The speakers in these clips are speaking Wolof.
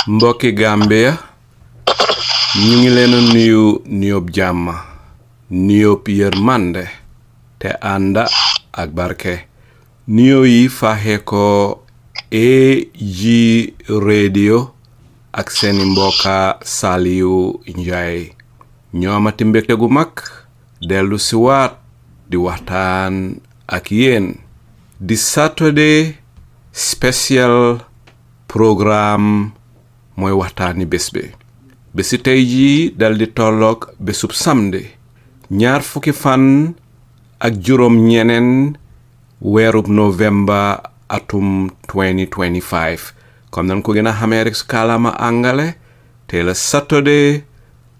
mbokki Gambia ñu ngi leen nuyu nuyoob jàmm nuyoob yërmande te ànda ak barke nuyoo yi faaxee ko AG radio ak seeni mbokka Salieu Njie ñoo amati mbégte gu mag dellu si waat di waxtaan ak yéen di Saturday special programme mooy waxtaani bés bi bési tey jii dal di tolloog bésub samedi 20 fan ak juróom ñeneen weerub novembre atum 2025 comme nan ko gën a xamee rek su kàllaama angale tey la Saturday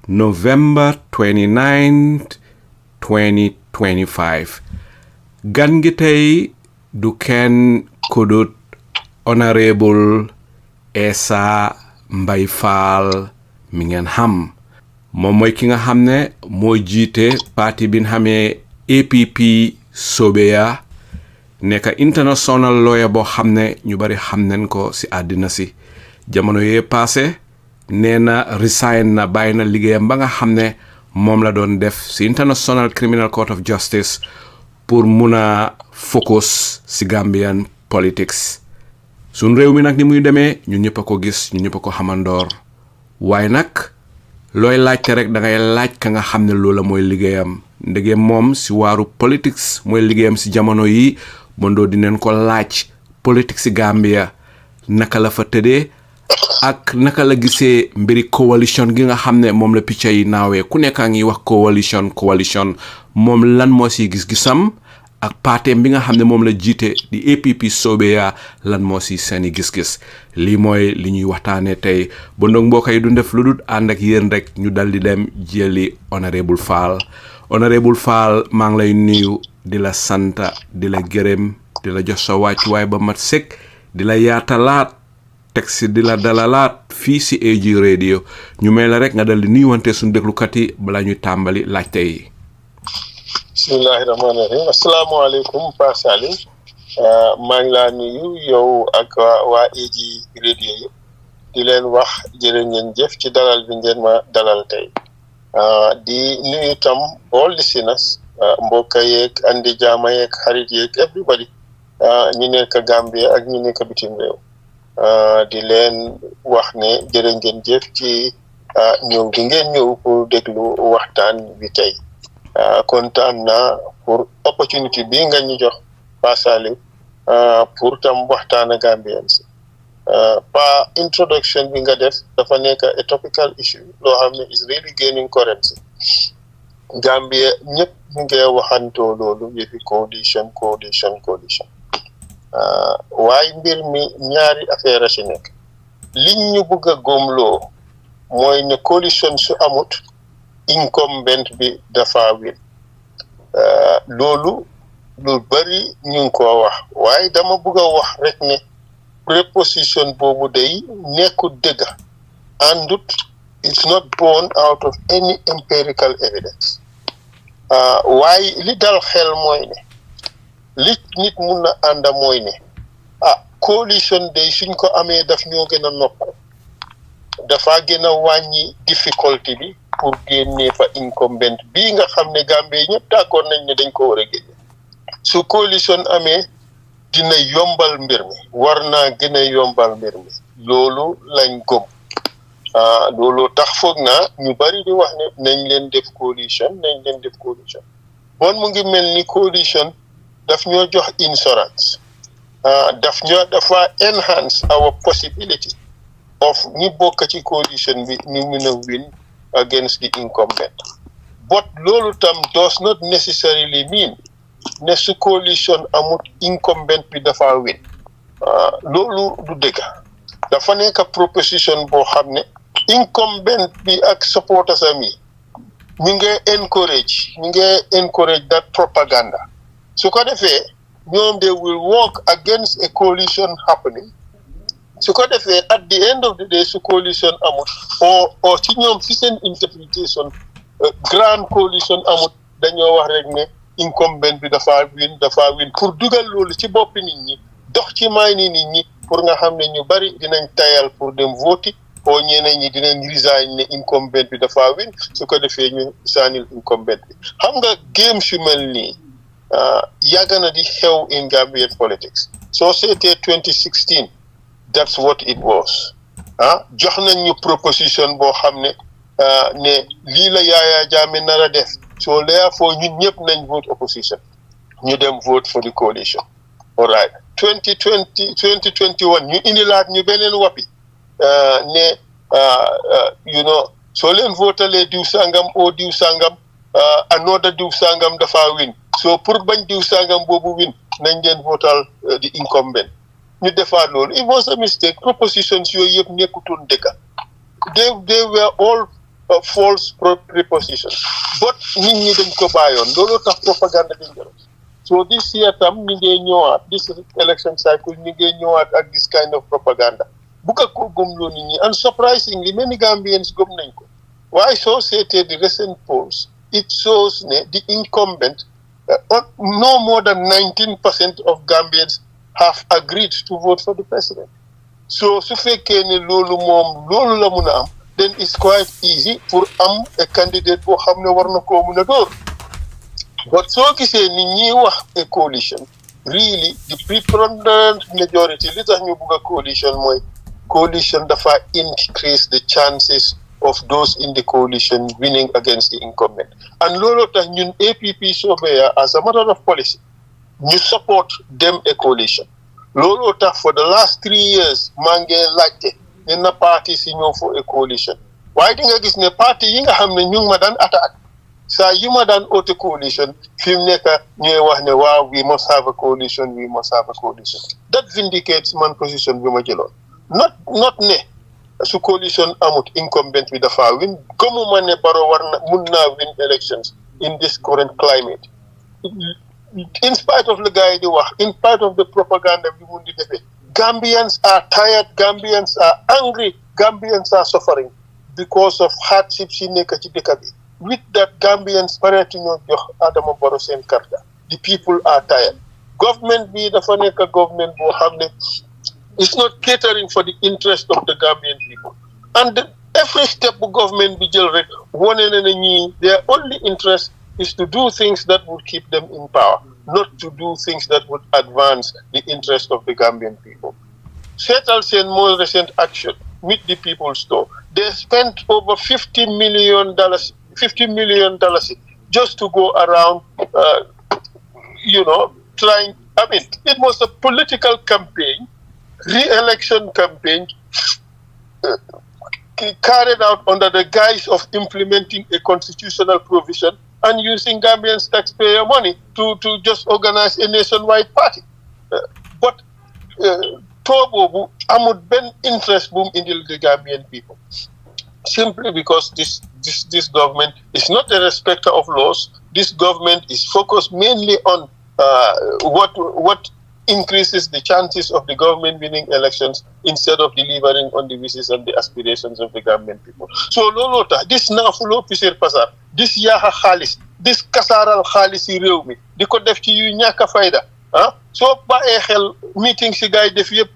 November 29 2025 gan gi tey du kenn kudut Honourable Essa Faal mi ngeen xam moom mooy ki nga xam ne moo jiite parti bi nga xamee APP-SOBEYA nekk international lawyer boo xam ne ñu bari xam nañ ko si àddina si jamono yee passé nee na resign na bàyyi na liggéeyam ba nga xam ne moom la doon def si International Criminal Court of Justice pour mun a focus si Gambian politics sun réew mi nag ni muy demee ñu ñëpp a ko gis ñu ñëpp a ko xamandoor waaye nag looy laajte rek da ngay laaj ka nga xam ne loola mooy liggéeyam ndege moom si waaru politics mooy liggéeyam si jamono yi bondoo dineen ko laaj politique si Gambia naka la fa tëddee ak naka la gisee mbiri coalition gi nga xam ne moom la picca yi naawee ku nekkaa ngi wax coalition moom lan moo si gis-gisam ak partem bi nga xam ne moom la jiite di APP-SOBEYA lan moo si seeni gis-gis lii mooy li ñuy waxtaanee tey ba ndong mbokk yi du def lu dul ànd ak yéen rek ñu dal di dem jëli Honourable Faal maa ngi lay nuyu di la santa di la gërëm di la jox sa wàccuwaay ba mat sëkk di la yaatalaat teg si di la dalalaat fii si AG radio ñu may la rek nga dal di nuyuwante suñu déglukat yi balaa ñuy tàmbali laajte yi. Bismillahirrahmanirrahim. Assalamualaikum Pak Salim. Maa ngi laa nuyu yow ak waa AG radio yi di leen wax jërë ngeen jëf ci dalal bi ngeen ma dalal tey di nuyu tam all listeners mbokk yeeg andi jaama yeeg xarit yeeg everybody ñu nekk Gambia ak ñu nekk bitim réew di leen wax ne jërë ngeen jëf ci ñëw bi ngeen ñëw pour déglu waxtaan bi tey kontaan naa pour opportunity bi nga ñu jox Pa Salim pour tam waxtaan ak Gambians pa introduction bi nga def dafa nekk a topical issue loo xam ne is really gaining currency Gambia ñëpp ñu ngi waxantoo loolu yëfi coalition waaye mbir mi ñaari affaire a ci nekk liñ ñu bëgg a gomloo mooy ne coalition su amut incumbent bi dafa win loolu lu bari ñu ngi ko wax waaye dama bëgg a wax rek ne preposition boobu day nekkul dëgg andut it's not born out of any empirical evidence waaye li dal xel mooy ne li nit mun na ànda mooy ne coalition day suñ ko amee daf ñoo gën a noppal dafa gën a wàññi difficulté bi pour génnee fa incumbent bii nga xam ne Gambie ñëpp d'accord nañ ne dañ ko war a génne su coalition amee dina yombal mbir mi war naa gën a yombal mbir mi loolu lañ gëm loolu tax foog naa ñu bari di wax ne nañ leen def coalition bon mu ngi mel ni coalition daf ñoo jox insurance dafa enhance our possibility of ñi bokk ci coalition bi ñu mën a win against the incumbent but loolu tam does not necessarily mean ne su coalition amut incumbent bi dafa win loolu du dëgg dafa nekk proposition boo xam ne incumbent bi ak supporters am yi ñu ngi encourage that propaganda su ko defee ñoom they will work against a coalition happening su ko defee at the end of the day su coalition amut or ci ñoom ci seen interpretation grand coalition amut dañoo wax rek ne incumbent bi dafa win pour dugal loolu ci boppi nit ñi dox ci may ni nit ñi pour nga xam ne ñu bari dinañ tayal pour dem voter o ñeneen ñi dinañ resign ne incumbent bi dafa win su ko defee ñu saanil incumbent bi xam nga game su mel nii yàgg na di xew in Gambian politics soo seetee 2016 that's what it was jox nañ ñu proposition boo xam ne ne lii la Yaya Jammeh nar a def so therefore ñun ñëpp nañ vote opposition ñu dem vote for the coalition all right 2021 ñu indilaat ñu beneen wappi ne soo leen votalee diw sangam o diw sangam another diw sangam dafa win so pour bañ diw sangam boobu win nañ leen votal the incumbent ñu defaat loolu it was a mistake propositions yooyu yëpp nekkutoon dëgg they were all false prepositions but nit ñi dañ ko bàyyoon looloo tax propaganda dangerous so this year tam ñu ngi ñëwaat this election cycle ñu ngi ñëwaat ak this kind of propaganda bu ko gëmloo nit ñi and surprisingly many Gambians gëm nañ ko waaye soo seetee the recent polls it shows ne the incumbent no more than 19% of Gambians have agreed to vote for the president so su fekkee ne loolu la mun a am then it's quite easy pour am a candidate boo xam ne war na koo mun a door but soo gisee ni ñi wax a coalition really the preponderant majority li tax ñu bugg a coalition mooy coalition dafa increase the chances of those in the coalition winning against the incumbent and looloo tax ñun APP-SOBEYA as a matter of policy ñu support them a coalition looloo tax for the last 3 years maa ngi laajte ne na parti si ñëw for a coalition waaye di nga gis ne parti yi nga xam ne ñu ngi ma daan attaque saa yu ma daan oote coalition fi mu nekk ñooy wax ne waaw we must have a coalition that vindicates man position bi ma jëloon not ne su coalition amut incumbent bi dafa win gëmuma ne Barrow mun naa win elections in this current climate in spite of the guy di wax in spite of the propaganda bi mun di defee Gambians are tired, Gambians are angry, Gambians are suffering because of hardships yi nekk ci dëkk bi with that Gambians pareetu ñoo jox Adama Barrow seen karta the people are tired government bi dafa nekk government boo xam ne it's not catering for the interest of the Gambian people and every step bu government bi jël rek wone na ne ñii their only interest is to do things that would keep them in power, not to do things that would advance the interest of the Gambian people. Setal Sen more recent action with the People's Store. They spent over $50 million just to go around, trying. I mean, it was a political campaign, re-election campaign, carried out under the guise of implementing a constitutional provision and using Gambians' taxpayer money to just organize a nationwide party. But Tobo amud ben interest boom in the Gambian people. Simply because this government is not a respecter of laws. This government is focused mainly on what increases the chances of the government winning elections instead of delivering on the wishes and the aspirations of the Gambian people. So lolota, this nafulo pisir pasar, this yaha khalis, this kasaral khalisi rewmi, di ko def ci yu ñaka fayda, so ba xel meeting ci gaay def yépp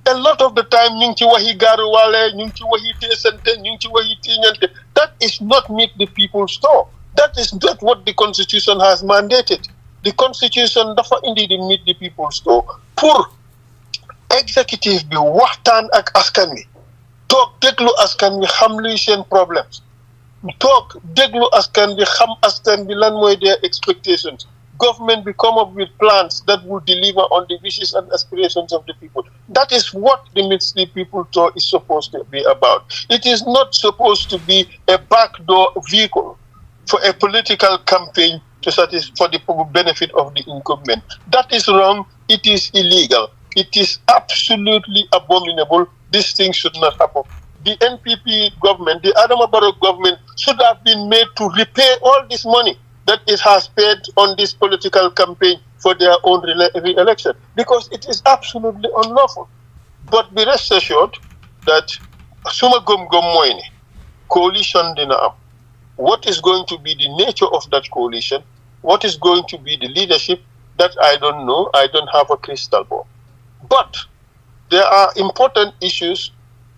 a lot of the time ñu ngi ci waxi garu walé, ñu ngi ci waxi téssante, ñu ngi ci waxi tiñante. That is not meet the people's store. That is not what the constitution has mandated. The constitution dafa indi di meet the people's store pour executive bi waxtaan ak askan wi toog déglu askan wi xam luy seen problèmes toog déglu askan bi xam askan bi lan mooy their expectations. Government will come up with plans that will deliver on the wishes and aspirations of the people. That is what the Meet People Tour is supposed to be about. It is not supposed to be a backdoor vehicle for a political campaign to satisfy for the benefit of the incumbent. That is wrong. It is illegal. It is absolutely abominable. This thing should not happen. the NPP government, the Adama Barrow government, should have been made to repay all this money that it has paid on this political campaign for their own re-election, because it is absolutely unlawful. But be rest assured that suma gum moyne coalition dina am. What is going to be the nature of that coalition? What is going to be the leadership? That I don't know. I don't have a crystal ball. But there are important issues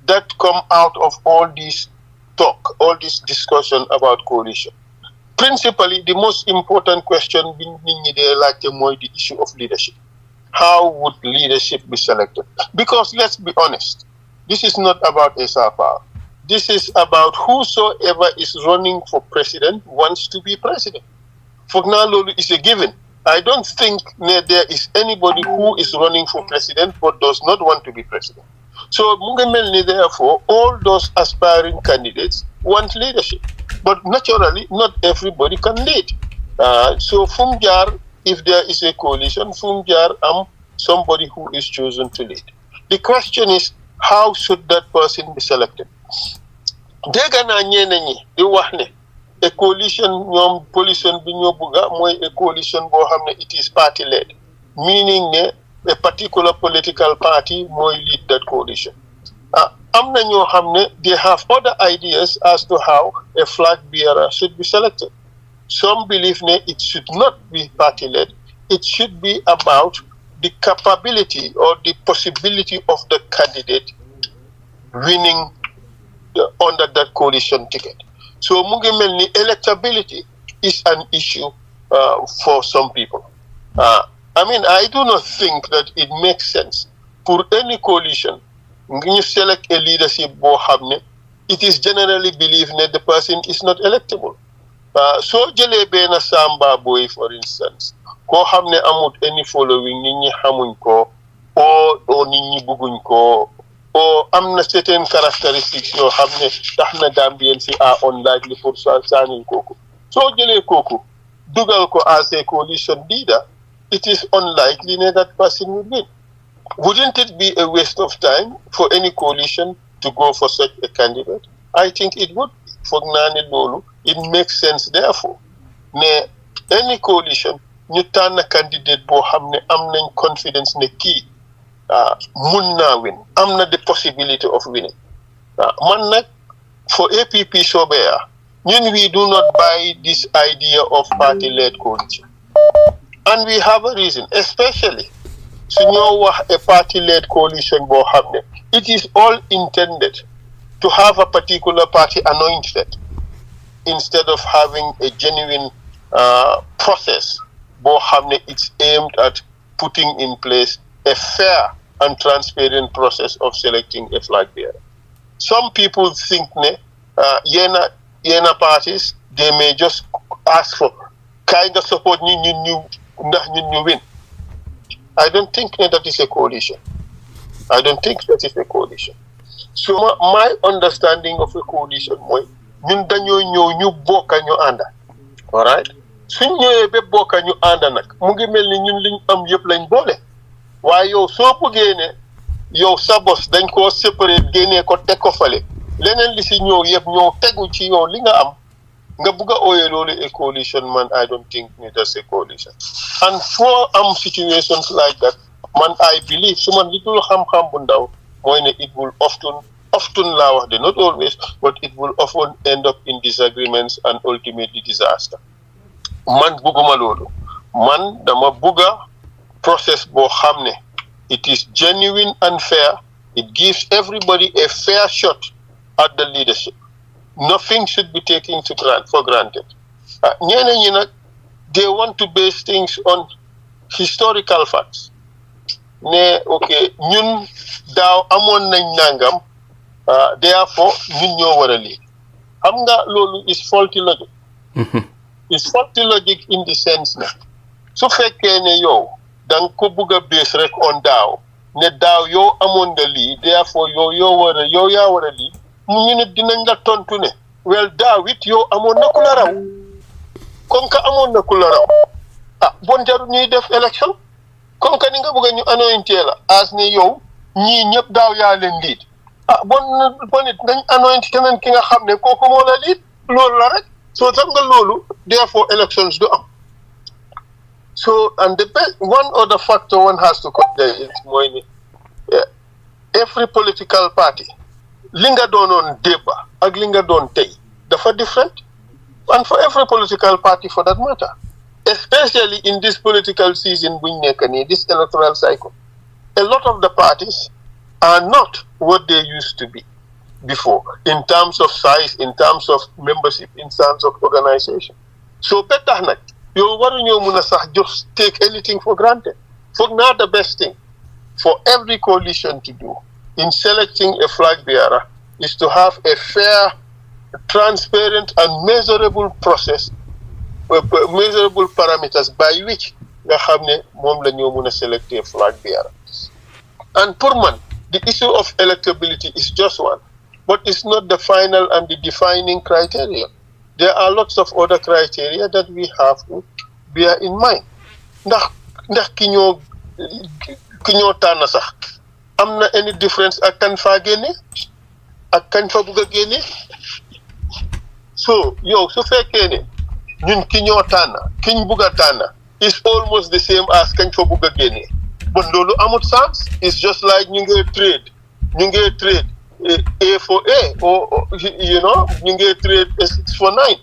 that come out of all this talk, all this discussion about coalition. Principally, the most important question being the issue of leadership. How would leadership be selected? Because let's be honest, this is not about Essa Faal. This is about whosoever is running for president wants to be president. For now, is a given. I don't think there is anybody who is running for president but does not want to be president. So, therefore, all those aspiring candidates want leadership. But naturally, not everybody can lead. So, Fumjar, if there is a coalition, Fumjar, somebody who is chosen to lead. The question is, how should that person be selected? A coalition, a coalition, it is party-led, meaning a particular political party will lead that coalition. They have other ideas as to how a flag bearer should be selected. Some believe it should not be party-led. It should be about the capability or the possibility of the candidate winning under that coalition ticket. So electability is an issue for some people. I do not think that it makes sense for any coalition when you select a leadership, it is generally believed that the person is not electable. So jele bena Samba Boy, for instance, ko hamne amut any following nini hamun ko o nini bugun ko o amna certain characteristics yo hamne tahna Gambians are unlikely for sanin koko. So jele koko dugal ko as a coalition leader, it is unlikely that person will win. Wouldn't it be a waste of time for any coalition to go for such a candidate? I think it would. For Nani Lolu, it makes sense. Therefore, any coalition, you turn a candidate bo hamne amnen confidence ne key munna win. Amna the possibility of winning. Man for APP-SOBEYA, we do not buy this idea of party-led coalition, and we have a reason, especially. So a party-led coalition bo hamne. It is all intended to have a particular party anointed instead of having a genuine process. Bo hamne, it's aimed at putting in place a fair and transparent process of selecting a flag bearer. Some people think yena parties, they may just ask for kind of support you win. I don't think that is a coalition. I don't think that is a coalition. So my understanding of a coalition moy ñun dañoo ñëw ñu bokka ñu ànda. All right? Suñ ñëwee ba bokka ñu ànda nag mu ngi mel ni ñun liñ am yëpp lañ boole. Waaye yow soo bëggee ne yow sa bos dañ koo séparé génnee ko teg ko fale leneen li si ñëw yëpp ñëw tegu ci yow li nga am nga bëgg a ooyee loolu a coalition, man, I don't think that's a coalition. And for situations like that, man, I believe someone little xam-xam bu ndaw mooy ne it will often laa wax de, not always, but it will often end up in disagreements and ultimately disaster. Man bëgguma loolu. Man dama bëgga process boo xam ne it is genuine and fair. It gives everybody a fair shot at the leadership. Nothing should be taken for granted. They want to base things on historical facts. Okay, ñun daaw amoon nañ nangam, therefore ñun ñoo war a lead. Xam nga loolu is faulty logic. It's faulty logic in the sense na su fekkee ne yow danga ko bëgg a base rek on daaw ne daaw yow amoon nga lii, therefore yow yaa war a lii. Ñu ne dinañ la tontu ne well daaw it yow amoon na ku la raw comme que amoon na ku la raw bon jarul ñuy def élection comme que ni nga bëgg ñu anointé la as ne yow ñii ñëpp daaw yaa leen lead bon it dañ anoint keneen ki nga xam ne kooku moo la liit loolu la rek so xam nga loolu therefore elections do am so and the best one other factor one has to consider is mooy ni every political party li nga doonoon démba ak li nga doon tey dafa different and for every political party for that matter especially in this political season buñ nekk nii this electoral cycle a lot of the parties are not what they used to be before in terms of size, in terms of membership, in terms of organization. So better nag yow waruñoo mun a sax just take anything for granted. For now the best thing for every coalition to do in selecting a flag bearer is to have a fair, transparent and measurable process, measurable parameters by which nga xam ne moom la ñoo mun a select a flag bearer. And pour man the issue of electability is just one, but it's not the final and the defining criteria. There are lots of other criteria that we have to bear in mind. Ndax ki ñoo tànn sax am na any difference ak kan faa génne ak kañ fa bugg a génne so yow su fekkee ne ñun ki ñoo tànn kiñ bugg a tànn is almost the same as kañ fa bugg a génne but loolu amut sens. It's just like ñu ngi trade A for A or you know ñu ngi trade A6 for 9.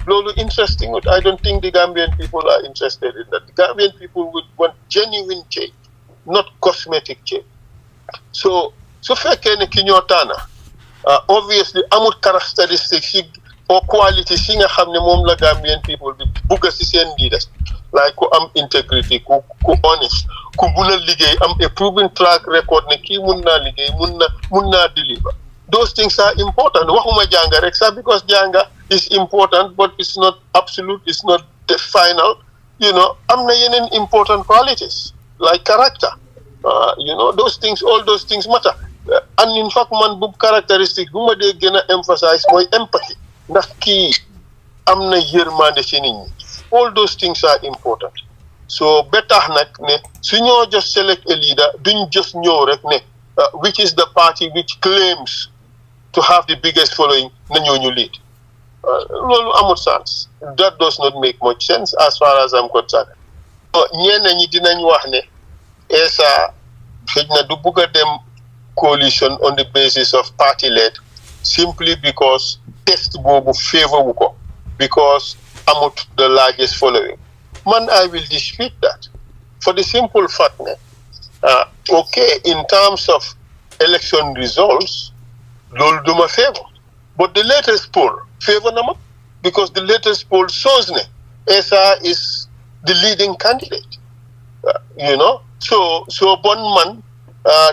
Loolu interesting. I don't think the Gambian people are interested in that. The Gambian people would want genuine change, not cosmetic change. So fekkee ne ki ñoo tànn obviously amut characteristics or qualities yi nga xam ne moom la Gambian people bi bugg ci seen leaders like ku am integrity ku honest ku mun a liggéey am a proven track record ne kii mun naa liggéey mun naa deliver. Those things are important. Waxuma jànga rek sax because jànga is important but it's not absolute, it's not the final. You know, am na yeneen important qualities like character. You know, those things, all those things matter. And in fact, man, bu characteristic bu ma dee gën a emphasize mooy empathy. Ndax kii am na yërmande ci nit ñi. All those things are important. So better nag ne su ñoo just select a leader duñ just ñëw rek ne which is the party which claims to have the biggest following na ñoo ñu lead. Loolu amul sense. That does not make much sense as far as I'm concerned. Ñenn ñi dinañ wax ne Essa xëj na du bugg a dem coalition on the basis of party led simply because test boobu favor wu ko because amut the largest following. Man, I will dispute that for the simple fact that okay, in terms of election results loolu duma favor but the latest poll favor na ma because the latest poll shows ne Essa is the leading candidate. You know, so bon man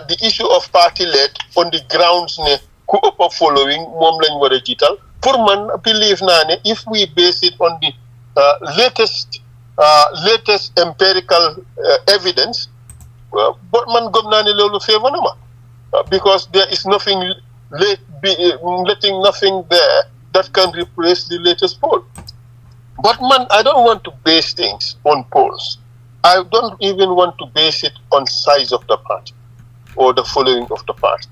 the issue of party led on the grounds ne ku ëpp following moom lañ war a jiital pour man believe naa ne if we base it on the latest empirical evidence but man gëm naa ne loolu favor na ma because there is nothing letting nothing there that can replace the latest poll. But man, I don't want to base things on polls. I don't even want to base it on size of the party or the following of the party.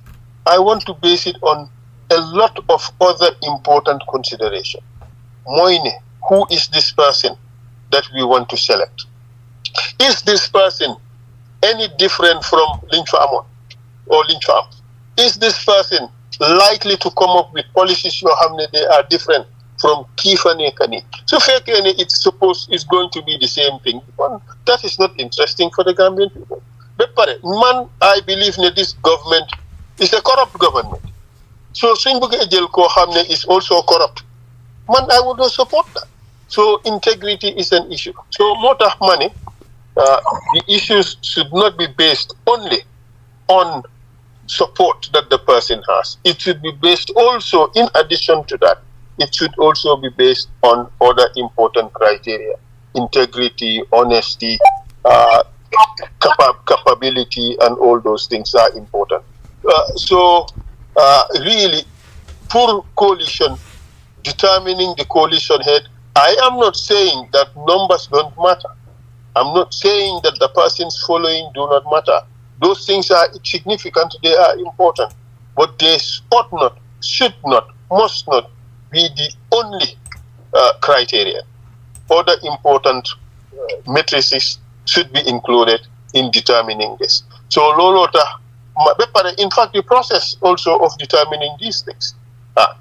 I want to base it on a lot of other important considerations. Moine, who is this person that we want to select? Is this person any different from Lynch Amon or Lynch Am? Is this person likely to come up with policies they are different from Kifane Kani? So it's supposed it's going to be the same thing. Well, that is not interesting for the Gambian people. But man, I believe that this government is a corrupt government. So Singbuke Ejelko Hamne is also corrupt. Man, I would not support that. So integrity is an issue. So Motah money, the issues should not be based only on support that the person has. It should be based also, in addition to that, it should also be based on other important criteria. Integrity, honesty, capability, and all those things are important. Really, for coalition, determining the coalition head, I am not saying that numbers don't matter. I'm not saying that the persons following do not matter. Those things are significant, they are important. but they ought not, should not, must not be the only criteria. Other important matrices should be included in determining this. So, in fact, the process also of determining these things.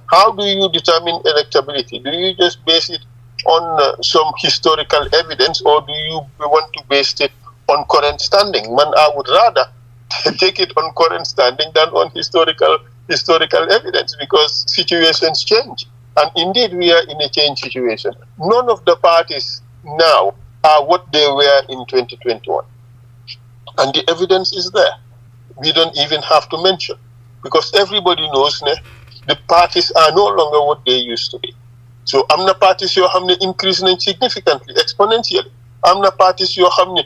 How do you determine electability? Do you just base it on some historical evidence, or do you want to base it on current standing? I would rather take it on current standing than on historical evidence, because situations change. And indeed, we are in a change situation. None of the parties now are what they were in 2021. And the evidence is there. We don't even have to mention, because everybody knows the parties are no longer what they used to be. So amna parties yoo xam ne increase nañ significantly, exponentially. Amna parties yoo xam ne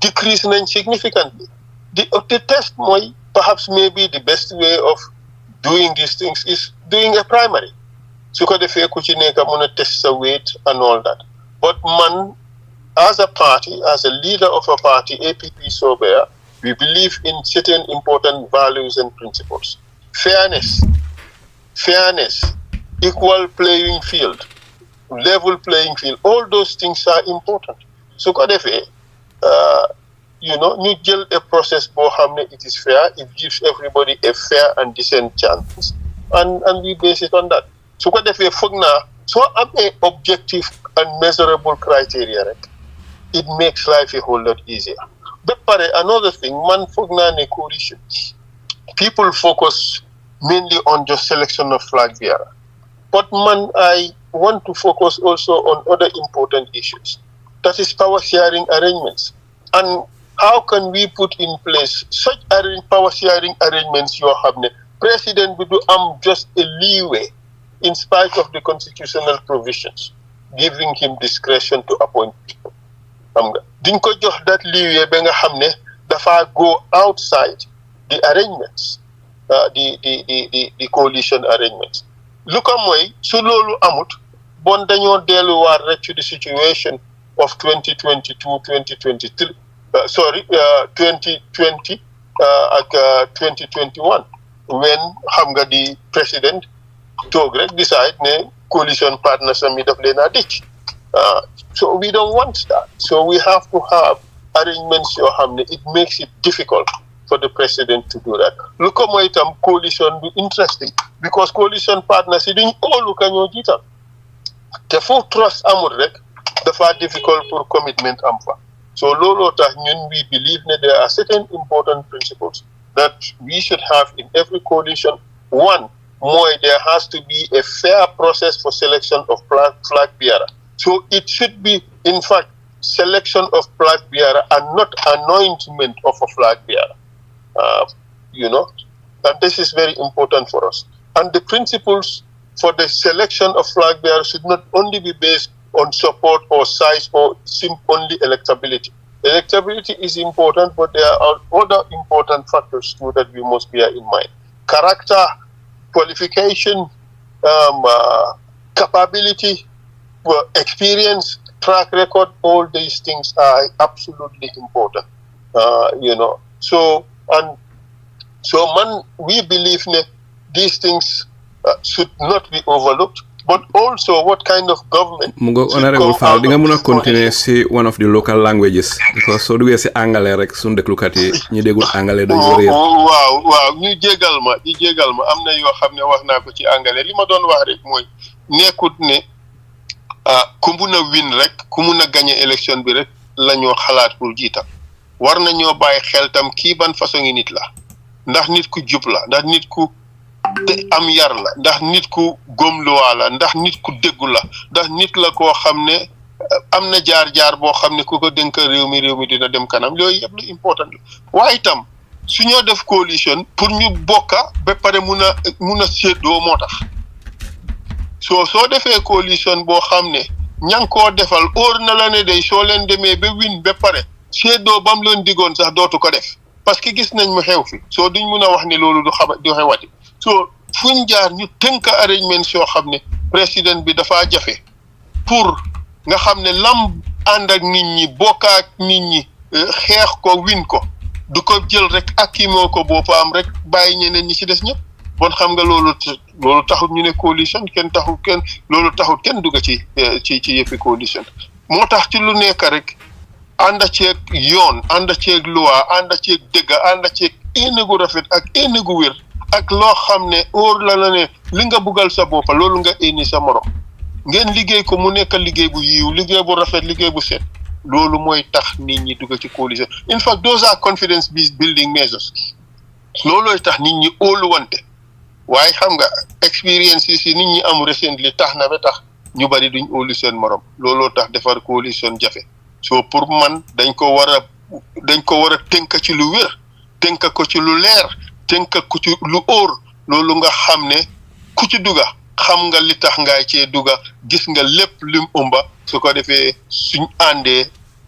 decrease nañ significantly. The test mooy, perhaps maybe the best way of doing these things is doing a primary. Su ko defee ku ci nekk mën a test sa weight and all that. But man, as a party, as a leader of a party, APP-SOBEYA, we believe in certain important values and principles. Fairness, equal playing field, level playing field, all those things are important. So ko defee, ñu jël a process boo xam ne it is fair, it gives everybody a fair and decent chance, and we base it on that. Su ko defee foog naa soo amee objective and measurable criteria rek, it makes life a whole lot easier. But another thing, man, foog naa ne coalition, people focus mainly on just selection of flag bearer. But man, I want to focus also on other important issues. That is power sharing arrangements. And how can we put in place such power sharing arrangements you have? President will do just a leeway in spite of the constitutional provisions, giving him discretion to appoint people. Dinko jox that leeway ba nga xam ne dafa go outside the arrangements, the coalition arrangements. Lu ko mooy su loolu amut bon dañoo delluwaat rek to the situation of 2022, 2023, 2020 ak 2021, when xam nga the president toog rek decide ne coalition partners am yi daf leen a ditch. So we don't want that. So we have to have arrangements yoo xam ne it makes it difficult for the president to do that. Lu ko mooy itam coalition bi interesting, because coalition partners yi duñ óolu ka ñoo jiital te fu trust amul rek dafa difficult pour commitment am fa. So looloo tax ñun we believe that there are certain important principles that we should have in every coalition. One, there has to be a fair process for selection of flag bearer. So it should be, in fact, selection of flag bearer and not anointment of a flag bearer. And this is very important for us. And the principles for the selection of flag bearer should not only be based on support or size or only electability. Electability is important, but there are other important factors too that we must bear in mind. Character, qualification, capability, experience, track record, all these things are absolutely important. So we believe these things should not be overlooked. But also, what kind of government? Honourable Faal, di nga mën a continuer si one of the local languages, because soo duggee si anglais rek suñu déglukat yi ñu déggul anglais dañu réer. waaw ñu jégal ma am na yoo xam ne wax naa ko ci anglais li ma doon wax rek mooy nekkut ne ku mun a win rek ku mun a gagné élection bi rek la ñoo xalaat pour jiital. War nañoo bàyyi xel tam kii ban façon ngi nit la, ndax nit ku jub la, ndax nit ku te am yar la, ndax nit ku gomluwaa la, ndax nit ku déggu la, ndax nit la koo xam ne am na jaar-jaar boo xam ne ku ko dénk réew mi dina dem kanam. Yooyu yëpp lu important la. Waaye itam su ñoo def coalition pour ñu bokka ba pare mun a séddoo moo tax. soo defee coalition boo xam ne ña ngi koo defal óor na la ne day soo leen demee ba win ba pare séddoo bam leen digoon sax dootu ko def, parce que gis nañ mu xew fi. Soo duñ mun a wax ne loolu du xewati. So fuñ jaar ñu tënk arrangements yoo xam ne président bi dafa jafe pour nga xam ne lam ànd ak nit ñi bokkaak nit ñi xeex ko win ko du ko jël rek ak kii moo ko boppam rek bàyyi ñeneen ñi ci des ñëpp. bon xam nga loolu taxul ñu ne coalition kenn loolu taxul kenn dugg ci yëfi coalition moo tax ci lu nekk rek ànd ceeg yoon ànd ceeg loi ànd ceeg dëgg ànd ceeg éene gu rafet ak éene gu wér ak loo xam ne óor la ne li nga buggal sa boppa loolu nga éeni sa morom ngeen liggéey ko mu nekk liggéey bu yiw liggéey bu rafet liggéey bu set loolu mooy tax nit ñi dugg ci coalition in fact those are confidence building measures loolooy tax nit ñi óoluwante waaye xam nga expérience yi nit ñi am recently tax na ba tax ñu bari duñ óolu seen morom looloo tax defar coalition jafe so pour man dañ ko war a tënk ci lu wér tënk ko ci lu leer tënk ko ci lu óor loolu nga xam ne ku ci dugga xam nga li tax ngay cee dugga gis nga lépp lim ëmba su ko defee suñ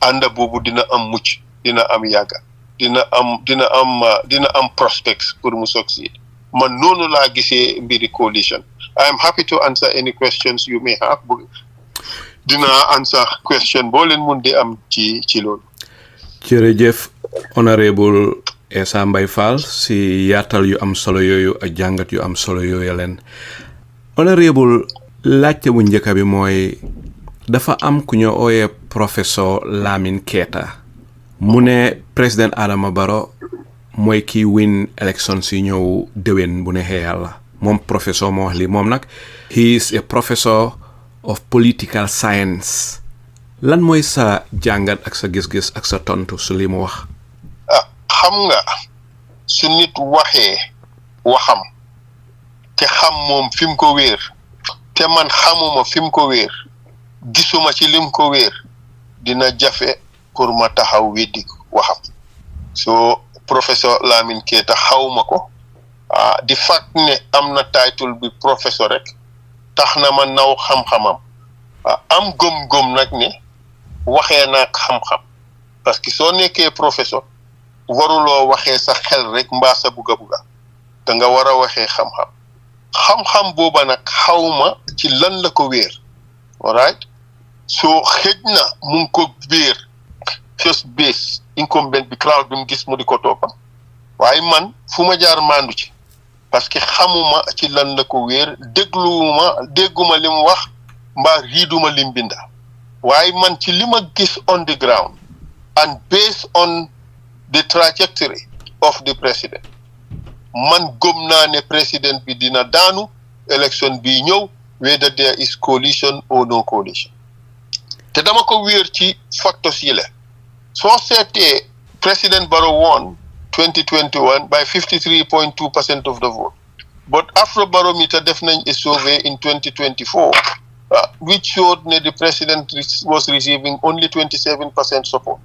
ànda boobu dina am mucc dina am yàgga dina am prospects pour mu succeed man noonu laa gisee mbiri coalition I am happy to answer any questions you may have dina answer question boo leen mun di am ci loolu. jërëjëf Honourable Essa Faal si yaatal yu am solo yooyu ak jàngat yu am solo yooyu leen Honourable laajte bu njëkk bi mooy dafa am ku ñu ooyee professeur Lamin Keita mu ne président Adama Barrow mooy kii win election si ñëw déwén bu neexee yàlla moom professeur moo wax lii moom nag he is a professor of political science lan mooy sa jàngat ak sa gis-gis ak sa tontu su li mu wax xam nga su nit waxee waxam te xam moom fi mu ko wéer te man xamuma fi mu ko wéer gisuma ci lim ko wéer dina jafe pour ma taxaw weddi waxam so professeur Lamin Keita xawma ko di fact ne am na title bi professeur rek tax na ma naw xam-xamam am gëm-gëm nag ne waxee naag xam-xam parce que soo nekkee professeur waruloo waxee sa xel rek mbaa sa buga da nga war a waxee xam-xam booba nag xawma ci lan la ko wéer alright so xëj na mu ngi ko wéer first base incumbent bi crowd bi mu gis mu di ko toppa waaye man fu ma jaar mandu ci parce que xamuma ci lan la ko wéer dégguma li mu wax mbaa riiduma lim binda waaye man ci li ma gis on the ground and based on the trajectory of the president man gëm naa ne président bi dina daanu election bi ñëw whether there is coalition or no coalition te dama ko wéer ci factors yi la soo seetee President Barrow won 2021 by 53.2% of the vote but Afrobarometer def nañ a survey in 2024 which showed that the president was receiving only 27% support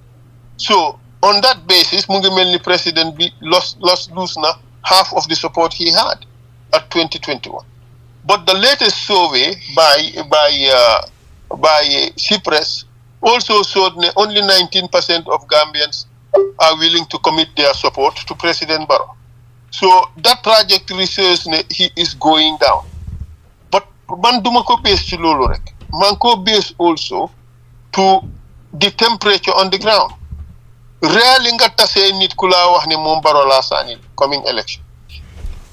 so on that basis mu ngi mel ni president bi lose na half of the support he had at 2021 but the latest survey by CIPRES also showed that only 19% of Gambians are willing to commit their support to President Barrow. So that trajectory shows that he is going down. But man duma ko base ci lolu rek. Man ko base also to the temperature on the ground. Rarely nga tassé nit ku la wax ne mom Barrow la sani coming election.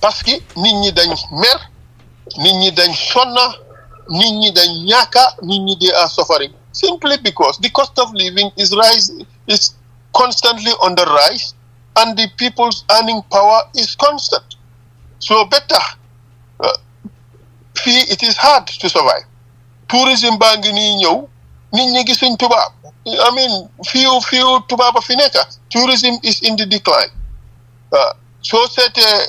Parce que nit ñi dañ mer, nit ñi dañ sonna, nit ñi dañ ñaka, nit ñi they are suffering simply because the cost of living is constantly on the rise and the people's earning power is constant. So better it is hard to survive. Tourism baa ngi nii ñëw nit ñi gisuñ tubaab I mean few tubaab a fi nekk tourism is in the decline. So seetee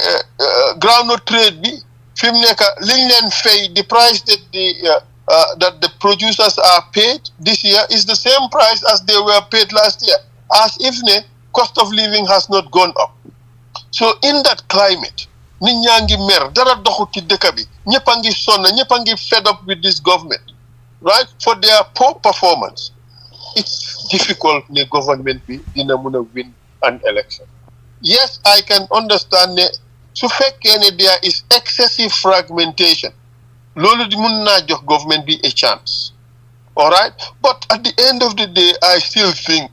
groundnut trade bi fi mu nekk liñ leen fay the price that the producers are paid this year is the same price as they were paid last year, as if the cost of living has not gone up. So in that climate, nit ñaa ngi mer dara doxu ci dëkk bi ñëpp a ngi sonn ñëpp a ngi fed up with this government, right? For their poor performance, it's difficult ne government bi dina mun a win an election. Yes, I can understand ne su fekkee ne there is excessive fragmentation loolu di mun naa jox government bi a chance, all right? But at the end of the day, I still think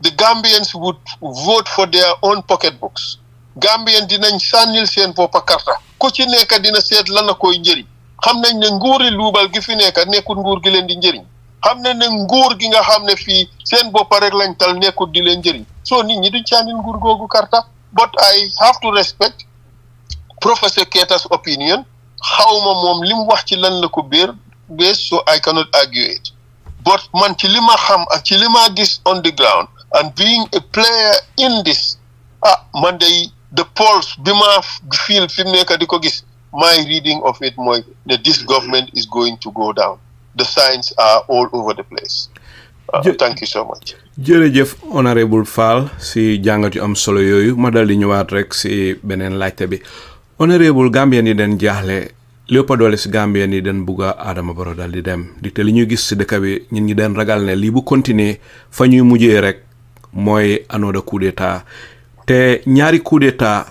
the Gambians would vote for their own pocketbooks. Gambian dinañ sànnil seen boppa karta ku ci nekk dina seet lan la koy njëriñ xam nañ ne nguuri luubal gi fi nekk nekkul nguur gi leen di njëriñ xam nañ ne nguur gi nga xam ne fii seen boppa rek lañ tal nekkul di leen njëriñ soo nit ñi duñ caanin nguur googu karta but I have to respect Professor Keita's opinion xawma moom li mu wax ci lan la ko base so I cannot argue it but man ci li ma xam ak ci li ma gis on the ground and being a player in this man day the polls bi ma feel fi mu nekk di ko gis my reading of it mooy that this government is going to go down the signs are all over the place thank you so much jërëjëf Honourable Faal si jàngat yu am solo yooyu ma dal di ñëwaat rek si beneen laajte bi Honourable Gambian yi den jaaxle lépp doole si Gambian yi den bugga Adama Barrow dal di dem di te li ñuy gis si dëkk bi ñun ñi den ragal ne lii bu continuer fa ñuy mujjee rek mooy another coup d'état te ñaari coup d'état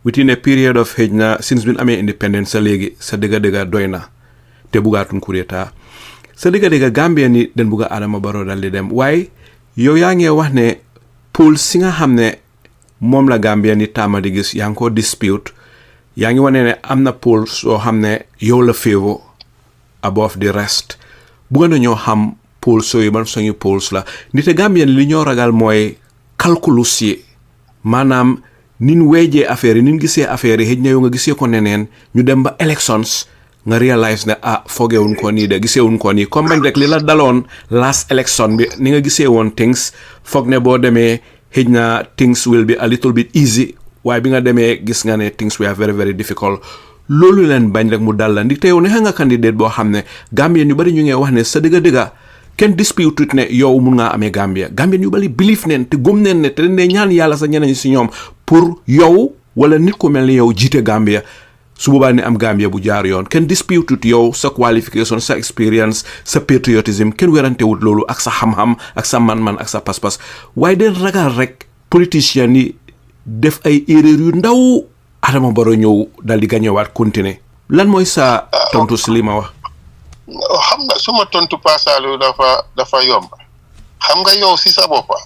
within a period of xëj na since bin amee independence sa léegi sa dëgga doy na te buggaatun coup d'état sa dëgga Gambian yi den bugga Adama Barrow dal di dem waaye yow yaa ngi wax ne pool si nga xam ne moom la Gambian yi tàmma di gis yaa ngi ko dispute yaa ngi wane ne am na pool soo xam ne yow la favor above the rest bugga na ñoo xam pool sooyu ban soñu polls la nite Gambian li ñoo ragal mooy calculus yi maanaam nin weejee affaire yi nin gisee affaire yi xëj na yow nga gisee ko neneen ñu dem ba elections nga realize ne foogewuñ ko nii de giseewuñ ko nii comme bañ rek li la daloon last election bi ni nga gisee woon things foog ne boo demee xëj na things will be a little bit easy waaye bi nga demee gis nga ne things were very very difficult loolu leen bañ rek mu dal la ndi te yow ne nga candidate boo xam ne Gambien yu bari ñu ngi wax ne sa dëgga kenn dispute ne yow mun ngaa amee Gambien yu bari believe neen te gëm neen ne te dañ ñaan yàlla sa ñeneen si ñoom pour yow wala nit ku mel ni yow jiite Gambia su boobaa ne am Gambia bu jaar yoon kenn dispute yow sa qualification sa experience sa patriotism kenn werantewut loolu ak sa xam-xam ak sa man-man ak sa pas-pas waaye den ragal rek politiciens yi def ay erreur yu ndaw Adama Barrow ñëw dal di gañewaat continuer lan mooy sa tontu si li ma wax xam nga suma tontu pasaalu dafa yomb xam nga yow si sa boppa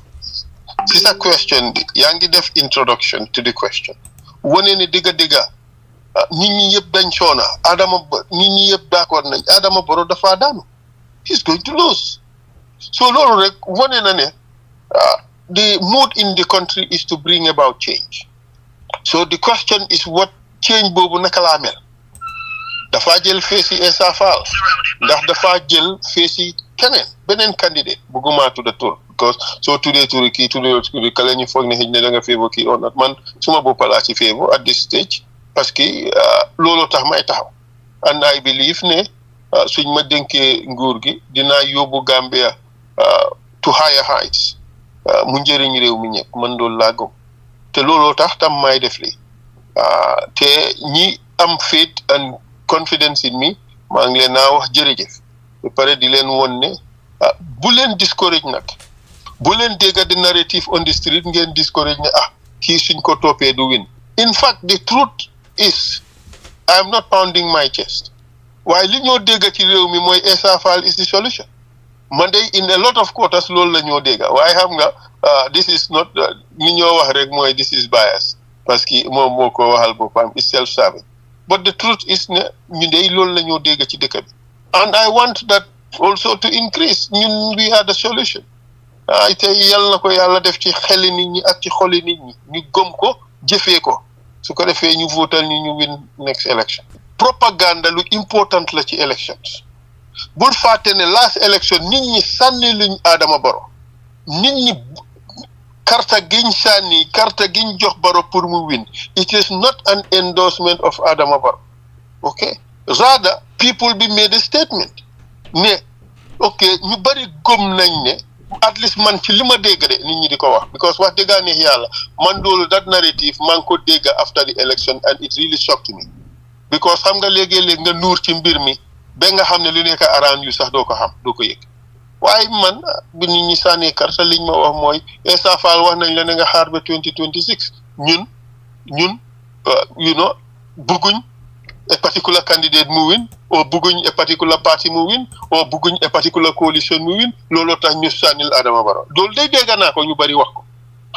si sa question bi yaa ngi def introduction to the question wane ne digga nit ñi yëpp dañ soona nit ñi yëpp d'accord nañ Adama Barrow dafa daanu he's going to lose so loolu rek wane na ne the mood in the country is to bring about change so the question is what change boobu naka laa mel dafa jël feesi Essa Faal ndax dafa jël feesi keneen beneen candidate bugguma tudda tur because soo tuddee turi kii tuddee kale ñu foog ne xëj ne da nga favor kii on man suma boppa laa ci favor at this stage parce que loolu tax may taxaw and I believe ne suñ ma dénkee nguur gi dinaa yóbbu Gambia to higher heights mu njëriñ réew mi ñëpp man loolu laa gëm te looloo tax tam may def lii te ñi am faith and confidence in me maa ngi leen naa wax jërëjëf ba pare di leen won ne bu leen discourage nag bu leen dégga the narrative on the street ngeen discourage ne kii suñ ko toppee du win in fact the truth is I am not pounding my chest waaye li ñoo dégga ci réew mi mooy Essa Faal is the solution man day in a lot of quarters loolu la ñoo dégga waaye xam nga this is not ni ñoo wax rek mooy this is bias parce que moom moo ko waxal boppam is self-serving but the truth is ne ñu dey loolu la ñoo dégga ci dëkk bi and I want that also to increase ñun we are the solution te yal na ko yàlla def ci xeli nit ñi ak ci xoli nit ñi ñu gëm ko jëfee ko su ko defee ñu votal ñu win next election propaganda lu important la ci elections bul fàtte ne last election nit ñi sànni luñ Adama Barrow nit ñi karta giñ sànni karta giñ jox Barrow pour mu win it is not an endorsement of Adama Barrow okay rather people be made a statement ne okay ñu bari gëm nañ ne at least man ci li ma dégg de nit ñi di ko wax because wax dëggaa neex yàlla man loolu that narrative man ko dégg after the election and it really shocked me because xam nga léegi-léeg nga nuur ci mbir mi ba nga xam ne lu nekk around yu sax doo ko xam doo ko yëg waaye man bi nit ñi sànnee karta liñ ma wax mooy Essa Faal wax nañ la ne nga xaar ba 2026 ñun you know bëgguñ a particular candidate mu win or bëgguñ a particular party mu win or bëgguñ a particular coalition mu win looloo tax ñu sànnil Adama Barrow loolu day dégg naa ko ñu bari wax ko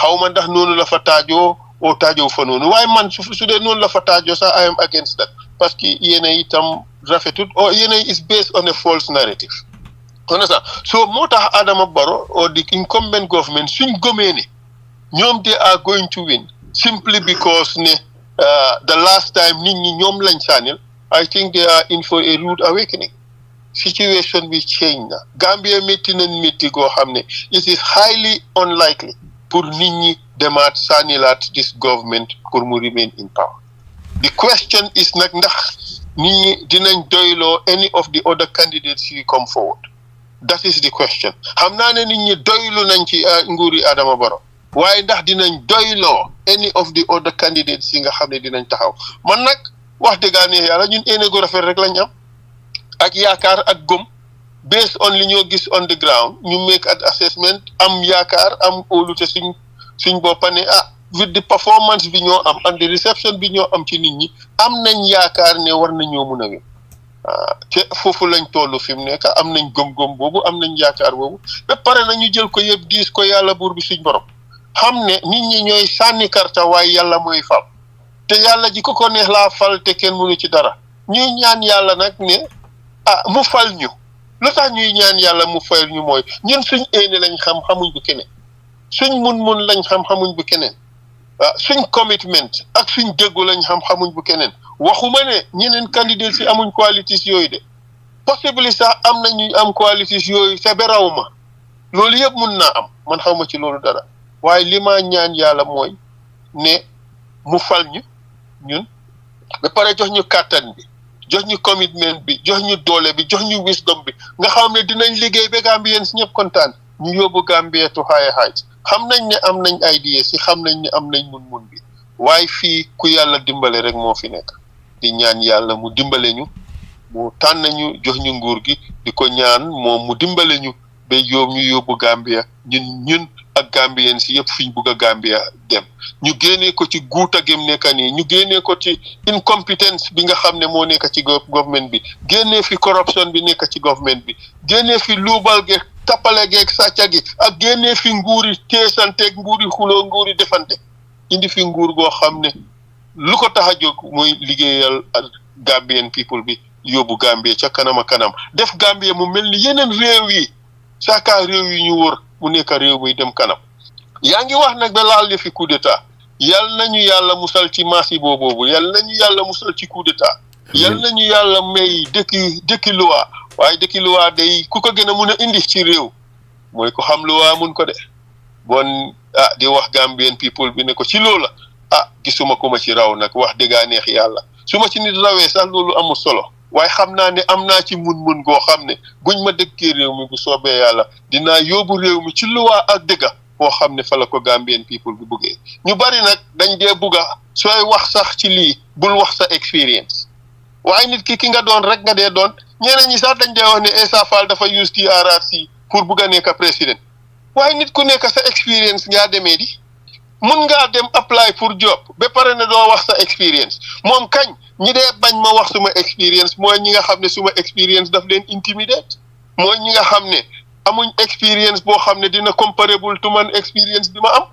xaw ma ndax noonu la fa taajoo o taajow fa noonu waaye man su dee noonu la fa taajoo sax I am against that parce que yéen itam rafetut or yéen is based on a false narrative understand so moo tax Adama Barrow or the incumbent government suñ gëmee ne ñoom they are going to win simply because ne the last time nit ñi ñoom lañ sànnil I think they are in for a rude awakening situation bi change na Gambia métti nañ métti goo xam ne it is highly unlikely pour nit ñi demaat sànnilaat this government pour mu remain in power the question is nag ndax nit ñi dinañ doyloo any of the other candidates yu come forward that is the question xam naa ne nit ñi doylu nañ ci nguuri Adama Barrow waaye ndax dinañ doyloo any of the other candidates yi nga xam ne dinañ taxaw man nag wax dëgg ne yàlla ñun éne gu rafet rek lañ am ak yaakaar ak gëm based on li ñoo gis on the ground ñu make an assessment am yaakaar am óolute suñ boppa ne with the performance bi ñoo am and the reception bi ñoo am ci nit ñi am nañ yaakaar ne war nañoo mun a wér te foofu lañ tollu fi mu nekk am nañ gëm-gëm boobu am nañ yaakaar boobu ba pare na ñu jël ko yëpp diis ko yàlla buur bi suñ borom xam ne nit ñi ñooy sànni karta waaye yàlla mooy fal te yàlla ji ko neex laa fal te kenn mënu ci dara ñuy ñaan yàlla nag ne mu fal ñu lu tax ñuy ñaan yàlla mu fal ñu mooy ñun suñ éene lañ xamuñ bu keneen suñ mun lañ xamuñ bu keneen suñ commitment ak suñ déggu lañ xamuñ bu keneen waxuma ne ñeneen candidat si amuñ qualities yooyu de possible sax am na ñuy am qualities yooyu te beraw ma loolu yëpp mun naa am man xaw ma ci loolu dara waaye li ma ñaan yàlla mooy ne mu fal ñu ñun ba pare jox ñu kàttan bi jox ñu commitment bi jox ñu doole bi jox ñu wisdom bi nga xam ne dinañ liggéey ba Gambians ñëpp kontaan ñu yóbbu Gambia to higher heights xam nañ ne am nañ ideas si xam nañ ne am nañ mun bi waaye fii ku yàlla dimbale rek moo fi nekk di ñaan yàlla mu dimbale ñu mu tànn ñu jox ñu nguur gi di ko ñaan moom mu dimbale ñu ba ñu yóbbu Gambia ñun ak Gambien si yëpp fiñ bugg a Gambia dem ñu génnee ko ci guuta gém nekka nii ñu génnee ko ci incompetence bi nga xam ne moo nekk ci government bi génnee fi corruption bi nekk ci government bi génnee fi luubal geeg tappale geeg sàcca gi ak génnee fi nguuri teesanteeg nguuri xuloo nguuri defante indi fi nguur goo xam ne lu ko tax a jóg muy liggéeyal Gambian people bi yóbbu Gambia ca kanam a kanam def Gambia mu mel ni yeneen réew yi saaka réew yi ñu wër mu nekk réew muy dem kanam yaa ngi wax nag ba laal defi coup d'état yal nañu yàlla musal ci maasi boobu yal nañu yàlla musal ci coup d'état yal nañu yàlla may dëkki loi waaye dëkki loi day ku ko gën a mun a indi ci réew mooy ko xam loi mun ko de bon di wax Gambian people bi ne ko ci loola gisuma ko ma ci raw nag wax dëggaa neex yàlla su ma ci nit rawee sax loolu amul solo waaye xam naa ne am naa ci mun goo xam ne buñ ma dëkkee réew mi bu soobee yàlla dinaa yóbbu réew mi ci luwaa ak dëgga boo xam ne fa la ko Gambian people bi buggee ñu bari nag dañ dee bugga sooy wax sax ci lii bul wax sa experience waaye nit ki nga doon rek nga dee doon ñeneen ñi sax dañ dee wax ne Essa Faal dafa use TRRC pour bugg a nekk président waaye nit ku nekk sa experience ngaa demee di mun ngaa dem apply pour job ba pare ne doo wax sa experience moom kañ ñi dee bañ ma wax suma experience mooy ñi nga xam ne suma experience daf leen intimidate mooy ñi nga xam ne amuñ experience boo xam ne dina comparable to man experience bi ma am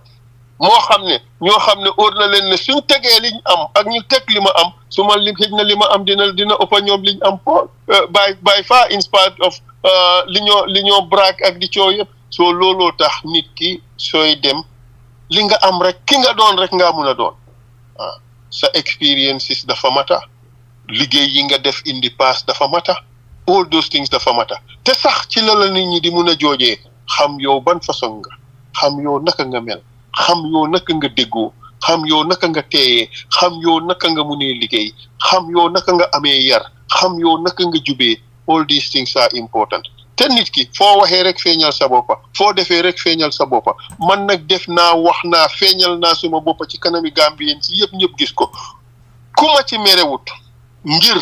moo xam ne ñoo xam ne óor na leen ne suñ tegee liñ am ak ñu teg li ma am su ma li xëj na li ma am dina ëppa ñoom liñ am by far in spite of li ñoo brag ak di coow yëpp soo looloo tax nit ki sooy dem li nga am rek ki nga doon rek ngaa mun a doon sa experiences dafa mata liggéey yi nga def in the past dafa mata all those things dafa mata te sax ci la nit ñi di mun a joojee xam yow ban façon nga xam yow naka nga mel xam yow naka nga déggoo xam yow naka nga teeyee xam yow naka nga munee liggéey xam yow naka nga amee yar xam yow naka nga jubee all these things are important te nit ki foo waxee rek feeñal sa boppa foo defee rek feeñal sa boppa man nag def naa wax naa feeñal naa suma boppa ci kanami Gambien si ñëpp gis ko ku ma ci merewut ngir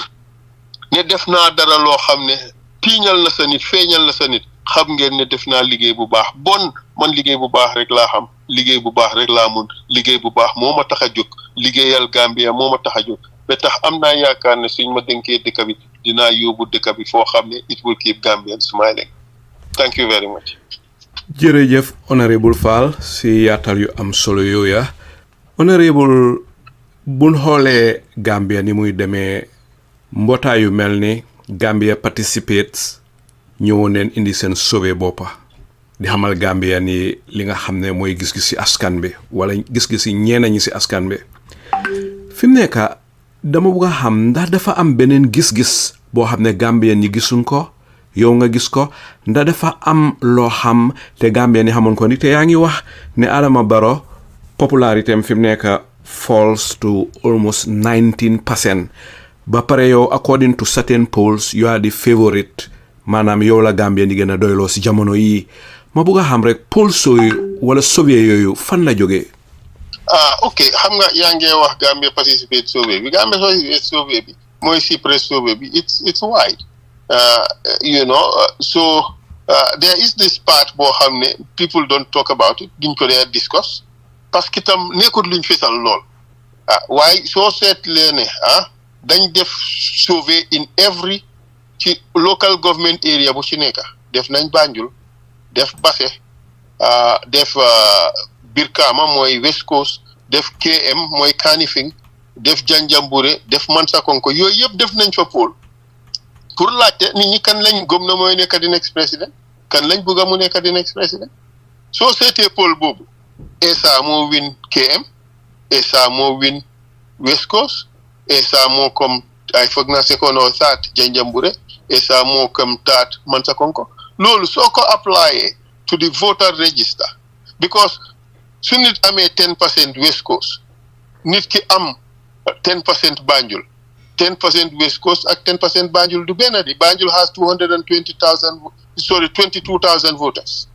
ne def naa dara loo xam ne tiiñal na sa nit feeñal na sa nit xam ngeen ne def naa liggéey bu baax bon man liggéey bu baax rek laa xam liggéey bu baax rek laa mun liggéey bu baax moo ma tax a jóg liggéeyal Gambia moo ma tax a jóg ba tax am naa yaakaar ne suñ ma dénkee dëkk bi dinaa yóbbu dëkk bi foo xam ne it will keep Gambians smiling. Thank you very much. jërëjëf Honourable Faal si yaatal yu am solo yooya Honourable buñ xoolee Gambia ni muy demee mbootaay yu mel ni Gambia participates ñëwoon neen indi seen sauvé boppa di xamal Gambia ni li nga xam ne mooy gis-gis ci askan bi wala gis-gis ci ñeena ñi ci askan bi fi mu nekk dama bëgg a xam ndax dafa am beneen gis-gis boo xam ne Gambien ñi gisuñ ko yow nga gis ko ndax dafa am loo xam te Gambien ñi xamoon ko ni te yaa ngi wax ne Adama Barrow popularité am fi mu nekk falls to almost 19%. Ba pare yow according to certain polls you are the favorite maanaam yow la Gambien di gën a doyloo si jamono yi ma bëgg a xam rek polls yooyu wala sauvé yooyu fan la jógee. Ok xam nga yaa ngi wax Gambia participate sauvé bi Gambia participate sauvé bi mooy si press sauvé bi it's wide so there is this part boo xam ne people don't talk about it duñ ko dee discuss parce que tam nekkul luñ fesal lool waaye soo seetlee ne dañ def sauvé in every ci local government area bu ci nekk def nañ Banjul def Basse def Birkama mooy West Coast def KM mooy Kanifing def Janjanbureh def Mansakonko yooyu yëpp def nañ fa pôle pour laajte nit ñi kan lañ gëm na mooy nekk di next président kan lañ bëgg mu nekk di next président soo seetee pôle boobu Essa moo win KM Essa moo win West Coast Essa moo comme ay foog na second or third Janjanbureh Essa moo comme third Mansakonko loolu soo ko applyé to the voter register because su nit amee 10% West Coast nit ki am 10% Banjul 10% West Coast ak 10% Banjul du benn di Banjul has 22,000 voters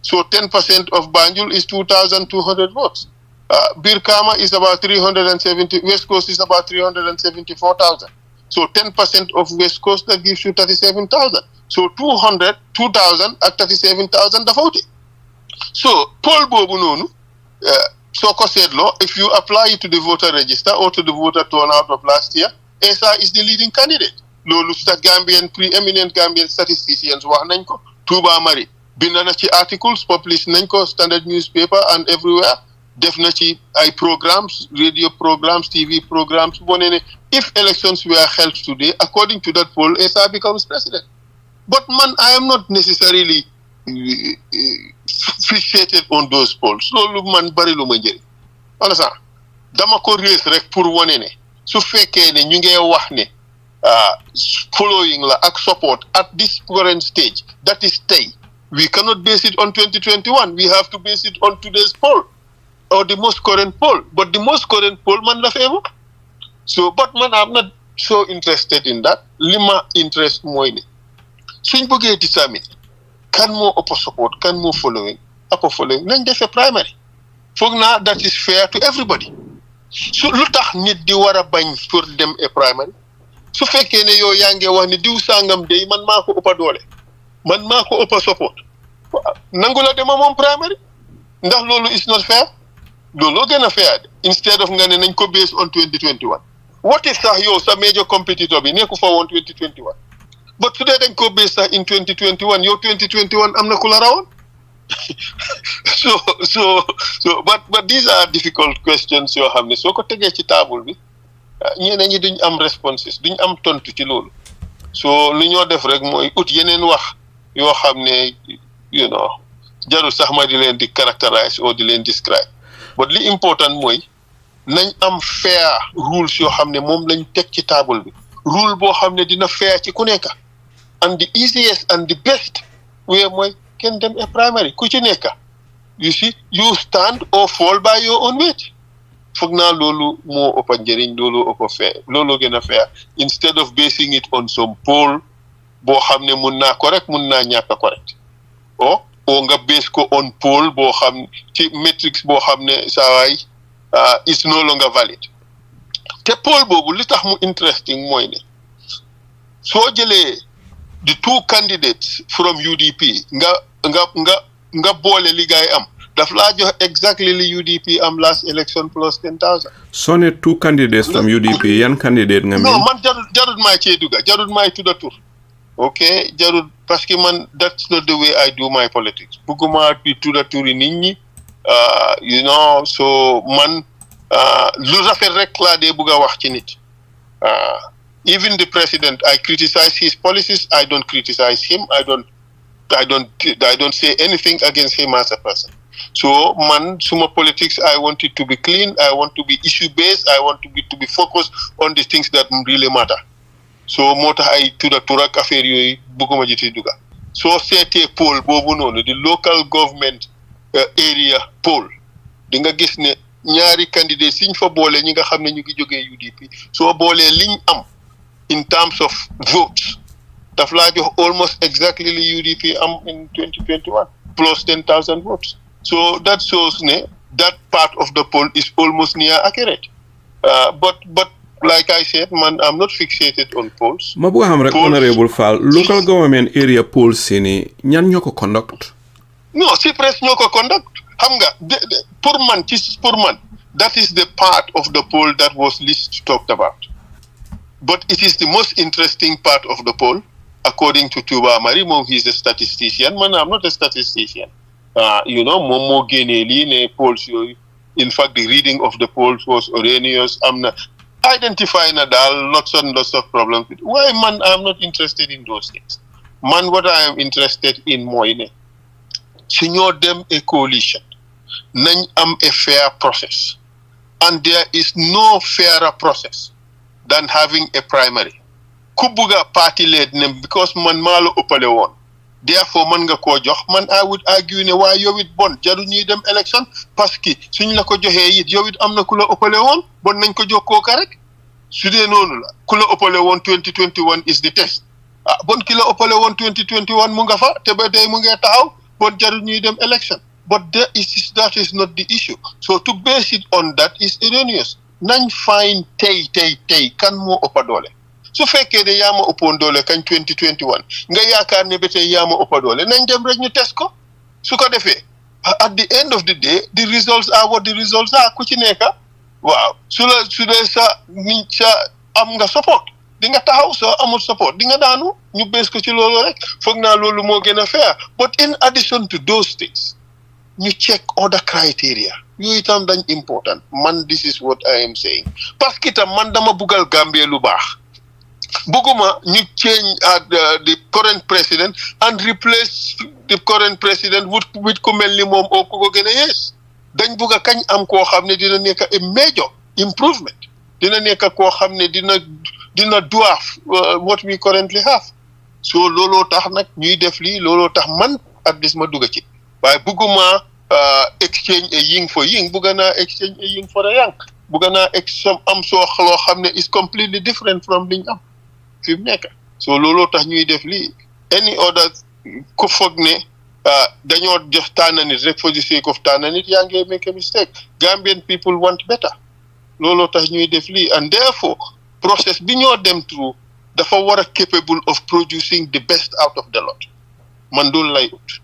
so 10% of Banjul is 2,200 votes. Birkama is about 370. West Coast is about 374,000. So 10% of West Coast that gives you 37,000. So 2,000 at 37,000 the voting. So poll bobu nonu so ko sedlo if you apply it to the voter register or to the voter turnout of last year, Essa is the leading candidate. Lolu sta Gambian preeminent Gambian statisticians wax nañ ko Touba Mari bind na ci articles published nañ ko Standard newspaper and everywhere. Def na ci ay programs radio programs TV programs bone ne if elections were held today according to that poll Essa becomes president but man I am not necessarily fixated on those polls loolu man bari lu ma njëriñ wala sax dama ko rees rek pour wone ne su fekkee ne ñu ngi wax ne following la ak support at this current stage that is tey we cannot base it on 2021 we have to base it on today's poll or the most current poll but the most current poll man la favor so but man I'm not so interested in that lima interest mooy ne suñ bëggee determine kan moo ëpp support kan moo following nañ defee primary foog naa that is fair to everybody su lu tax nit di war a bañ pour dem e primary su fekkee ne yow yaa ngi wax ni diw sangam day man maa ko ëpp doole man maa ko ëpp support nangu la dema moom primary ndax loolu is not fair loolu gën a fair instead of nga ne nañ ko based on 2021 what if sax yow sa major competitor bi nekku fa woon 2021 but su dee dañ ko based sax in 2021 yow 2021 am na ku la rawoon so but these are difficult questions yoo xam ne soo ko tegee ci table bi ñeneen ñi duñ am responses duñ am tontu ci loolu so lu ñoo def rek mooy ut yeneen wax yoo xam ne jarul sax ma di leen di characterize or di leen describe but li important mooy nañ am fair rules yoo xam ne moom lañ teg ci table bi rule boo xam ne dina fair ci ku nekk and the easiest and the best way mooy kenn dem e primary ku ci nekk you see you stand or fall by your own weight foog naa loolu moo ëpp njëriñ loolu ëpp fair loolu gën a fair instead of basing it on some poll boo xam ne mun naa correct mun naa ñàkk correct o nga base ko on poll boo xam ci matrix boo xam ne saawaay is no longer valid te poll boobu li tax mu interesting mooy ne soo jëlee the two candidates from UDP nga boole li gaay am daf laa jox exactly li UDP am last election plus 10,000. soo ne two candidates from UDP yan candidate nga non man jarut maay cee dugga jarut maay tudda tur ok jarut parce que man that's not the way I do my politics bugguma bi tudda turi nit ñi so man lu rafet rek laa dee bëgg a wax ci nit. Even the president, I criticize his policies. I don't criticize him. I don't say anything against him as a person. So, suma politics, I want it to be clean. I want to be issue-based. I want to be focused on the things that really matter. So, mota ay turak affaire yoy buguma jiti duga. So, c'était poll bobu nonu, the local government area poll. Di nga gis ne ñaari candidat siñ fa boole ñi nga xamne ñu ngi joggé UDP. So boole liñ am in terms of votes, daf la jox almost exactly the UDP in 2021 plus 10,000 votes. So that shows that part of the poll is almost near accurate. But like I said, I'm not fixated on polls. Ma bëgg xam rek Honourable Fall, local government area polls sini ñan ñoko conduct? No, si press ñoko conduct. Xam nga pour man, that is the part of the poll that was least talked about. But it is the most interesting part of the poll, according to Tuba Marimo. He's a statistician. I'm not a statistician. Momo Geneli, ne polls. In fact, the reading of the polls was erroneous. I'm not identifying lots and lots of problems. Why, I'm not interested in those things. What I am interested in Moine, senior them a coalition. Nañ am a fair process. And there is no fairer process than having a primary. Kubuga party led name because malo opale won. Therefore nga ko jox I would argue ne why yow it bon jaru ñuy dem election parce que suñ la ko joxé yit yow it amna kula opale won bon nañ ko jox ko ka rek su dé nonu la kula opale won 2021 is the test. Bon ki la opale won 2021 mu nga fa te ba tay mu nga taxaw bon jaru ñuy dem election. But that is not the issue. So to base it on that is erroneous. Nañ find tay kan mo oppa doole. Su fekkee de yaa ma ëppoon doole kañ 2021 nga yaakaar ne ba tey yaa ma ëppa doole nañ dem rek ñu test ko. Su ko defee at the end of the day the results are what the results are. Ku ci nekk waaw su dee sa am nga support di nga taxaw soo amul support di nga daanu ñu base ko ci loolu rek foog naa loolu moo gën a fair. But in addition to those things you check other criteria. You itam dañ important. This is what I am saying. Parce que tam dama bugal Gambia lu baax. Buguma ñu change the current president and replace the current president with ku mel ni moom oo ku ko gën a yees. Dañ buga kañ am koo xam ne dina nekk a major improvement. Dina nekk koo xam ne dina dwarf what we currently have. So looloo tax nag ñuy def lii looloo tax at least ma dugga ci. Waaye buguma exchange a ying for ying, bugana exchange a ying for a yang. Bugana am so xalo xamne is completely different from liñ am fi mu nekk. So lolo tax ñuy def li any other ko fogne dañoo jox tànn nit rek for the sake of tànn nit yaa ngi make a mistake. Gambian people want better. Lolo tax ñuy def li and therefore process bi ñoo dem through dafa war a capable of producing the best out of the lot. Man doon lay ut.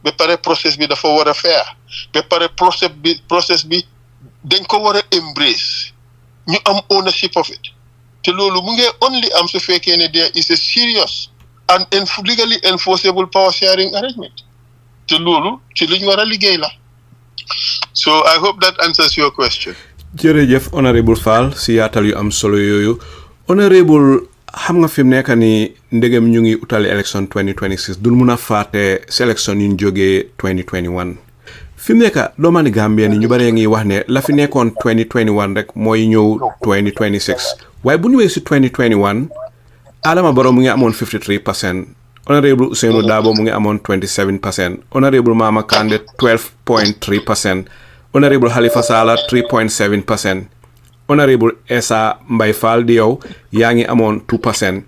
Be pare process bi dafa war a fair. Be pare process bi dañ ko war a embrace. Ñu am ownership of it. Te loolu mu ngi only am su fekkee ne there is a serious and legally enforceable power sharing arrangement. Te loolu ci luñ war a liggéey la. So I hope that answers your question. Jërëjëf Honourable Fall si yaatal yu am solo yooyu. Honourable xam nga fi mu nekk ni ndegem ñu ngi utali election 2026 dul mun a faate sélection yu ñu jógee 2021 fi mu nekk doomaani Gambien ñu bare ngi wax ne la fi nekkoon 2021 rek mooy ñëw 2026 waaye bu ñëwee si 2021 Adama Barrow mu ngi amoon 53%, Honourable Ousainou Darboe mu ngi amoon 27%, Honourable Mama Kandeh 12.3%, Honourable Halifa Sallah 3.7%, Honourable Essa Faal di yow yaa ngi amoon 2%,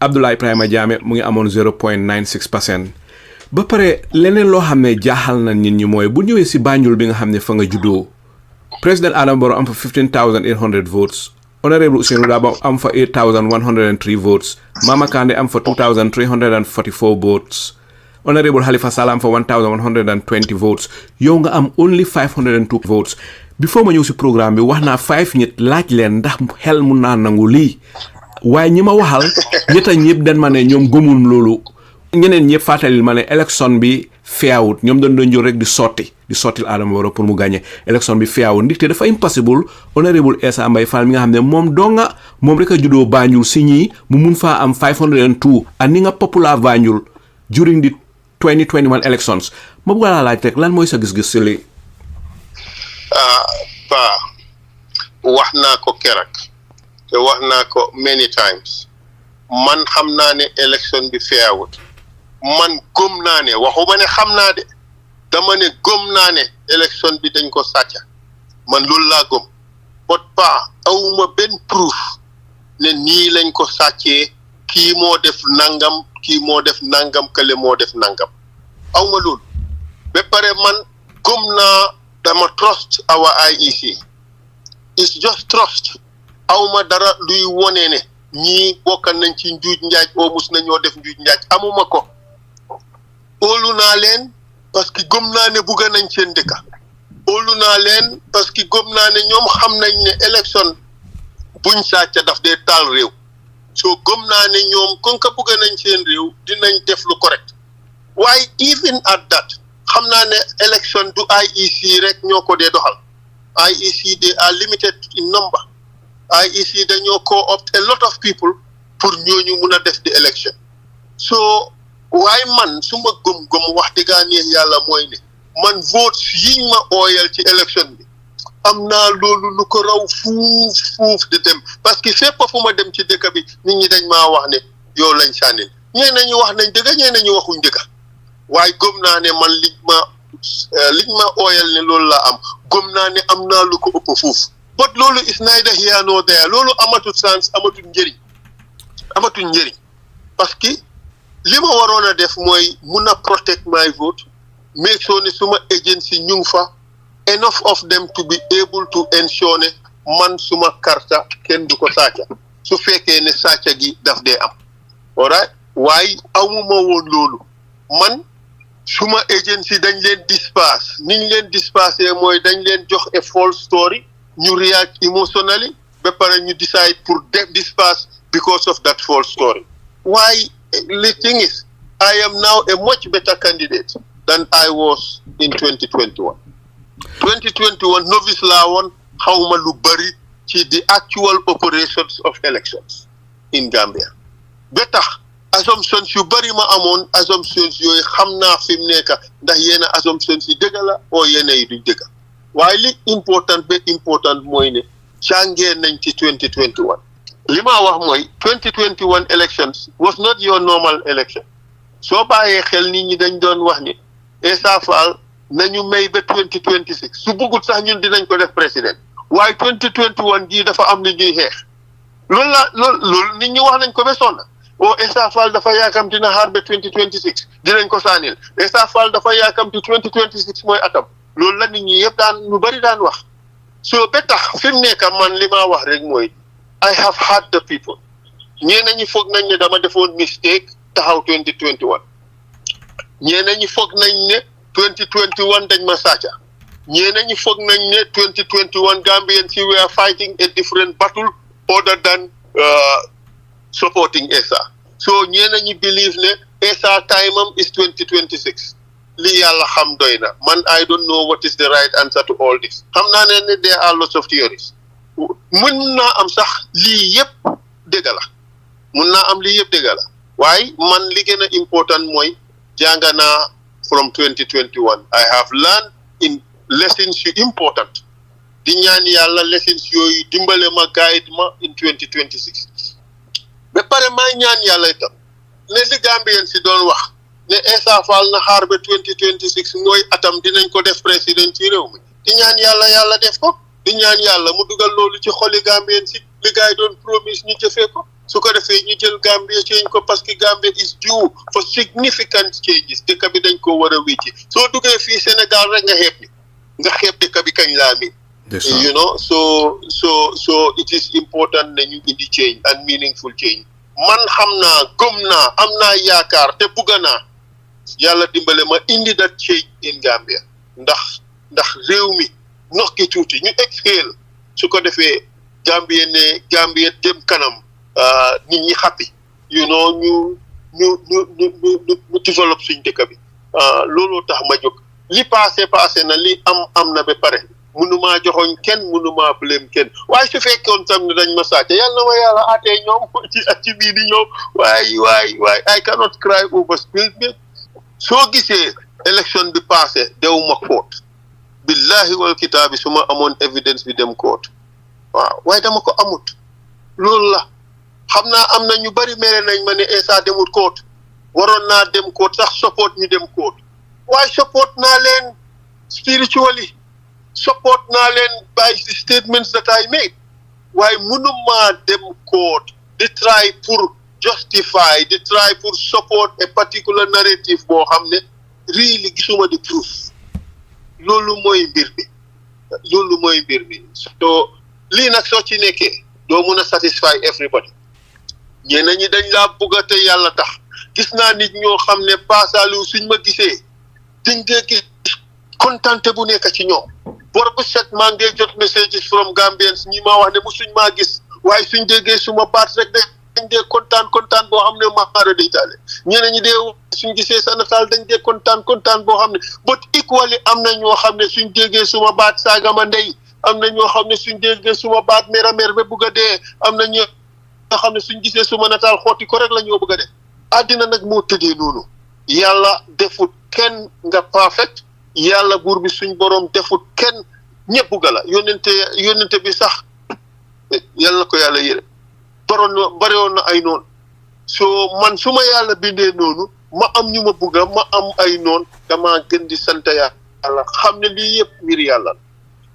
Abdoulaye Ibrahima Jammeh mu ngi amoon 0.96%. ba pare leneen loo xam ne jaaxal na nit ñi mooy bu ñëwee si Banjul bi nga xam ne fa nga juddoo président Adama Barrow am fa 15,800 votes, Honourable Ousainou Darboe am fa 8,103 votes, Mama Kandeh am fa 2,344 votes, Honourable Halifa Sallah am fa 1,120 votes, yow nga am only 502 votes. Before ma ñëw si programme bi wax naa 5 nit laaj leen ndax xel mun naa nangu lii waaye ñi ma waxal ñetta ñëpp den ma ne ñoom gëmul loolu ñeneen ñëpp fàttalil ma ne élection bi feewut ñoom doon jël rek di sotti di sottil Adama Barrow pour mu gagner élection bi feewu ndik te dafa impossible Honourable Essa Faal mi nga xam ne moom donga moom rek a juddoo Banjul si ñii mu mun faa am 502 ak ni nga popular Banjul during the 2021 elections ma bëgg laa laaj rek lan mooy sa gis-gis si lii. wax naa ko keroog te wax naa ko many times man xam naa ne élection bi feewut man gëm naa ne waxuma ne xam naa de dama ne gëm naa ne élection bi dañ ko sàcca man loolu laa gëm but awuma benn proof ne nii lañ ko sàccee kii moo def nangam kii moo def nangam kële moo def nangam awma loolu ba pare man gëm naa dama trust our IEC it's just trust awma dara luy wone ne ñii bokk nañ ci njuuj njaaj oo mus nañoo def njuuj njaaj amuma ko óolu naa leen parce que gëm naa ne bugga nañ seen dëkka óolu naa leen parce que gëm naa ne ñoom xam nañ ne élection buñ sàcca daf dee taal réew soo gëm naa ne ñoom kon ka bugga nañ seen réew dinañ def lu correct waaye even at that xam naa ne élection du IEC rek ñoo ko dee doxal IEC they are limited in number IEC dañoo co-opt a lot of people pour ñooñu mun a def di élection so waaye man su ma gëm-gëm wax dëggaa neex yàlla mooy ne man vote yiñ ma ooyal ci élection bi am naa loolu lu ko raw fuuf di dem parce que fépp fu ma dem ci dëkk bi nit ñi dañ maa wax ne yow lañ sànnil ñee nañu wax nañ dëgg ñee nañu waxuñ dëgg waaye gëm naa ne man liñ ma ooyal ne loolu la am gëm naa ne am naa lu ko ëpp fuuf but loolu is neither here nor there loolu amatul sens amatul njëriñ parce que li ma waroon a def mooy mun a protect my vote make sure ne suma agency ñu ngi fa enough of them to be able to ensure ne man suma karta kenn du ko sàcca su fekkee ne sàcca gi daf dee am alright waaye amuma woon loolu man suma agency dañ leen disperse niñ leen disperse mooy dañ leen jox a false story ñu react emotionally ba pare ñu decide pour disperse because of that false story why the thing is I am now a much better candidate than I was in 2021 novice laa woon xawma lu bari ci the actual operations of elections in Gambia ba tax assumptions yu bari ma amoon assumptions yooyu xam naa fi mu nekk ndax yenn assumptions yi dëgg la oo yenn yi duñ dëgg waaye li important mooy ne jàngee nañ ci 2021 li ma wax mooy 2021 elections was not your normal election soo bàyyee xel nit ñi dañ doon wax ni Essa Faal nañu may ba 2026 su bëggut sax ñun dinañ ko def président waaye 2021 jii dafa am li ñuy xeex loolu nit ñi wax nañ ko ba sonn Essa Faal dafa yaakamti na xaar ba 2026 dinañ ko saanil Essa Faal dafa yaakamti 2026 mooy atam loolu la nit ñi yëpp lu bari daan wax soo ba tax fi mu nekk man li ma wax rek mooy I have had the people ñeneen ñi foog nañ ne dama defoon mistake taxaw 2021 ñeneen ñi foog nañ ne 2021 dañ ma sàcca ñeneen ñi foog nañ ne 2021 Gambians we are fighting a different battle other than supporting Essa so ñeneen ñi believe ne Essa time am is 2026 li yàlla xam doy na man I don't know what is the right answer to all this xam naa ne there are lots of theories mun naa am sax lii yëpp dëgg la waaye man li gën a important mooy jàng naa from 2021 I have learned in lessons yu important di ñaan yàlla lessons yooyu dimbale ma guide ma in 2026 ba pare maa ñaan yàlla itam ne li Gambian si doon wax ne Essa Faal na xaar ba 2026 mooy atam dinañ ko def président ci réew mi di ñaan yàlla def ko di ñaan yàlla mu dugal loolu ci xoli Gambian si li gaay doon promise ñu jëfee ko su ko defee ñu jël Gambia change ko parce que Gambia is due for significant changes dëkk bi dañ ko war a wécci soo duggee fii Sénégal rek nga xeeb dëkk bi kañ laa mi you know so it is important na ñu indi change and meaningful change man xam naa gëm naa am naa yaakaar te bugga naa yàlla dimbale ma indi that change in Gambia ndax réew mi nokki tuuti ñu exhale su ko defee Gambia dem kanam nit ñi happy you know ñu develop suñ dëkk bi looloo tax ma jóg li passé na li am na ba pare mënumaa joxoñ kenn mënumaa blame kenn waaye su fekkoon tam ne dañ ma sàcc yàlla na ma yàlla àttee ñoom ci bii di ñëw waay I cannot cry over spilled milk soo gisee élection bi passé dewuma court billahi wal kitaabi su ma amoon evidence bi dem court waaw waaye dama ko amut loolu la xam naa am na ñu bari mere nañ ma ne Essa demut court waroon naa dem court sax support ñu dem court waaye support naa leen spiritually support naa leen by the statements that I made waaye mënuma dem court di try pour justify di try pour support a particular narrative boo xam ne really gisuma di proof loolu mooy mbir bi so lii nag soo ci nekkee doo mun a satisfy everybody ñeneen ñi dañ laa bëgg a te yàlla tax gis naa nit ñoo xam ne pasaalu suñ ma gisee dañ dee gis kontante bu nekk ci ñoom bor bu set maa ngi jot messages from Gambians ñi ma wax ne musuñ maa gis waaye suñ déggee suma baat rek dañ dee kontaan boo xam ne maara day taale ñeneen ñi dee suñ gisee sa nataal dañ dee kontaan boo xam ne but equally am na ñoo xam ne suñ déggee suma baat saaga ma ndey am na ñoo xam ne suñ déggee suma baat mer ba bugg a dee am na ñoo xam ne suñ gisee suma nataal xooti ko rek la ñoo bëgg a def àddina nag moo tëddee noonu yàlla defut kenn nga perfect yàlla buur bi suñ borom defut kenn ñëpp bugga la yónnente bi sax yàlla na ko yàlla yére barewoon na ay noon soo man su ma yàlla bindee noonu ma am ñu ma bugga ma am ay noon dama gën di sant yàlla xam ne lii yëpp mbir yàlla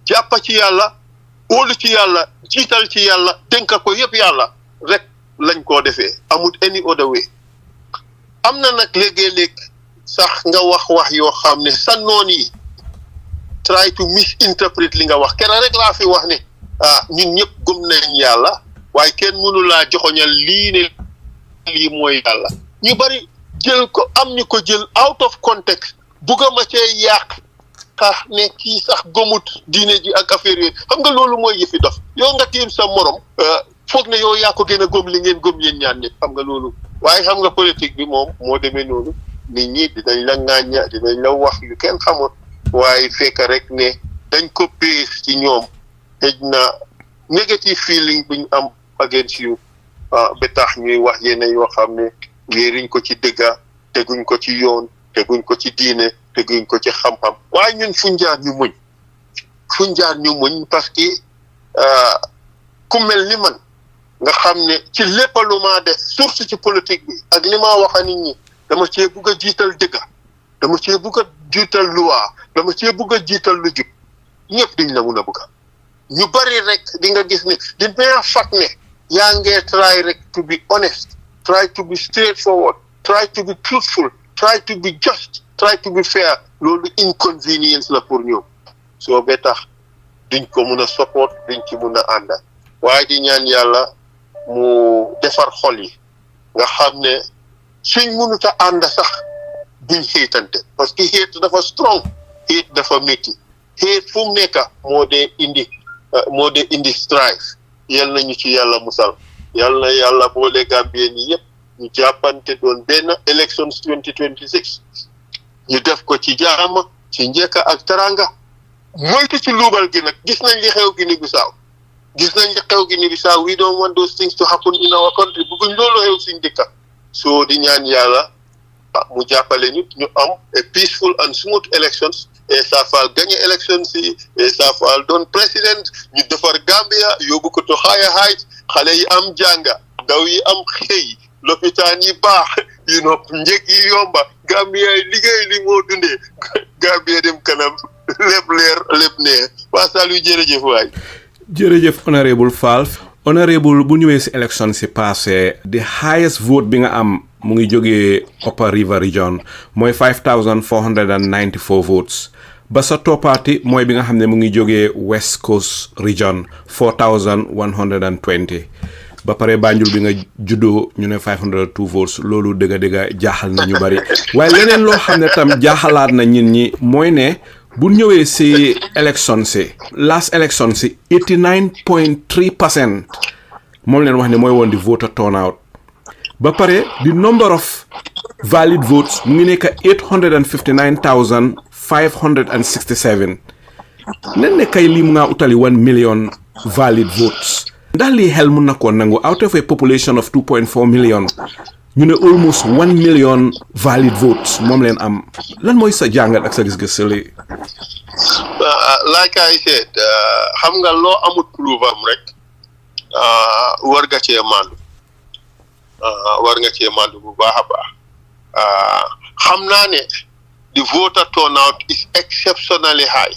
jàppa ci yàlla óolu ci yàlla jiital ci yàlla dénka ko yëpp yàlla rek lañ koo defee amul any other way am na nag léegi-léeg sax nga wax yoo xam ne sa noon yi try to misinterpret li nga wax kenn rek laa fi wax ne ñun ñëpp gëm nañ yàlla waaye kenn mënu laa joxoñal lii ne lii mooy yàlla ñu bari jël ko am ñu ko jël out of context bugga ma cee yàq ne kii sax gëmut diine ji ak affaire yooyu xam nga loolu mooy yëfi dof yow nga tiim sa morom foog ne yow yaa ko gën a gëm li ngeen gëm yéen ñaan ñëpp xam nga loolu waaye xam nga politique bi moom moo demee noonu nit ñi dinañ la ŋàñña dinañ la wax yu kenn xamul waaye fekk rek ne dañ ko base ci ñoom xëj na negative feeling buñ am against you ba tax ñuy wax yenn yoo xam ne wéeriñ ko ci dëgga teguñ ko ci yoon teguñ ko ci diine teguñ ko ci xam-xam waaye ñun fuñ jaar ñu muñ parce que ku mel ni man nga xam ne ci lépp lu maa def surtout ci politique bi ak li ma wax a nit ñi dama cee bugg a jiital dëgga dama cee bugg a jiital loi dama cee bugg a jiital lu jub ñëpp diñ la mun a bugga ñu bari rek di nga gis ne di may fat ne yaa ngee try rek to be honest try to be straightforward try to be truthful try to be just try to be fair loolu inconvenience la pour ñoom soo bee tax duñ ko mun a support duñ ci mun a ànda waaye di ñaan yàlla mu defar xol yi nga xam ne suñ mënut a ànd sax duñ xéetante parce que xéet dafa strong xéet dafa métti xéet fu mu nekk moo dee indi strife yal nañu ci yàlla musal yal na yàlla boole Gambien yi yëpp ñu jàppante doon benn elections 2026 ñu def ko ci jaama ci njëkk ak taranga moytu ci luubal gi nag gis nañ li xew Guinea-Bissau we don't want those things to happen in our country bëgguñ loolu xew suñ dëkka soo di ñaan yàlla mu jàppale ñu am a peaceful and smooth elections Essa Faal gagné elections yi Essa Faal doon président ñu defar Gambia yóbbu ko to higher heights xale yi am jànga ndaw yi am xëy lopitaan yi baax njëg yi yomba Gambia yi liggéey li moo dundee Gambia dem kanam lépp leer lépp neex waa Salieu jërëjëf waay. jërëjëf Honourable Fall. Honourable bu ñëwee si élection si passé the highest vote bi nga am mu ngi jógee Upper River Region mooy 5494 votes ba sa toppaati mooy bi nga xam ne mu ngi jógee West Coast Region 4120 ba pare Banjul bi nga juddoo ñu ne 502 votes loolu dëgga jaaxal na ñu bari waaye leneen loo xam ne tam jaaxalaat na nit ñi mooy ne bu ñëwee si élection si last élection si 89.3% moom leen wax ne mooy woon di voter turnout ba pare the number of valid votes mu ngi nekk 567 nen ne kay li mu nga utali 1 million valid votes ndax lii xel mun na ko nangu out of a population of 2.4 million ñu ne almost 1 million valid votes moom leen am lan mooy sa jàngat ak sa gis-gis li like I said xam nga loo amut proof am rek war nga cee mandu bu baax a baax xam naa ne the voter turnout is exceptionally high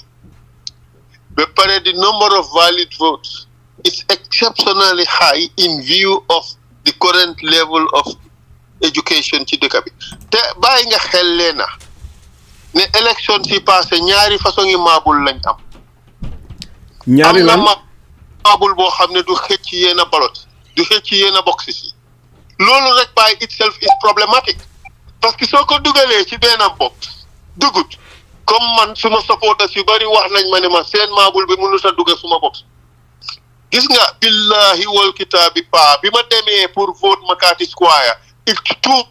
but pare the number of valid votes is exceptionally high in view of the current level of education ci dëkk bi te bàyyi nga xel leena ne élection si passé ñaari façon yi maabul lañ am ñaari lan maabul boo xam ne du xëcc yenn ballot du xëcc yenn boxes yi loolu rek by itself is problematic parce que soo ko dugalee ci benn box dugut comme man suma supporters yu bari wax nañ ma ne ma seen maabul bi mënut a dugg suma box gis nga billahi wal kitaabi pa bi ma demee pour vote Makati Square it took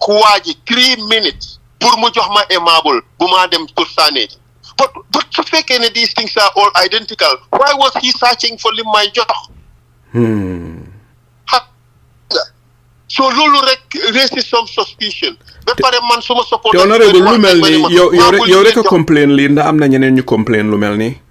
waaji 3 minutes pour mu jox ma aimable bu ma dem pour sànnee ji but su fekkee ne these things are all identical why was he searching for lim may jox so loolu rek raises some suspicion ba pare man suma support te honorable lu mel ni yow rek a complain lii ndax am na ñeneen ñu complain lu mel ni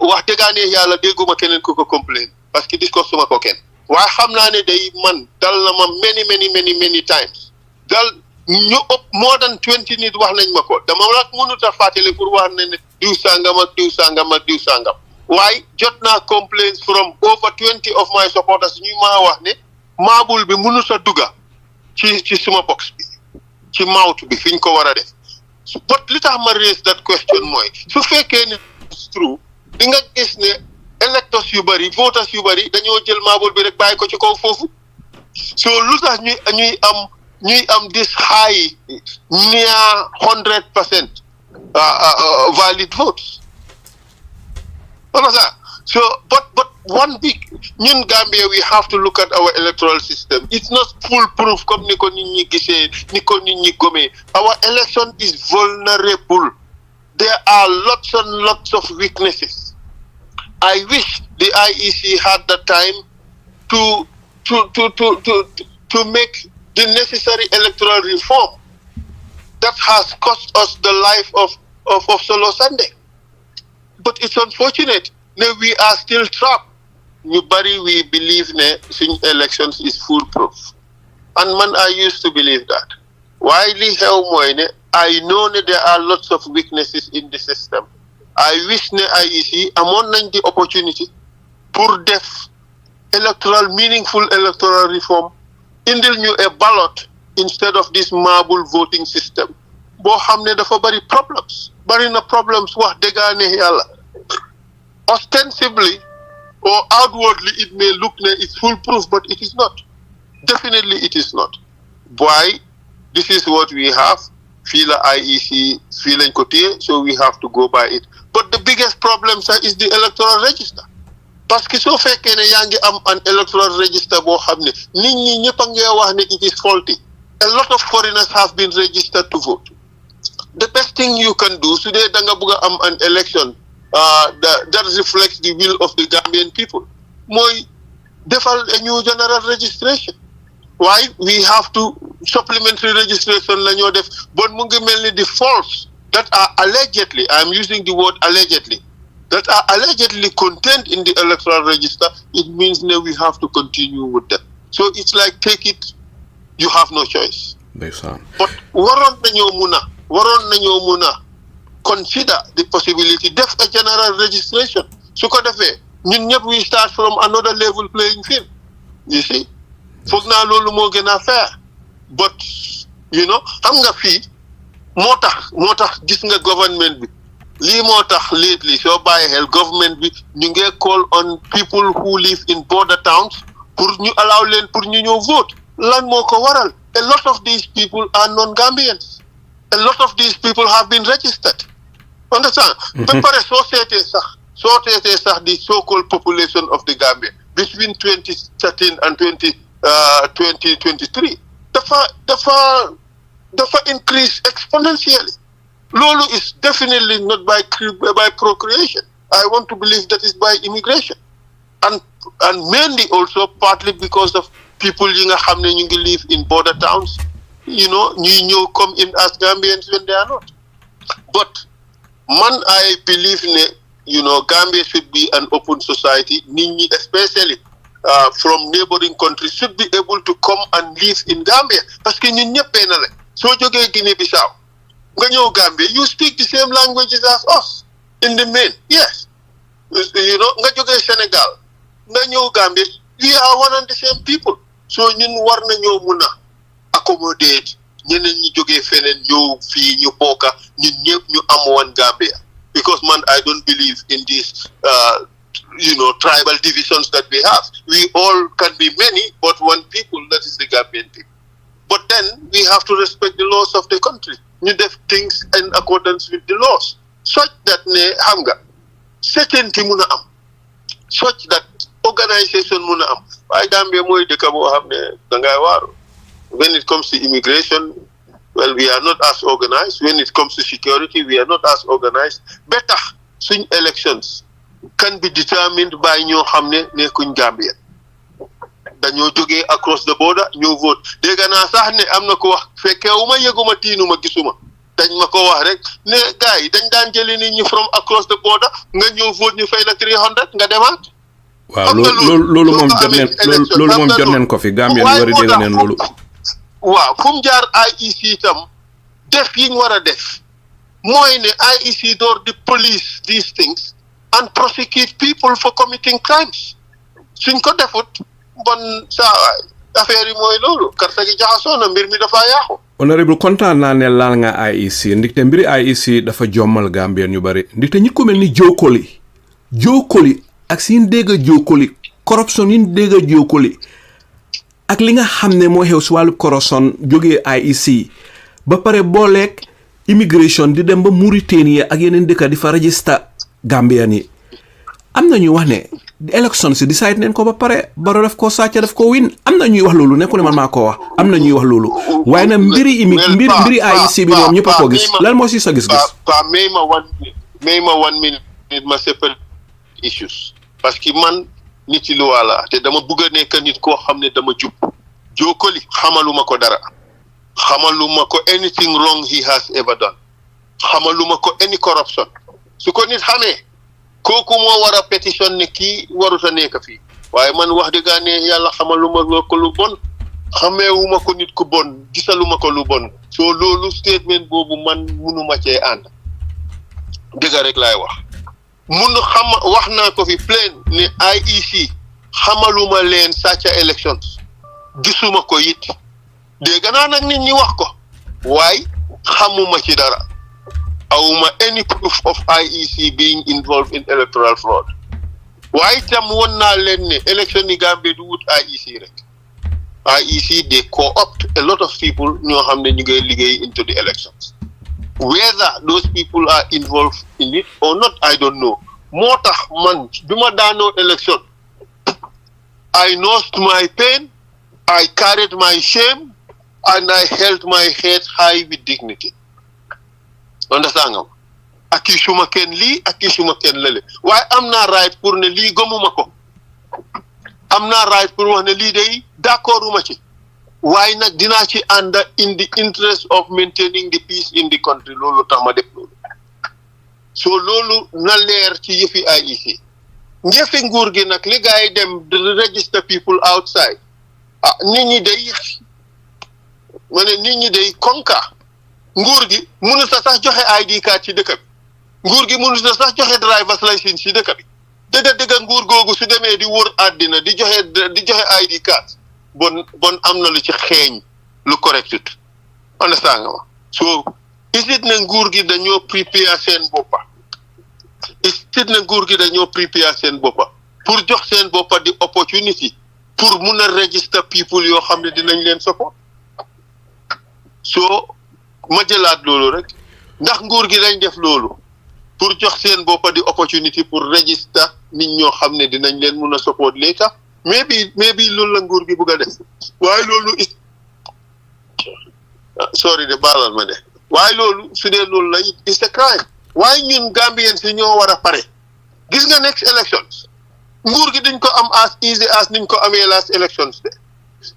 wax dëggaane yàlla dégguma keneen ku ko complain parce que discours suma ko kenn waaye xam naa ne day man dal na ma many times dal ñu ëpp more than 20 nit wax nañ ma ko dama nag mënut a fàttali pour wax ne diw sangam ak diw sangam ak diw sangam waaye jot naa complaints from over 20 of my supporters ñu maa wax ne maabul bi mënut a dugga ci suma box bi ci mouth bi fi ñu ko war a def but li tax ma raise that question mooy su fekkee ne it's true di nga gis ne electors yu bari voters yu bari dañoo jël maabul bi rek bàyyi ko ci kaw foofu so lu tax ñuy am this high near 100% valid votes so but one big ñun Gambia we have to look at our electoral system it's not foolproof comme ni ko nit ñi gisee ni ko nit ñi gomee our election is vulnerable there are lots and lots of weaknesses I wish the IEC had the time to make the necessary electoral reform that has cost us the life of Solo Sunday. But it's unfortunate that we are still trapped. We believe that elections is foolproof. And man, I used to believe that. I know that there are lots of weaknesses in the system. I wish the IEC among the opportunity pour def meaningful electoral reform indil ñu a ballot instead of this marble voting system boo xam ne dafa bari na problems wax dëggaane yàlla ostensibly or outwardly it may look like it's foolproof but it is not definitely it is not why this is what we have fii la IEC fii lañ ko téye so we have to go by it but the biggest problem is the electoral register parce que soo fekkee ne yaa ngi am an electoral register boo xam ne nit ñi ñëpp a ngi wax ne it is faulty a lot of foreigners have been registered to vote the best thing you can do su dee da nga bëgg a am an election that reflects the will of the Gambian people mooy defal a new general registration why we have to supplementary registration la ñoo def bon mu ngi mel ni the false that are allegedly I'm using the word allegedly that are allegedly contained in the electoral register, it means that we have to continue with them. So it's like take it, you have no choice. But waron nañoo muna consider the possibility def a general registration. Su ko defee ñun ñëpp we start from another level playing field. You see? Foog naa loolu moo gën a fair. But you know, xam nga fii moo tax gis nga government bi lii moo tax lately soo bàyyi xel government bi ñu ngi call on people who live in border towns pour ñu allow leen pour ñu ñëw vote lan moo ko waral a lot of these people are non-Gambians a lot of these people have been registered understand ba pare soo seetee sax the so-called population of the Gambia between 2013 and 2023 dafa increase exponentially Lolo is definitely not by procreation. I want to believe that is by immigration. And mainly also partly because of people you live in border towns, you come in as Gambians when they are not. But I believe Gambia should be an open society. Nini, especially from neighboring countries, should be able to come and live in Gambia. Parce que ñun ñëpp benn la. Soo jógee Guinea-Bissau, nga ñëw Gambia, you speak the same languages as us in the main. Yes. Nga jógee Senegal, nga ñëw Gambia, we are one and the same people. So ñun war nañoo mun a accommodate ñeneen ñi jógee feneen ñëw fii ñu bokka ñun ñëpp ñu am one Gambia. Because I don't believe in these tribal divisions that we have. We all can be many, but one people, that is the Gambian people. But then we have to respect the laws of the country. You do things in accordance with the laws, such that certainty muna am, such that organization muna am. Why Gambia moy deka bo xamne da ngay waru. When it comes to immigration, well, we are not as organized. When it comes to security, we are not as organized. Better, swing elections can be determined by ñoo xamne nekkuñ Gambian. Dañoo jógee across the border ñu vote. Dégg naa sax ne am na ko wax fekkewuma yëguma tiinuma gisuma. Dañ ma ko wax rek ne gars yi dañ daan jëli nit ñi from across the border nga ñëw vote ñu fay la 300 nga demaat. Waaw loolu moom jot neen ko fi Gambien yu bari dégg neen loolu. Waaw fu mu jaar IEC tam def yi ñu war a def mooy ne IEC door di police these things and prosecute people for committing crimes. Suñ ko defut bon sa affaire yi mooy loolu karta gi jaxasoo na mbir mi dafa yaaxu. Honourable kontaan naa ne laal nga IEC ndikte mbiri IEC dafa jommal Gambien yu bari ndikte ñi ko mel ni jookoli ak sin dégg jookoli corruption yi dégg jookoli ak li nga xam ne moo xew si wàllu corruption jógee IEC ba pare booleeg immigration di dem ba Mauritania ak yeneen dëkk di fa register Gambian yi am na ñuy wax ne election si decide neen ko ba pare Barrow daf koo sàcca daf koo win am na ñuy wax loolu nekku ne man maa koo wax am na ñuy wax loolu waaye nag mbiri IEC bi moom ñëpp a koo gis lan moo si sa gis-gis. may ma 1 minute ma separate issues parce que man nit ci luwaa la te dama bëgg a nekk nit koo xam ne dama jub jookoli xamaluma ko dara xamaluma ko anything wrong he has ever done xamaluma ko any corruption su ko nit xamee kooku moo war a pétition ne kii warut a nekk fii waaye man wax dëgg ne yàlla xamaluma ko lu bon xameewuma ko nit ku bon gisaluma ko lu bon soo loolu statement boobu man munuma cee ànd dëgg rek laay wax wax naa ko fi plain ne IEC xamaluma leen sàcca elections gisuma ko it dégg naa nag nit ñi wax ko waaye xamuma ci dara awuma any proof of IEC being involved in electoral fraud waaye tam won naa leen ne election yi Gambie du wut IEC rek IEC they co-opt a lot of people ñoo xam ne ñu ngay liggéey into the elections. Whether those people are involved in it or not, I don't know. Moo tax man bi ma daanoo election I nursed my pain, I carried my shame, and I held my head high with dignity. Understand nga? Akisuma ken lii akisuma ken lele waaye am naa right pour ne lii gëmuma ko am naa right pour wax ne lii day d'accorduma ci waaye nag dinaa ci ànd in the interest of maintaining the peace in the country loolu tax ma def loolu so loolu na leer ci yëfi IEC njëfi nguur gi nag li gaa yi dem register people outside nit ñi day nit ñi day konka nguur gi mënut a sax joxe ID card ci dëkk bi nguur gi mënut a sax joxe driver's license ci dëkk bi dëgg nguur googu su demee di wër àddina di joxe ID card bon am na lu ci xeeñ lu correctut understand nga ma so isit na nguur gi dañoo prepare seen boppa pour jox seen boppa di opportunity pour mun a register people yoo xam ne dinañ leen support so ma jëlaat loolu rek ndax nguur gi dañ def loolu pour jox seen boppa di opportunity pour register nit ñoo xam ne dinañ leen mun a support later maybe loolu la nguur gi bëgg a def waaye loolu sorry de baalal ma de waaye loolu su dee loolu la it's a crime waaye ñun Gambians si ñoo war a pare gis nga next elections nguur gi dañ ko am as easy as niñ ko amee last elections de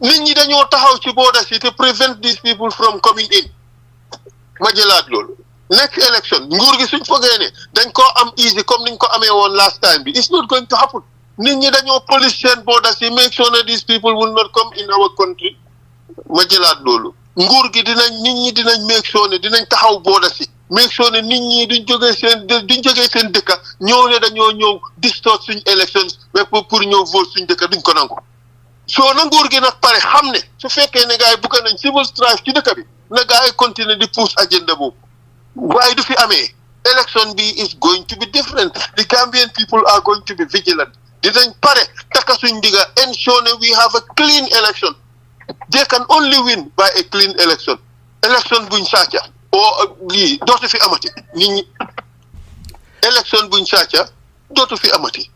nit ñi dañoo taxaw ci border si to prevent these people from coming in ma jëlaat loolu next election nguur gi suñ fogee ne dañ koo am easy comme niñ ko amee woon last time bi it's not going to happen nit ñi dañoo police seen border si make sure that these people will not come in our country ma jëlaat loolu nguur gi nit ñi dinañ make sure ne dinañ taxaw border si make sure ne nit ñi duñ jógee seen dëkka ñëw ne dañoo ñëw distort suñ elections mais pour ñëw vote suñ dëkka duñ ko nangu soo na nguur gi nag pare xam ne su fekkee ne gars yi bëgg nañ civil strife ci dëkk bi na gars yi continuer di push agenda boobu waaye du fi amee election bi is going to be different the Gambian people are going to be vigilant dinañ pare taka suñ digga ensure ne we have a clean election they can only win by a clean election buñ sàcca lii dootu fi amati nit ñi élection buñ sàcca dootu fi amati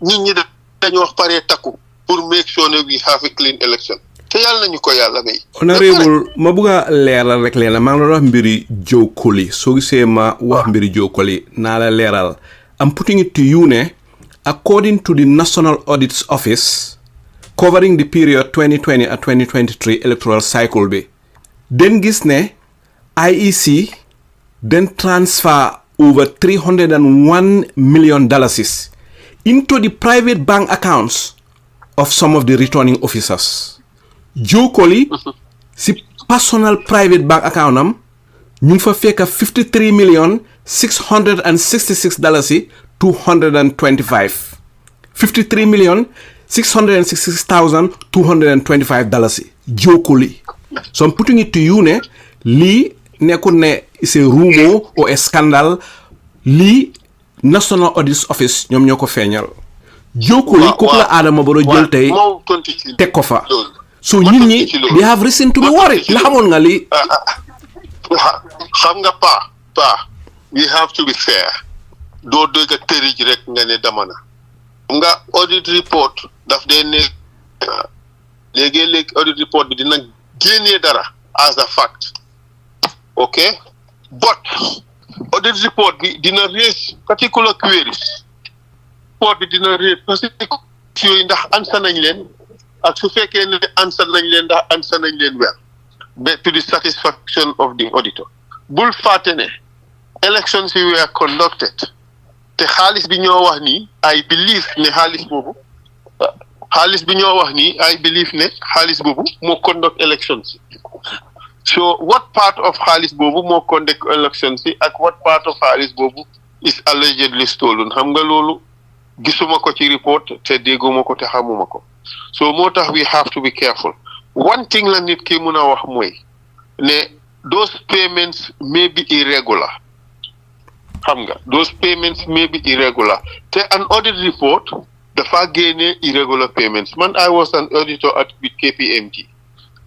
nit ñi dañu wax pare takku pour make sure ne we have a clean election te yàlla nañu ko yàlla may. Honourable ma bëgg a leeral rek leen maa ngi la wax mbiri Joe Colley soo gisee ma wax mbiri Joe Colley naa la leeral I'm putting it to you ne according to the National Audit Office covering the period 2020 and 2023 electoral cycle bi den gis ne IEC then transfer over $301 million into the private bank accounts of some of the returning officers. Joe Colley, si personal private bank account am, ñu fa fekk $53,666,225. $53,666,225. Joe Colley. So I'm putting it to you ne li nekkul ne is a rumor or a scandal li National Audit Office ñoom ñoo ko feeñal Joe Colley kooku la Adama Barrow jël tey teg ko fa so nit ñi they have reason to be worried la xamoon nga li xam nga pa we have to be fair doo dégg tërij rek nga ne dama na nga audit report daf dee ne léegi audit report bi dina génnee dara as a fact okay but audit report bi dina raise particular queries report bi dina raise parce que yooyu ndax answer nañ leen ak su fekkee ne answer nañ leen ndax answer nañ leen well to the satisfaction of the auditor bul fàtte ne elections were conducted te xaalis bi ñoo wax ni I believe ne xaalis boobu moo conduct elections so what part of xaalis boobu moo conduct elections ak what part of xaalis boobu is allegedly stolen xam nga loolu gisuma ko ci report te dégguma ko te xamuma ko so moo tax we have to be careful one thing la nit ki mun a wax mooy ne those payments may be irregular xam nga those payments may be irregular te an audit report dafa génne irregular payments man I was an auditor with KPMG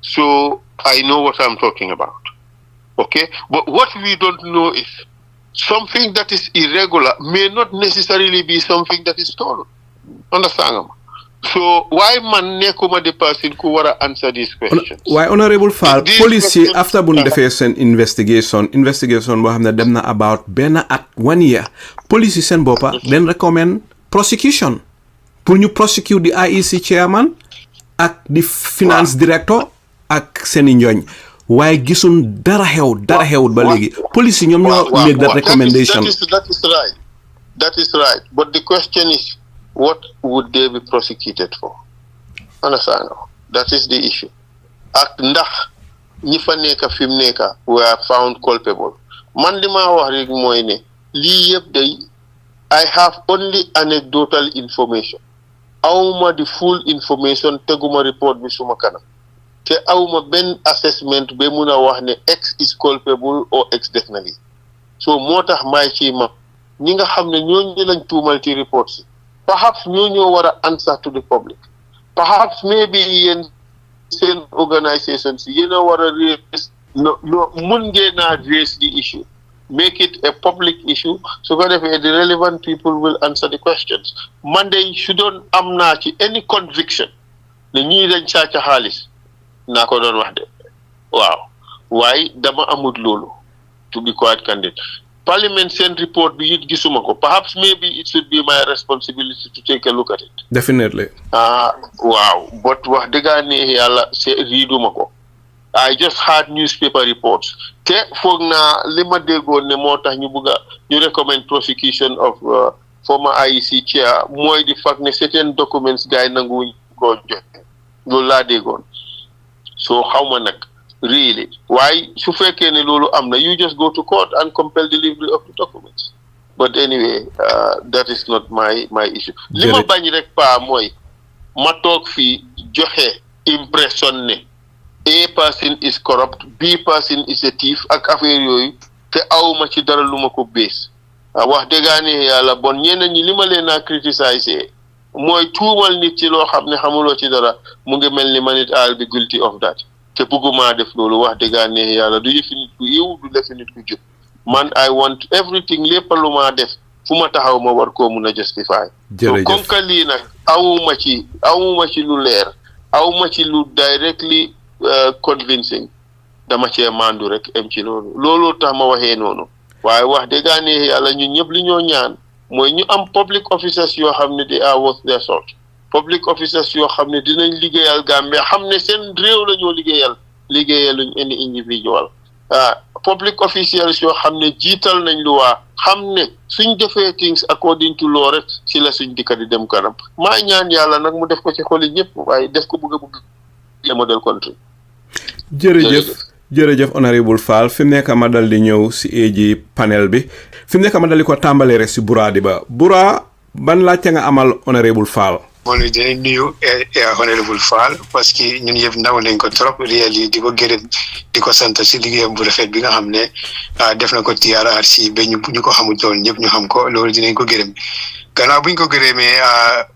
so I know what I'm talking about okay but what we don't know is something that is irregular may not necessarily be something that is stolen understand nga so why man nekkuma the person ku war a answer these questions why Honourable Fall police after bu ñu defee seen investigation boo xam ne dem na about benn at 1 year police seen boppa then recommend prosecution pour ñu prosecute the IEC chairman ak the finance director ak seeni njooñ waaye gisun dara xewut ba léegi police ñoom ñoo make that recommendation that is right but the question is what would they be prosecuted for understand that is the issue ak ndax ñi fa nekk fi mu nekk were found culpable man li ma wax rek mooy ne lii yëpp day I have only anecdotal information awma the full information teguma report bi suma kanam te awma benn assessment ba mun a wax ne X is culpable or X def na lii so moo tax may ci ma ñi nga xam ne ñooñu lañ tuumal ci report si perhaps ñoo war a answer to the public perhaps maybe yéen seen organisation si yéen a war a raise mun ngeen a raise the issue make it a public issue so ko defee the relevant people will answer the questions man de su doon am naa ci any conviction ne ñii dañ sàcc xaalis naa ko doon wax de waaw waaye dama amul loolu to be quite candid. Parliament sent report bi it gisuma ko. Perhaps maybe it should be my responsibility to take a look at it. Definitely. Wow. But wax dëgg yàlla readuma ko. I just had newspaper reports. Te foog naa li ma déggoon ne moo tax ñu bëgg a ñu recommend prosecution of former IEC chair mooy di fact ne certain documents gars yi nanguwuñ ko joxe loolu laa déggoon. So xaw ma nag really waaye su fekkee ne loolu am na you just go to court and compel delivery of the documents. But anyway that is not my issue. Li ma bañ rek pa mooy ma toog fii joxe impression ne A person is corrupt, B person is a thief ak affaire yooyu te awma ci dara lu ma ko bees wax dëggaane yàlla bon ñeneen ñi li ma leen a criticiser mooy tuumal nit ci loo xam ne xamuloo ci dara mu ngi mel ni man it I'll be guilty of that te bëgguma def loolu wax dëggaane yàlla du yëfi nit ku yiw du defi nit ku jub man I want everything lépp lu ma def fu ma taxaw ma war koo mun a justify so comme que lii nag awuma ci lu leer awuma ci lu directly convincing dama cee mandu rek em ci loolu tax ma waxee noonu waaye wax dëgg yàlla ñun ñëpp li ñoo ñaan mooy ñu am public officers yoo xam ne they are worth their salt public officers yoo xam ne dinañ liggéeyal Gambia xam ne seen réew la ñoo liggéeyaluñ any individual public officials yoo xam ne jiital nañ lu waa xam ne suñ defee things according to law rek si la suñ dikka di dem kanam maa ñaan yàlla nag mu def ko ci xoli ñëpp waaye def ko bëgg model country. jërëjëf Honourable Faal fi mu nekk ma dal di ñëw si eji panel bi fi mu nekk ma dal di ko tàmbalee rek si Bura di ba Bura ban laajte nga amal Honourable Faal. moom it dinañ nuyu Honourable Faal parce que ñun yëpp ndaw nañ ko trop réel di ko gërëm di ko sant si liggéeyam bu rafet bi nga xam ne def na ko TRRC ba ñu ko xamutoon ñëpp ñu xam ko loolu dinañ ko gërëm. gannaaw buñ ko gërëmee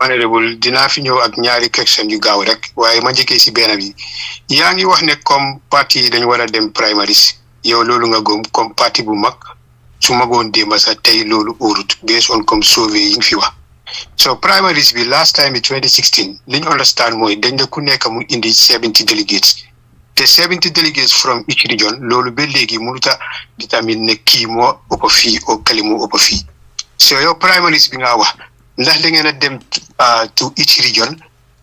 Honourable dinaa fi ñëw ak ñaari question yu gaaw rek waaye ma njëkkee si benn bi yaa ngi wax ne comme parti yi dañu war a dem primaries yow loolu nga gëm comme parti bu mag su magoon démba sax tey loolu óorut based on comme sauvé yi nga fi wax so primaries bi last time bi 2016 li ñu understand mooy dañ ne ku nekk mu indi 70 delegates te 70 delegates from each region loolu ba léegi mënut a détermine ne kii moo ëpp fii o kali moo ëpp fii so yow primaries bi nga wax ndax da ngeen a dem to each region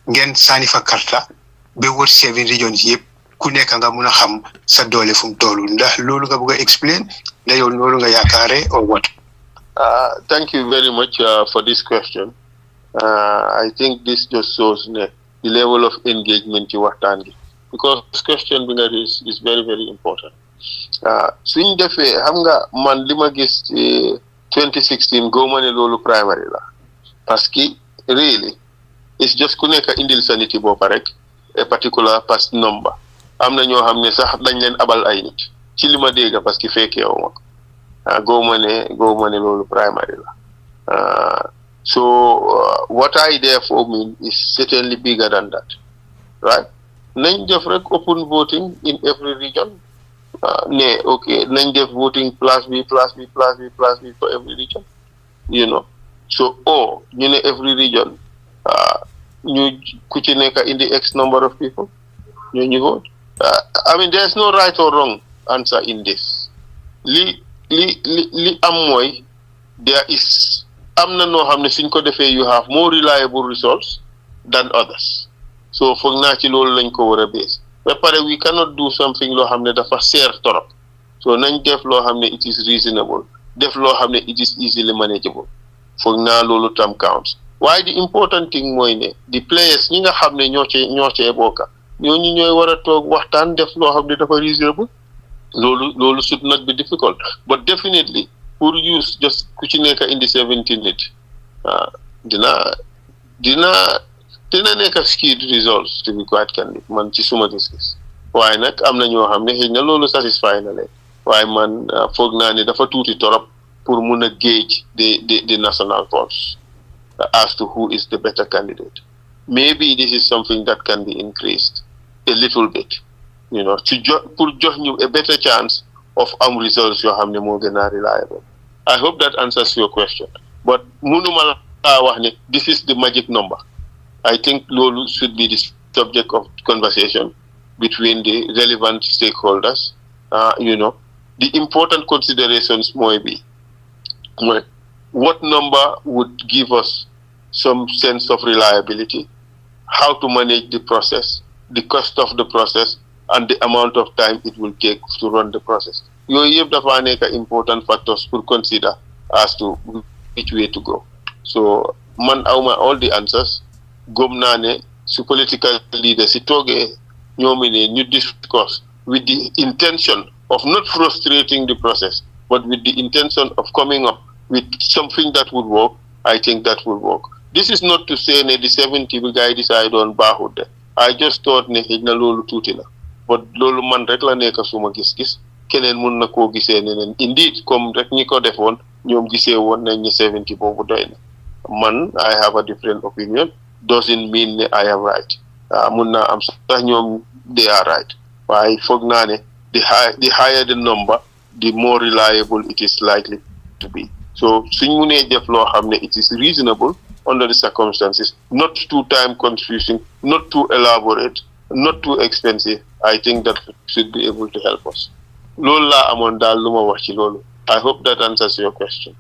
ngeen sànni fa karta ba wër 7 regions yëpp ku nekk nga mun a xam sa doole fu mu toll ndax loolu nga bëgg a explain da yow loolu nga yaakaare or what. Thank you very much for this question. I think this just shows the level of engagement ci waxtaan gi because this question bi nga raise is very very important. Suñ defee xam nga man li ma gis 2016 góoma ne loolu primary la parce que really it's just ku nekk indil sa nit yi boppa rek a particular past number am na ñoo xam ne sax dañ leen abal ay nit ci li ma dégg parce que fekkee wu ma góoma ne loolu primary la so what I therefore mean is certainly bigger than that right nañ def rek open voting in every region ne okay nañ def voting plus B for every region you know so ñu ne every region ñu ku ci nekk indi X number of people ñu vote I mean there's no right or wrong answer in this li am mooy there is am na noo xam ne suñ ko defee you have more reliable results than others so foog naa ci loolu lañ ko war a base ba pare we cannot do something loo xam ne dafa seer torop so nañ def loo xam ne it is reasonable def loo xam ne it is easily manageable foog naa loolu tam counts waaye the important thing mooy ne the players ñi nga xam ne ñoo cee bokka ñooñu ñooy war a toog waxtaan def loo xam ne dafa reasonable loolu should not be difficult but definitely pour use just ku ci nekk indi 17 nit dina nekk skewed results to be quite candid man ci suma gis-gis waaye nag am na ñoo xam ne xëy na loolu satisfy na leen waaye man foog naa ne dafa tuuti torop pour mun a gauge the national polls as to who is the better candidate maybe this is something that can be increased a little bit you know pour jox ñu a better chance of results yoo xam ne moo gën a reliable I hope that answers your question but munuma la wax ne this is the magic number I think loolu should be the subject of conversation between the relevant stakeholders you know the important considerations might be what number would give us some sense of reliability, how to manage the process, the cost of the process, and the amount of time it will take to run the process. Yooyu yëpp dafa nekk important factors to consider as to which way to go. So man awma all the answers. Gëm naa ne su political leaders si toogee ñoomi ne ñu discuss with the intention of not frustrating the process, but with the intention of coming up with something that would work. I think that will work. This is not to say ne the 70 bi guy decide on baaxut de. I just thought ne xëj na loolu tuuti la, but loolu man rek la nekk suma gis-gis. Keneen mun na koo gisee neneen. Indeed, comme rek ñi ko defoon ñoom gisee woon nañ ne 70 boobu doy na. Man, I have a different opinion. Doesn't mean I am right. Mun naa am sax ñoom they are right. Waaye foog naa ne the higher the number, the more reliable it is likely to be. So suñ munee def loo xam ne it is reasonable under the circumstances, not too time consuming, not too elaborate, not too expensive, I think that should be able to help us. Loolu laa amoon daal lu ma wax ci loolu. I hope that answers your question.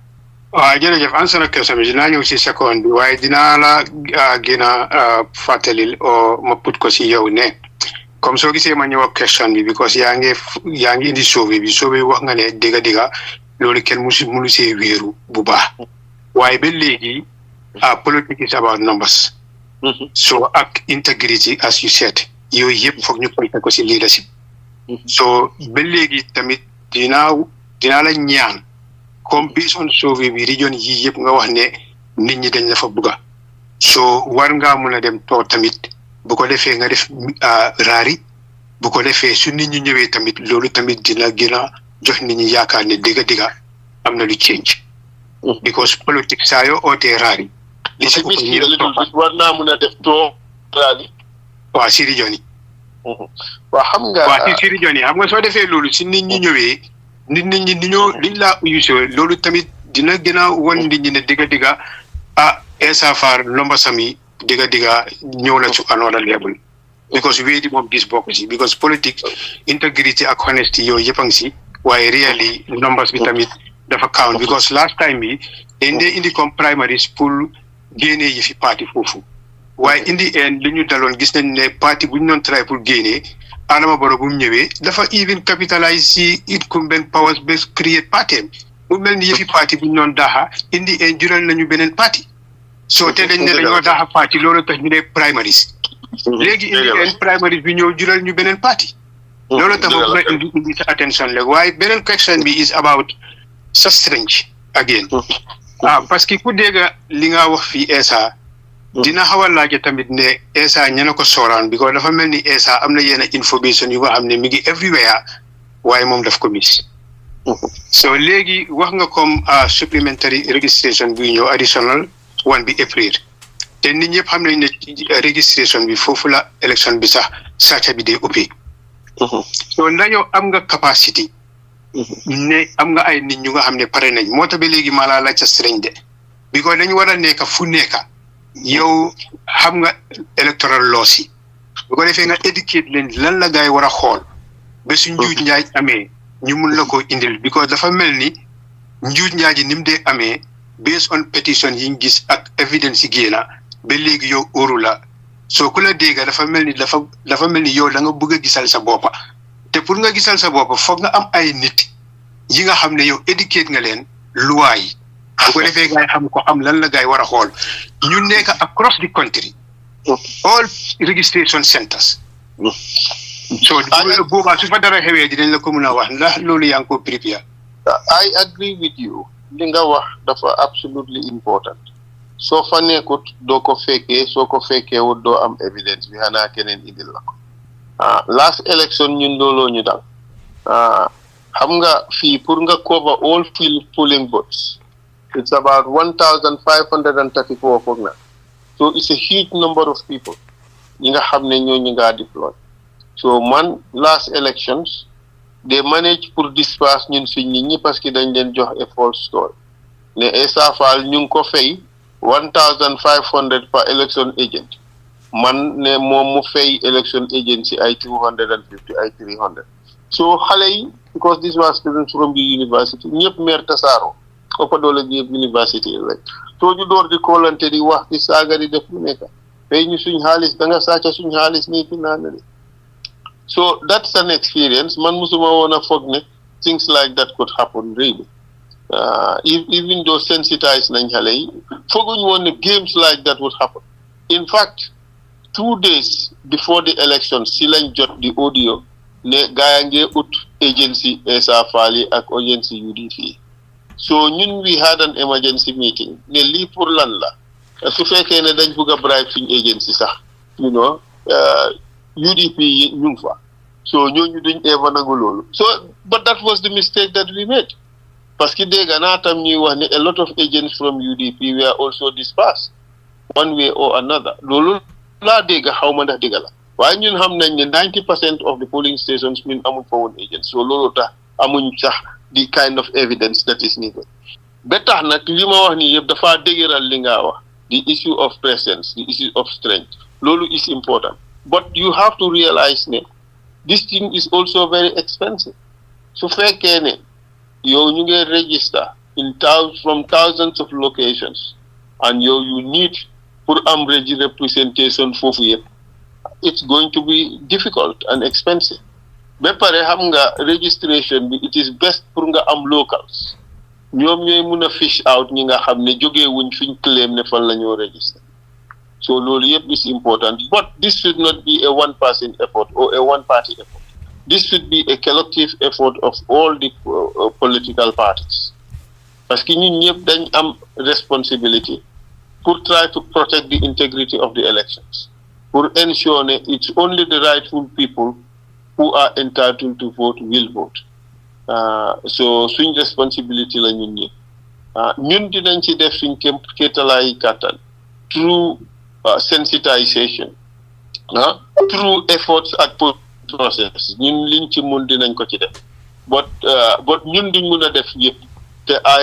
Jërëjëf answer na question bi dinaa ñëw ci second bi waaye dinaa la gën a fàttalil o ma put ko ci yow ne comme soo gisee ma ñëw ak question bi because yaa ngi indi sauvé bi wax nga ne dëgga loolu kenn munu see wéeru bu baax waaye ba léegi politics is about numbers. So ak integrity as you said yooyu yëpp foog ñu koy ko ci leadership. So ba léegi tamit dinaa la ñaan comme based on survey bi region yi yëpp nga wax ne nit ñi dañ la fa bugga so war ngaa mun a dem too tamit bu ko defee nga def raari bu ko defee su nit ñi ñëwee tamit loolu tamit dina gën a jox nit ñi yaakaar ne dëgga am na lu change because politique saa yoo ootee raari li si war naa mun a def too raari waaw si region yi waaw xam nga si region yi xam nga soo defee loolu si nit ñi ñëwee nit ñi liñ laa uyusoo loolu tamit dina gën a won nit ñi ne dëgga Essa Faal nomba sami dëgga ñëw na ci another level because wéedi moom gis bokk si because politique integrity ak honesty yooyu yëpp a ngi si waaye really numbers bi tamit dafa count because last time bi dañ dee indi comme primaries pour génnee yi fi parti foofu waaye indi li ñu daloon gis nañ ne parti bu ñu doon try pour génnee Adama Barrow bu mu ñëwee dafa even capitalize si incumbent powers ba create party mu mel ni yëfi parti bu ñu doon daaxa indi jural nañu beneen parti so te dañ ne dañoo daaxa parti loolu tax ñu ne primaries léegi indi primaries bi ñëw jural ñu beneen parti loolu tax ma bëgg a indi sa attention léegi waaye beneen question bi is about sa strange again parce que ku dégg li nga wax fii Essa dina xaw a laaj tamit ne Essa ña ko sooraan because dafa mel ni Essa am na yenn information yu nga xam ne mi ngi everywhere waaye moom daf ko miss so léegi wax nga comme supplementary registration bi ñëw additional one bi April te nit ñëpp xam nañ ne registration bi foofu la election bi sax sàcca bi dee uppee so ndañoo am nga capacity ne am nga ay nit ñu nga xam ne pare nañ moo tax ba léegi maa laa laaj sa sëriñ de because dañu war a nekk fu nekka yow xam nga electoral laws yi bu ko defee nga educate leen lan la gaay war a xool ba su njuuj njaaj amee ñu mun la ko indil because dafa mel ni njuuj njaaj yi ni mu dee amee based on petition yi ñu gis ak evidence yi génna ba léegi yow óoru la soo ku la dégga dafa mel ni yow da nga bëgg a gisal sa boppa te pour nga gisal sa boppa foog nga am ay nit yi nga xam ne yow educate nga leen loi yi bu ko defee gaay xam ko xam lan la gaay war a xool ñu nekk across the country all registration centers so boobaa su fa dara xewee dinañ la ko mën a wax ndax loolu yaa ngi ko prépare. I agree with you li nga wax dafa absolutely important soo fa nekkut doo ko fekkee soo ko fekkee wut doo am evidence bi xanaa keneen indil la ko last election ñun looloo ñu dal xam nga fii pour nga cover all polling booths it's about 1,534 foog na so it's a huge number of people ñi nga xam ne ñoo ñu ngaa deploy so man last elections they manage pour disperse ñun suñ nit ñi parce que dañ leen jox a false story ne Essa Faal ñu ngi ko fay 1,500 per election agent man ne moom mu fay election agent si ay 250 ay 300 so xale yi because these were students from the university ñëpp meer tasaaro ëppa doole bi yëpp university rek soo ñu door di koolante di wax di saaga di def lu nekk fay ñu suñ xaalis da nga sàcca suñ xaalis nii fi naan de so that's an experience man musuma woon a foog ne things like that could happen really even though sensitized nañ xale yi fooguñ woon ne games like that would happen in fact 2 days before the election si lañ jot di audio ne gaaya ngee ut agency Essa Faal yi ak agency UDP so ñun we had an emergency meeting ne lii pour lan la su fekkee ne dañ bugg a bribe suñ agency sax you know UDP yi ñu ngi fa so ñooñu duñ ever nangu loolu so but that was the mistake that we made parce que dégg naa tam ñuy wax ne a lot of agents from UDP were also dispersed one way or another loolu laa dégg xaw ma ndax dégg la waaye ñun xam nañ ne 90% of the polling stations ñun amuñ fa woon agents so loolu tax amuñ sax the kind of evidence that is needed ba tax nag li ma wax nii yëpp dafa dëgëral li nga wax the issue of presence the issue of strength loolu is important but you have to realize ne this thing is also very expensive su fekkee ne yow ñu ngi register from thousands of locations and you need pour am representation foofu yëpp it's going to be difficult and expensive ba pare xam nga registration bi it is best pour nga am locals ñoom ñooy mun a fish out ñi nga xam ne jógee wuñ fiñ claim ne fan la ñoo register so loolu yëpp is important but this should not be a one person effort or a one party effort this should be a collective effort of all the political parties parce que ñun ñëpp dañ am responsibility pour try to protect the integrity of the elections pour ensure ne it's only the rightful people who are entitled to vote will vote so suñ responsibility la ñun ñi ñun dinañ ci def suñ kéetalaayi kàttan through sensitization through efforts at process ñun liñ ci mun dinañ ko ci def but ñun duñ mun a def yëpp te I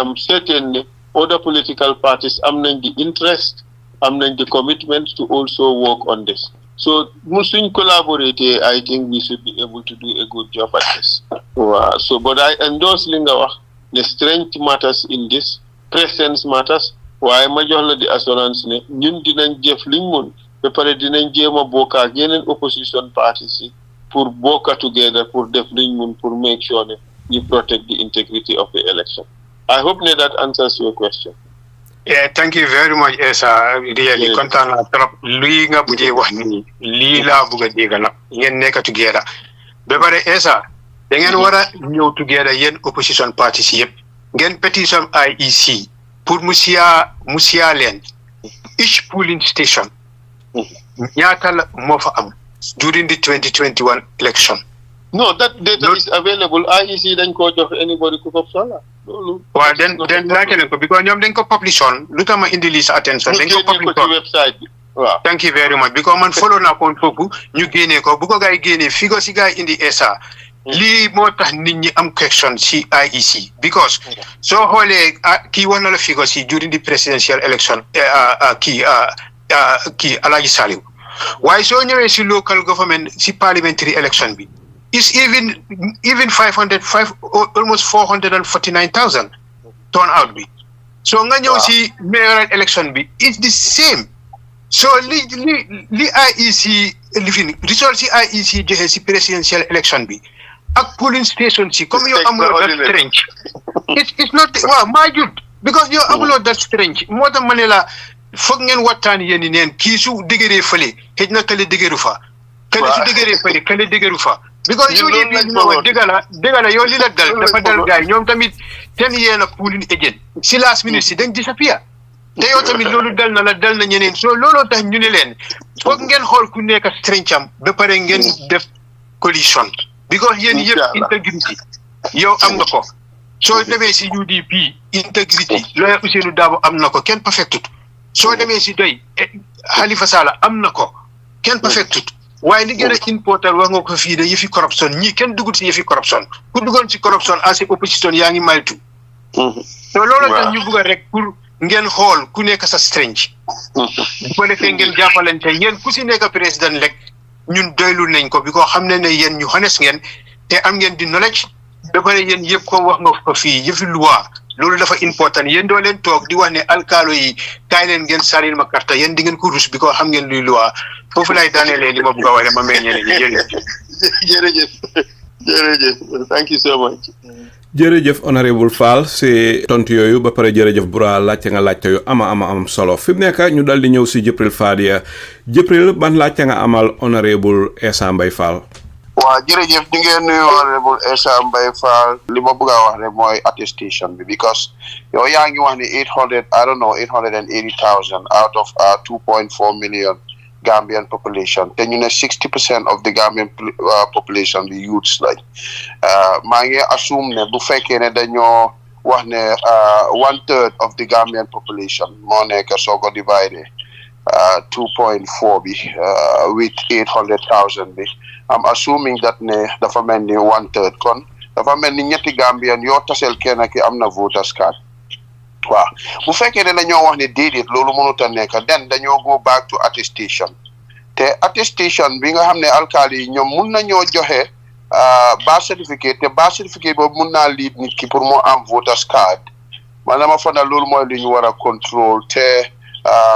am certain ne other political parties am nañ the interest am nañ the commitment to also work on this so mu suñ collaborater I think we should be able to do a good job at this waaw so but I endorse li nga wax ne strength matters in this presence matters waaye ma jox la di assurance ne ñun dinañ jëf liñ mun ba pare dinañ jéem a bokk ak yeneen opposition parties yi pour bokk together pour def liñ mun pour make sure ne ñu protect the integrity of the election I hope ne that answers your question. Yeah, thank you very much, Essa. Really, kontaan naa trop. Lii nga bëggee wax nii lii laa bëgg a dégg nag ngeen nekk together. Ba pare Essa, da ngeen war a ñëw together yéen opposition parties yëpp ngeen petition IEC pour mu siyaa leen each polling station ñaata la moo fa am during the 2021 election. No, that data is available. IEC dañ ko jox anybody ku ko soxla. Well, then laajte leen ko because ñoom dañ ko publish on lu tax ma indi lii sa attention dañ ko publish on website bi. Waaw. Thank you very much because man follow naa ko foofu ñu génnee ko bu ko gaay génnee figo si gaay indi Essa lii moo tax nit ñi am question si IEC because soo xoolee kii wax na la figo si during the presidential election kii Alhaji Salieu waaye soo ñëwee si local government si parliamentary election bi it's even 505 almost 449,000 turnout bi so nga ñëw si mayoral election bi it's the same so li IEC lifin result si IEC joxe si presidential election bi ak polling station si comme yow amuloo that strength it's not waaw maa jut because yow amuloo that strength moo tax ma ne la foog ngeen waxtaan yéen neen kii su dëgëree fële xëj na kale dëgëru fa kale su dëgëree fële kale dëgëru fa because you did dëgg la yow li la dal dafa dal gaay ñoom tamit ten yéen a polling agent si last minute si dañ disappear te yow tamit loolu dal na la dal na ñeneen so looloo tax ñu ne leen foog ngeen xool ku nekk strength am ba pare ngeen def coalition because yéen yëpp integrity yow am nga ko soo demee si UDP integrity lawyer Ousainou Darboe am na ko kenn perfectut soo demee si doy Halifa Sallah am na ko kenn perfectut waaye li gën a important wax nga ko fii de yëfi corruption ñii kenn dugul si yëfi corruption ku dugoon si corruption as opposition yaa ngi maytu so loolu tax ñu bugg rek pour ngeen xool ku nekk sa strength bu ko defee ngeen jàppalante ngeen ku si nekk président rek ñun doylu nañ ko bi ko xam ne yéen ñu honest ngeen te am ngeen di knowledge ba pare yéen yëpp ko wax nga ko fii yëfi loi loolu dafa important yéen doo leen toog di wax ne alkaalo yi kaay leen ngeen saril ma karta yéen di ngeen ko rus bi ko xam ngeen luy loi foofu lay daanelee li ma bëgg a wax ma may ñeneen ñi jërëjëf jërëjëf thank you so much. jërëjëf Honourable Faal si tontu yooyu ba pare jërëjëf Bura laajte nga laajte yu am solo fi mu nekk ñu dal di ñëw si Jibril Fadia Jibril ban laajte nga amal Honourable Essa Mbye Faal. waaw jërëjëf di ngeen nuyu Honourable Essa Mbye Faal li ma bëgg a wax rek mooy attestation bi because yow yaa ngi wax ni 880,000 out of 2.4 million Gambian population te ñu ne 60% of the Gambian population bi youths lañ maa ngi assume ne bu fekkee ne dañoo wax ne 1/3 of the Gambian population moo nekk soo ko dividé 2.4 bi with 800,000 bi I'm assuming that ne dafa mel ni 1/3 kon dafa mel ni ñetti Gambian yoo tasel kenn ki am na voters card waaw bu fekkee ne dañoo wax ne déedéet loolu mënut a nekk den dañoo go back to attestation te attestation bi nga xam ne alkaali yi ñoom mun nañoo joxe birth certificate te birth certificate boobu mun naa lead nit ki pour mu am voters card man dama fa ne loolu mooy li ñu war a contrôle te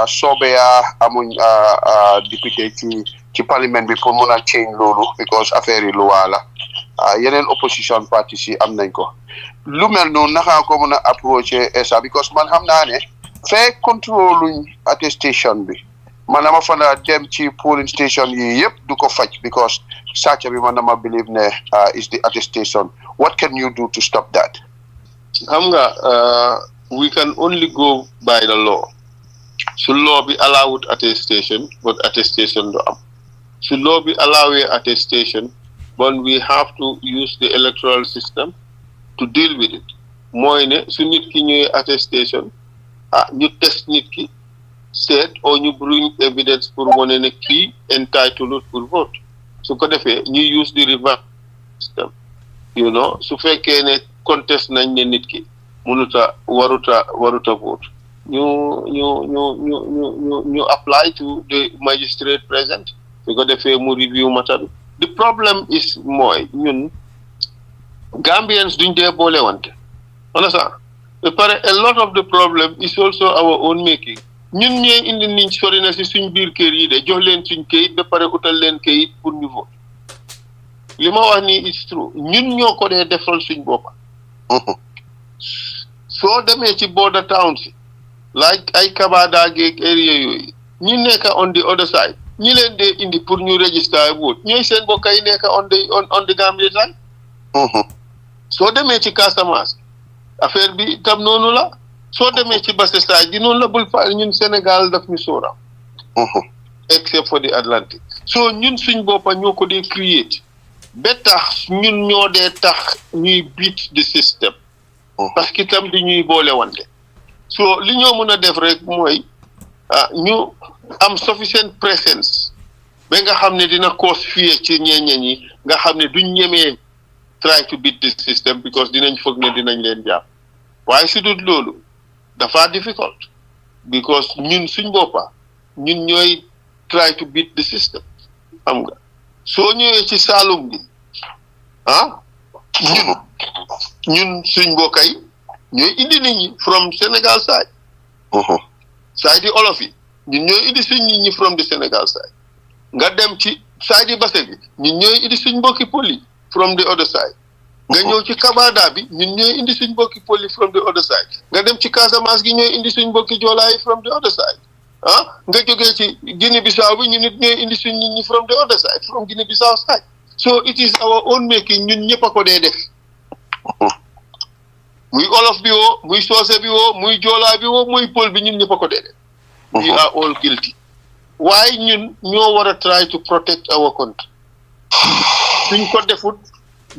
Sobeya amuñ député ci parlement bi pour mun a change loolu because affaire yi loi la yeneen opposition parties yi am nañ ko lu mel noonu naka ko mën a approché Essa because man xam naa ne fee contrôle luñ attestation bi man dama fa na dem ci polling station yi yëpp du ko faj because sàcc bi man dama believe ne is the attestation what can you do to stop that. xam nga we can only go by the law su law bi allowed attestation but attestation do am su law bi allowee attestation but we have to use the electoral system to deal with it mooy ne su nit ki ñëwee attestation ñu test nit ki seet o ñu bring evidence pour wane ne kii entitled pour vote su ko defee ñu use the reverse system you know su fekkee ne contest nañ ne nit ki mënuta waruta vote ñu apply to the magistrate present su ko defee mu review matter bi the problem is mooy ñun Gambians duñ dee boole wante understand but a lot of the problem is also our own making ñun ñooy indi niñ sori na si suñ biir kër yi de jox leen suñ kayit ba pare utal leen kayit pour ñu vote li ma wax nii is true ñun ñoo ko dee defal suñ boppa soo demee ci border towns yi like ay Kabada geeg area yooyu ñi nekk on the other side ñi leen dee indi pour ñu register vote ñooy seen mbokk yi nekk on the Gambia side soo demee ci Casamance affaire bi tam noonu la soo demee ci Basse side gi noonu la bul fa ñun Sénégal daf ñu sóoram except for the Atlantic so ñun suñ boppa ñoo ko dee create ba tax ñun ñoo dee tax ñuy beat the system parce que tam di ñuy boole wante so li ñoo mën a def rek mooy ñu am sufficient presence ba nga xam ne dina cause fear ci ñeñe ñi nga xam ne duñ ñemee try to beat the system because dinañ foog ne dinañ leen jàpp waaye su dul loolu dafa difficult because ñun suñ boppa ñun ñooy try to beat the system xam nga soo ñëwee ci Saalum bi ñun suñ mbokk yi ñooy indi nit ñi from Sénégal side side yi olof yi ñun ñooy indi suñ nit ñi from the Sénégal side nga dem ci side yi Basse bi ñun ñooy indi suñ mbokki poli from the other side nga ñëw ci Kabada bi ñun ñooy indi suñ mbokki poli from the other side nga dem ci Casamance gi ñooy indi suñ mbokki Joolaa yi from the other side nga jógee ci Guinée Bissau bi ñu nit ñooy indi suñ nit ñi from the other side from Guinée Bissau side so it is our own making ñun ñëpp a ko dee def muy olof bi woo muy soose bi woo muy joolaa bi woo muy pël bi ñun ñëpp a ko dee def we are all guilty waaye ñun ñoo war a try to protect our country suñ ko defut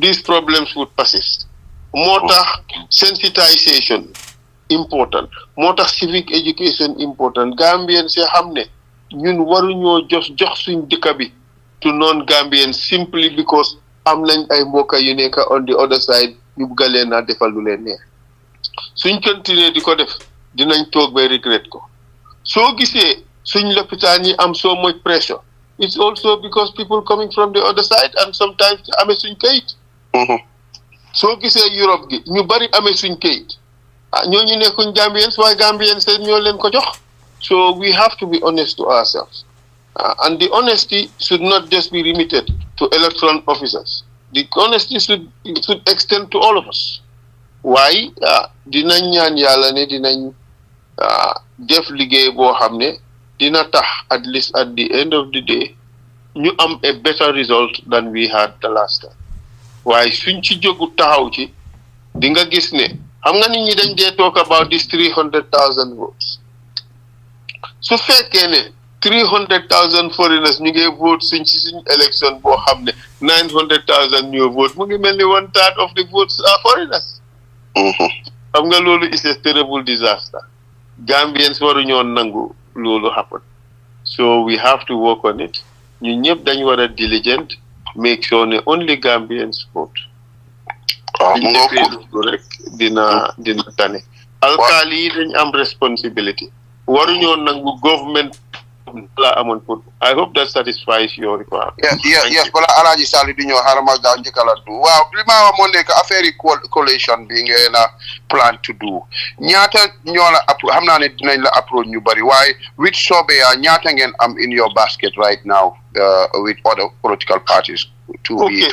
these problems would persist moo tax sensitization important moo tax civic education important Gambians see xam ne ñun waruñoo jox suñ dëkk bi to non-Gambians simply because am nañ ay mbokk yu nekk on the other side ñu bëgg leen a defal lu leen neex suñ continuer di ko def dinañ toog bay regret ko soo gisee suñ lopitaan yi am so much pressure it's also because people coming from the other side and sometimes amee suñ kayit. soo gisee Europe gi ñu bari amee suñ kayit ñooñu nekkuñ Gambians waaye Gambians ñoo leen ko jox. So we have to be honest to ourselves, and the honesty should not just be limited to electoral officers. The honesty should extend to all of us. Why? Dinañ ñaan yàlla ne dinañ def liggéey boo xam ne dina tax at least at the end of the day ñu am a better result than we had the last time. Waaye suñ ci jógu taxaw ci di nga gis ne xam nga nit ñi dañ dee talk about this 300,000 votes. su fekkee ne 300,000 foreigners ñu ngi vote suñ election boo xam ne 900,000 ñoo vote mu ngi mel ni 1/3 of the votes are foreigners. xam nga loolu is a terrible disaster. Gambians waruñoo nangu loolu happen. So we have to work on it. ñu ñëpp dañ war a diligent make sure ne only Gambians vote. rek dina tane. alkaali yi dañ am responsibility. waruñoo nangu government la amoon pour. I hope that satisfies your requirement. Yes, bala Alhaji Saliou di ñëw xarama gaa njëkkala du waaw li ma wax moo nekk affaire yi coalition bi ngeen a plan to do ñaata ñoo la xam naa ne dinañ la approach ñu bari waaye with Sobeya ñaata ngeen am in your basket right now with other political parties to be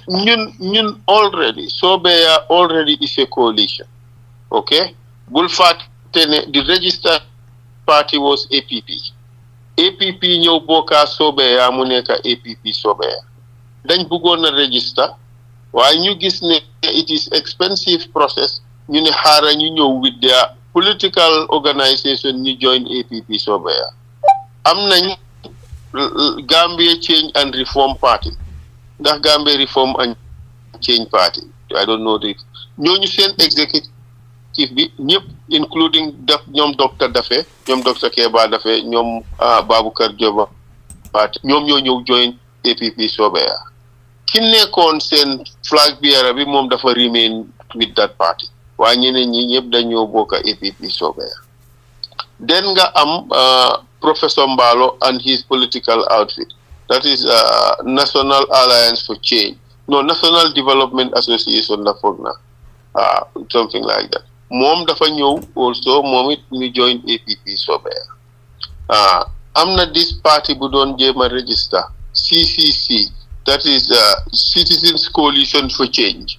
ñun already Sobeya already is a coalition. Okay, bul fàtte ne the registered party was APP. APP ñëw bokka Sobeya mu nekk APP-SOBEYA dañ bëggoon a register waaye ñu gis ne it is expensive process ñu ne xaaral ñu ñëw with their political organisation ñu join APP-SOBEYA am nañ Gambia Change and Reform Party ndax Gambia Reform and Change Party I don't know the ñooñu seen executive bi ñëpp including ñoom docteur Dafe ñoom docteur Keba Dafe ñoom Baboucarr Diop ñoom ñoo ñëw join APP-SOBEYA ki nekkoon seen flag bearer bi moom dafa remain with that party waaye ñeneen ñi ñëpp dañoo bokk APP-SOBEYA den nga am Professor Mballo and his political outfit that is National Alliance for Change National Development Association la foog na something like that moom dafa ñëw also moom it ñu join APP-SOBEYA am na this party bu doon jéem a register CCC that is Citizens Coalition for Change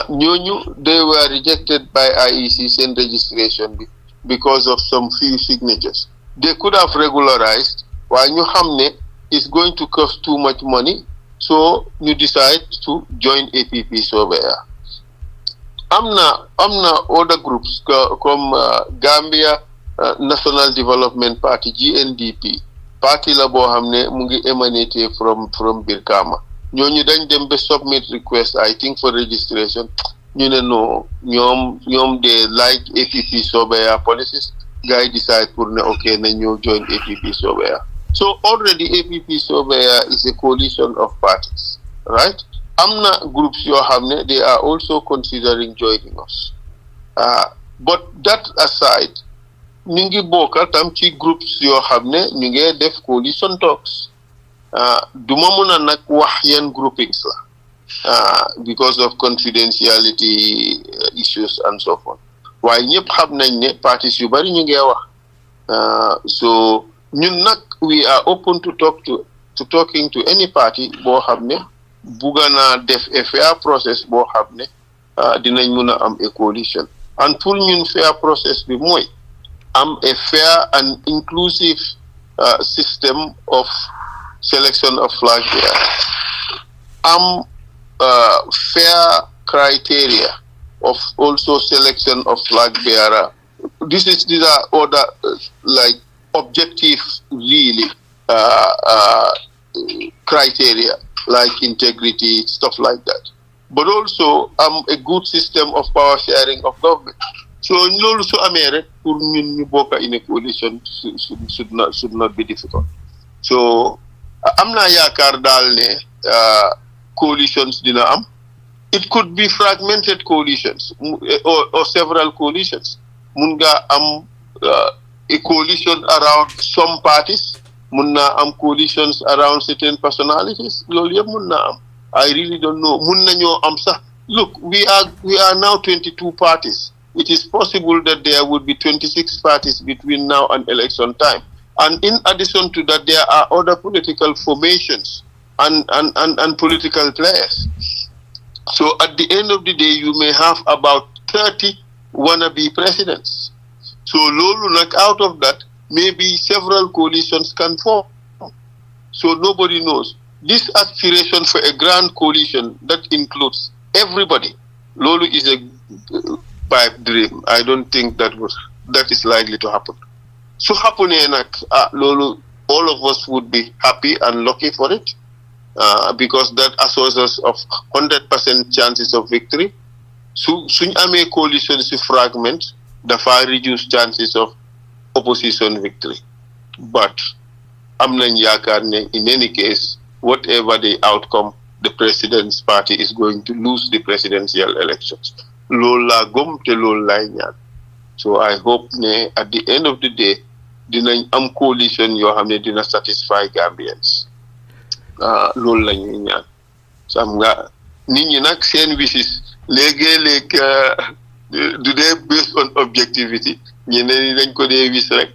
ñooñu they were rejected by IEC seen registration bi because of some few signatures they could have regularized waaye ñu xam ne it's going to cost too much money so ñu decide to join APP-SOBEYA am na other groups comme Gambia National Development Party GNDP parti la boo xam ne mu ngi émané from Brikama ñooñu dañ dem ba submit request I think for registration ñu ne no ñoom they like APP-SOBEYA policies guys decide pour ne okay na ñoo join APP-SOBEYA so already APP-SOBEYA is a coalition of parties right amna groups yoo xam ne they are also considering joining us but that aside ñu ngi bokk tam ci groups yoo xam ne ñu ngi def coalition talks duma mun a nag wax yan groupings la because of confidentiality issues and so forth waaye ñëpp xam nañ ne parties yu bari ñu ngi wax so ñun nag we are open to talking to any party boo xam ne bugga naa def a fair process boo xam ne dinañ mun a am a coalition and pour ñun fair process bi mooy am a fair and inclusive system of selection of flag bearers am fair criteria of also selection of flag bearer these are other like objective really criteria like integrity, stuff like that. But also a good system of power sharing of government. So loolu su amee rek pour ñun ñu bokk in a coalition should not be difficult. So am naa yaakaar daal ne coalitions dina am. It could be fragmented coalitions or several coalitions. Mun nga am a coalition around some parties mun naa am coalitions around certain personalities loolu yëpp mun naa am I really don't know mun nañoo am sax look we are now 22 parties it is possible that there would be 26 parties between now and election time and in addition to that there are other political formations and political players so at the end of the day you may have about 30 wannabe presidents so lolu nak out of that maybe several coalitions can form so nobody knows this aspiration for a grand coalition that includes everybody lolu is a pipe dream I don't think that is likely to happen so happening nak lolu all of us would be happy and lucky for it because that assures us of 100% chances of victory suñ amé coalition ci fragment dafa reduce chances of opposition victory but am nañ yaakaar ne in any case whatever the outcome the president's party is going to lose the presidential elections loolu laa gëm te loolu laay ñaan so I hope ne at the end of the day dinañ am coalition yoo xam ne dina satisfy Gambians loolu la ñuy ñaan xam nga nit ñi nag seen wishes léegi-léeg du dee based on objectivity ñeneen ñi dañ ko dee wis rek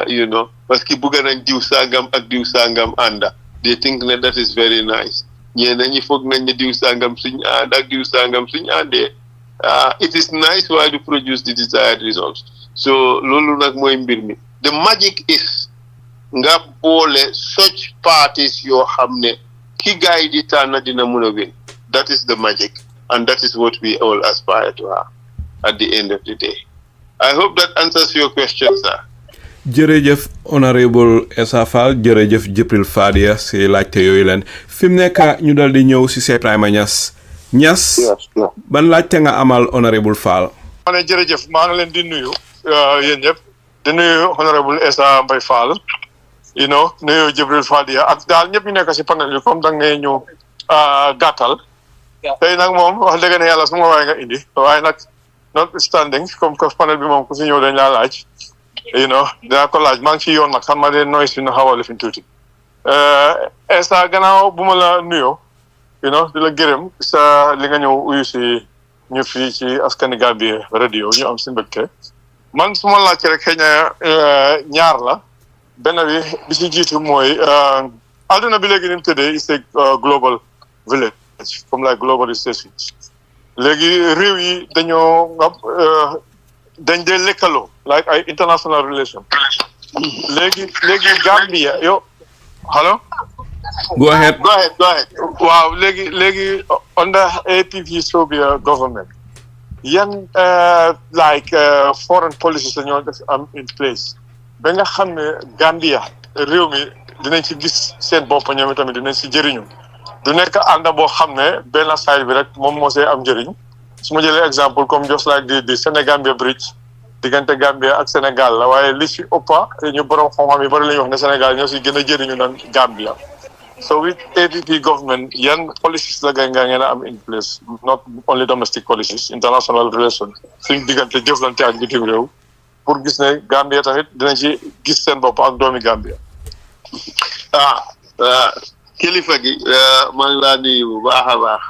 you know parce que bëgg nañ diw sangam ak diw sangam ànda they think ne that is very nice ñeneen ñi foog nañ ne diw sangam suñ ànd ak diw sangam suñ àndee it is nice why to produce the desired results so loolu nag mooy mbir mi the magic is nga boole such parties yoo xam ne ki gaay di tànn dina mën a win that is the magic and that is what we all aspire to have at the end of the day I hope that answers your question sir jërëjëf Honourable Essa Faal jërëjëf Jibril Fadia si laajte yooyu leen fi mu nekk ñu dal di ñëw si Sir Ibrahima Niass ban laajte nga amal Honourable Faal ma ne jërëjëf maa ngi leen di nuyu yéen ñëpp di nuyu Honourable Essa Mbye Faal you know nuyu Jibril Fadia ak daal ñëpp ñu nekk si panel bi comme da ngay ñu gàttal tey nag moom wax dëgg ne yàlla su ma waaye nga indi waaye nag notwithstanding comme que panel bi moom ku si ñëw dañ laa laaj you know dinaa ko laaj maa ngi ci yoon nag xam ma de noise bi na xaw a lifin tuuti Essa gannaaw bu ma la nuyoo you know di la gërëm sa li nga ñëw uyu si ñu fii ci askani Gambie radio ñu am si mbégte man su ma laajte rek xëy na ñaar la benn bi si jiitu mooy àdduna bi léegi ni mu tëddee is a global village comme like globalisation léegi réew yi dañoo dañ dee lëkkaloo like ay international relation léegi Gambia yo hello go ahead waaw léegi under APP-SOBEYA government yan like foreign policies dañoo def am in place ba nga xam ne Gambia réew mi dinañ ci gis seen bopp ñoom tamit dinañ ci jëriñu du nekk ànd boo xam ne benn side bi rek moom moo see am njëriñ su ma jëlee exemple comme just like di Sénégambia bridge diggante Gambia ak Sénégal la waaye li ci ëppa ñu borom xam-xam yi bari la ñu wax ne Sénégal ñoo si gën a jëriñu naan Gambia so with APP government yan policies la nga ngeen a am in place not only domestic policies international relations suñ diggante jëflante ak bitim réew pour gis ne Gambia tamit dinañ ci gis seen bopp ak doomi Gambia kilifa gi maa ngi laa nuyu bu baax a baax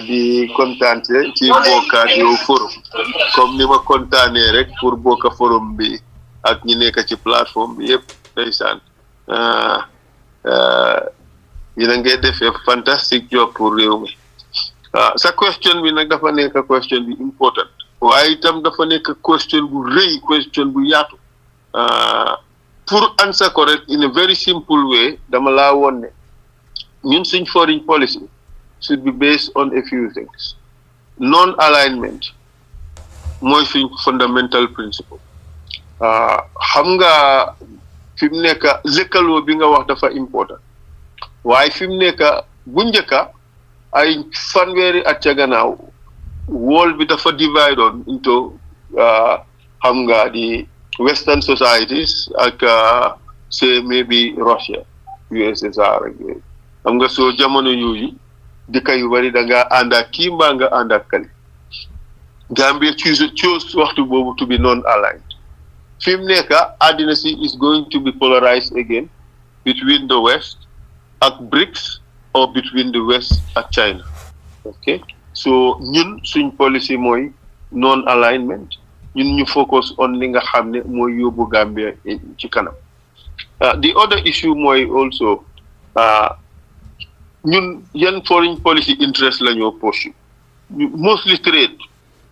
di kontaan ci bokkaat yow forum comme ni ma kontaanee rek pour bokka forum bi ak ñi nekk ci plateforme bi yëpp ndeysaan yéen a ngi defee fantastique job pour réew mi sa question bi nag dafa nekk question bi important waaye itam dafa nekk question bu rëy question bu yaatu pour answer ko rek in a very simple way dama laa woon ne ñun suñ foreign policy should be based on a few things non-alignment mooy suñ fundamental principle xam nga fi mu nekk lëkkaloo bi nga wax dafa important waaye fi mu nekk bu njëkka ay fanweeri at ca gannaaw world bi dafa divide on into xam nga di Western societies ak say maybe Russia USSR ak yooyu xam nga soo jamono yooyu dëkk yu bari da nga ànd ak kii mbaa nga ànd ak kali Gambia chose waxtu boobu to be non-aligned fi mu nekk àddina si is going to be polarized again between the West ak BRICS or between the West ak China. Okay, so ñun suñ policy mooy non-alignment. ñun ñu focus on li nga xam ne mooy yóbbu Gambia ci kanam. The other issue mooy also ñun yan foreign policy interest la ñoo pursue mostly trade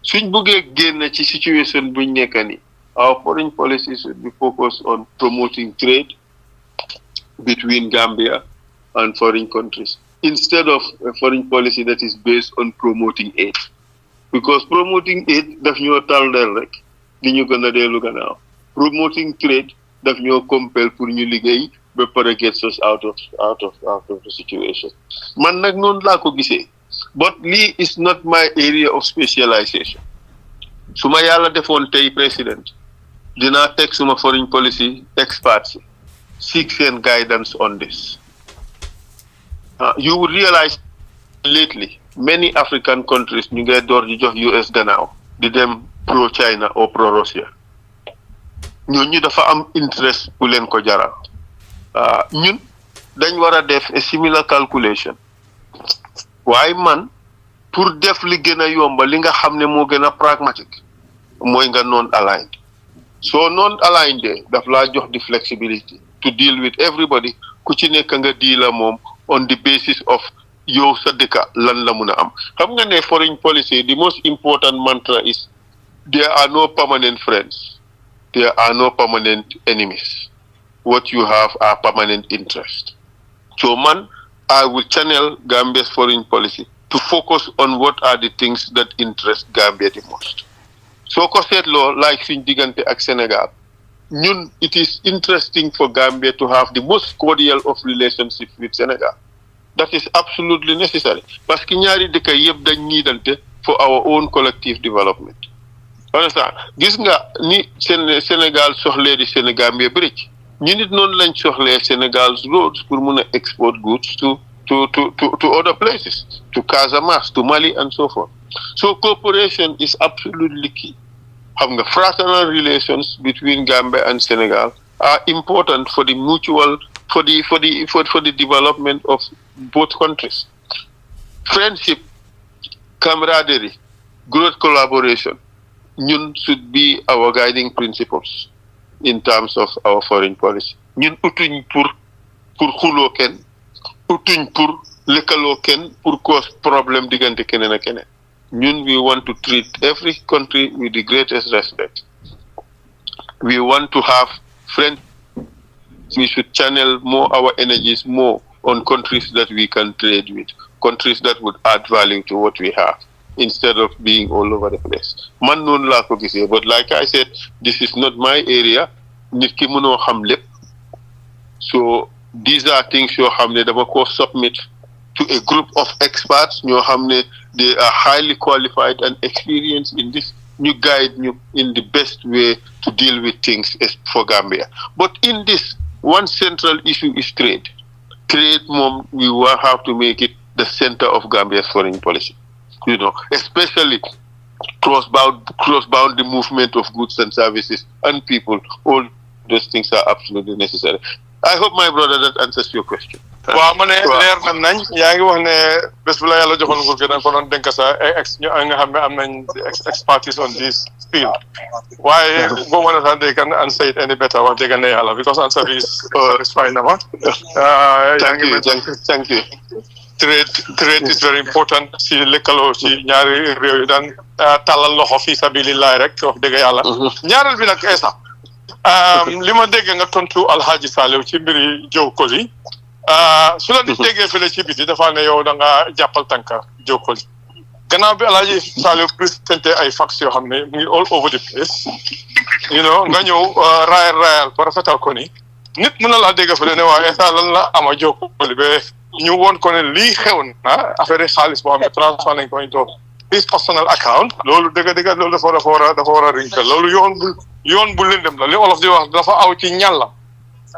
suñ buggee génn ci situation buñ nekk ni our foreign policy should be focused on promoting trade between Gambia and foreign countries instead of a foreign policy that is based on promoting aid, because promoting aid daf ñoo taldel rek di ñu gën a dellu gannaaw. Promoting trade daf ñoo compel pour ñu liggéey ba pare gets us out of the situation. Man nag noonu laa ko gisee, but lii is not my area of specialization. su ma yàlla defoon tey président dinaa teg suma foreign policy experts seek seen guidance on this. You would realize lately many African countries ñu ngay door di jox US gannaaw di dem pro China or pro Russia. ñooñu dafa am interest bu leen ko jaral. ñun dañ war a def a similar calculation waaye man pour def li gën a yomba li nga xam ne moo gën a pragmatique mooy nga non aligned. So non aligned de daf laa jox di flexibility to deal with everybody ku ci nekk nga deal la moom on the basis of yow sa dëkka lan la mun a am. Xam nga ne foreign policy the most important mantra is there are no permanent friends, there are no permanent enemies. What you have are permanent interests. So man, I will channel Gambia's foreign policy to focus on what are the things that interest Gambia the most. So ko seetloo like suñ diggante ak Sénégal ñun it is interesting for Gambia to have the most cordial of relationships with Senegal. That is absolutely necessary parce que ñaari dëkk yëpp dañ ñiidante for our own collective development. Understand? Gis nga ni Sénégal soxlee di Sénégambia bridge ñu nit noonu lañ soxlee Sénégal's roads pour mun a export goods to other places, to Casamance, to Mali and so forth. So cooperation is absolutely key. Xam nga fraternal relations between Gambia and Senegal are important for the mutual for the development of both countries. Friendship, camaraderie, growth collaboration ñun should be our guiding principles in terms of our foreign policy. Ñun utuñ pour xuloo kenn, utuñ pour lëkkaloo kenn pour cause problème diggante keneen ak keneen. Ñun we want to treat every country with the greatest respect. We want to have friends. We should channel more our energies more on countries that we can trade with, countries that would add value to what we have, instead of being all over the place. Man noonu laa ko gisee, but like I said, this is not my area. Nit ki mënoo xam lépp. So these are things yoo xam ne dama ko submit to a group of experts ñoo xam ne they are highly qualified and experienced in this. Ñu guide ñu in the best way to deal with things for Gambia. But in this, one central issue is trade. Trade, mom, we will have to make it the center of Gambia's foreign policy. You know, especially cross-bound the movement of goods and services and people. All those things are absolutely necessary. I hope, my brother, that answers your question. waaw ma ne leer nañ yaa ngi wax ne bés bu la yàlla joxoon nguur gi da nga ko doon dénk sa nga xam ne am nañ expertise on this field waaye boo mën a sax they can answer it any better wax dëgg ne yàlla because answer is satisfying na ma. Thank you. Trade is very important si lëkkaloo ci ñaari réew yi daan tàllal loxo fii sabilillah rek wax dëgg yàlla. ñaareel bi nag Essa li ma dégg nga tontu Alhaji Salieu ci mbiri Jokkoli su la di déggee fële ci biti dafa ne yow da nga jàppal tànka Jokkoli gannaaw bi Alhaji Salieu présenté ay facts yoo xam ne mu ngi all over the place nga ñëw raayal ko rafetal ko ni nit mën na laa dégg fële ne waa Essa lan la ama Jokkoli ba ñu woon ko ne lii xew na affaire xaalis boo xam ne transfert nañ ko into his personal account loolu dëgg loolu dafa war a rinkal loolu yoon bu lëndëm la li olof di wax dafa aw ci ñàlla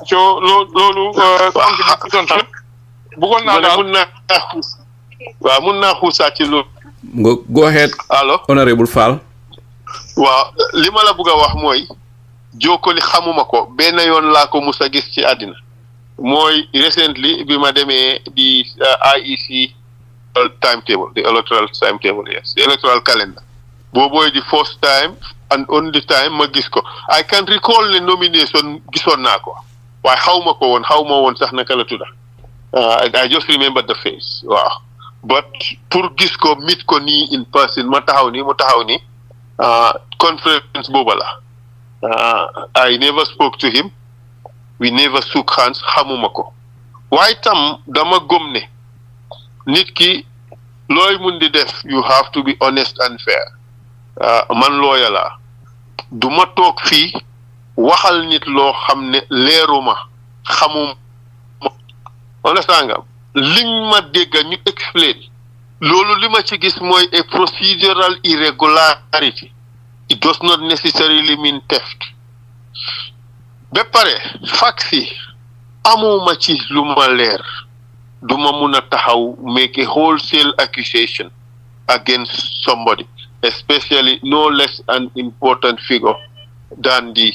so loolu bëggoon naa daal mun naa xuusaat ci loolu. Go ahead. Allo Honourable Fall. waaw li ma la bëgg a wax mooy Jokkoli xamuma ko benn yoon laa ko mus a gis ci àddina mooy recently bi ma demee di IEC timetable, the electoral timetable, yes, the electoral calendar. Boboy the first time and only time ma gis ko. I can recall the nomination gisoon naa ko. Waaye xaw ma woon sax naka la tudda. I just remember the face. Wow. But pour gis ko meet ko nii in person mu taxaw ni conference booba la. I never spoke to him. We never shook hands. Xamuma ko. Waaye tam dama gëm ne nit ki looy mun di def you have to be honest and fair. Man lawyer la. Du ma toog fii waxal nit loo xam ne leeruma xamuma. Understand nga liñ ma dégg ñu explain loolu li ma ci gis mooy a procedural irregularity. It does not necessarily mean theft. Ba pare facts yi amuma ci lu ma leer duma mun a taxaw make a wholesale accusation against somebody, especially no less an important figure than the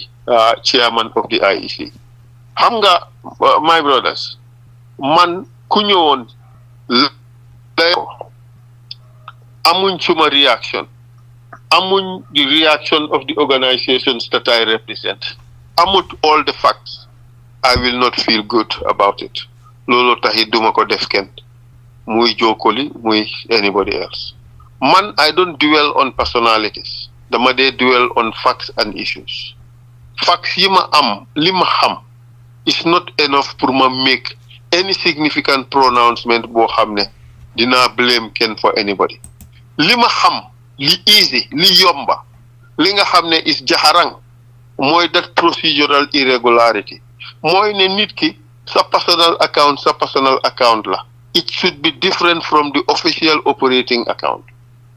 chairman of the IEC. Xam nga my brothers, man ku ñëwoon amuñ suma reaction, amuñ the reaction of the organizations that I represent, amut all the facts, I will not feel good about it. Lolo taxi duma ko def kenn muy Jokoli muy anybody else. Man, I don't dwell on personalities. Dama dey dwell on facts and issues. Facts yi ma am li ma xam is not enough pour ma make any significant pronouncement boo xam ne dinaa blame kenn for anybody. Li ma xam li easy li yomba li nga xam ne is jaxarang mooy that procedural irregularity mooy ne nit ki sa personal account la. It should be different from the official operating account.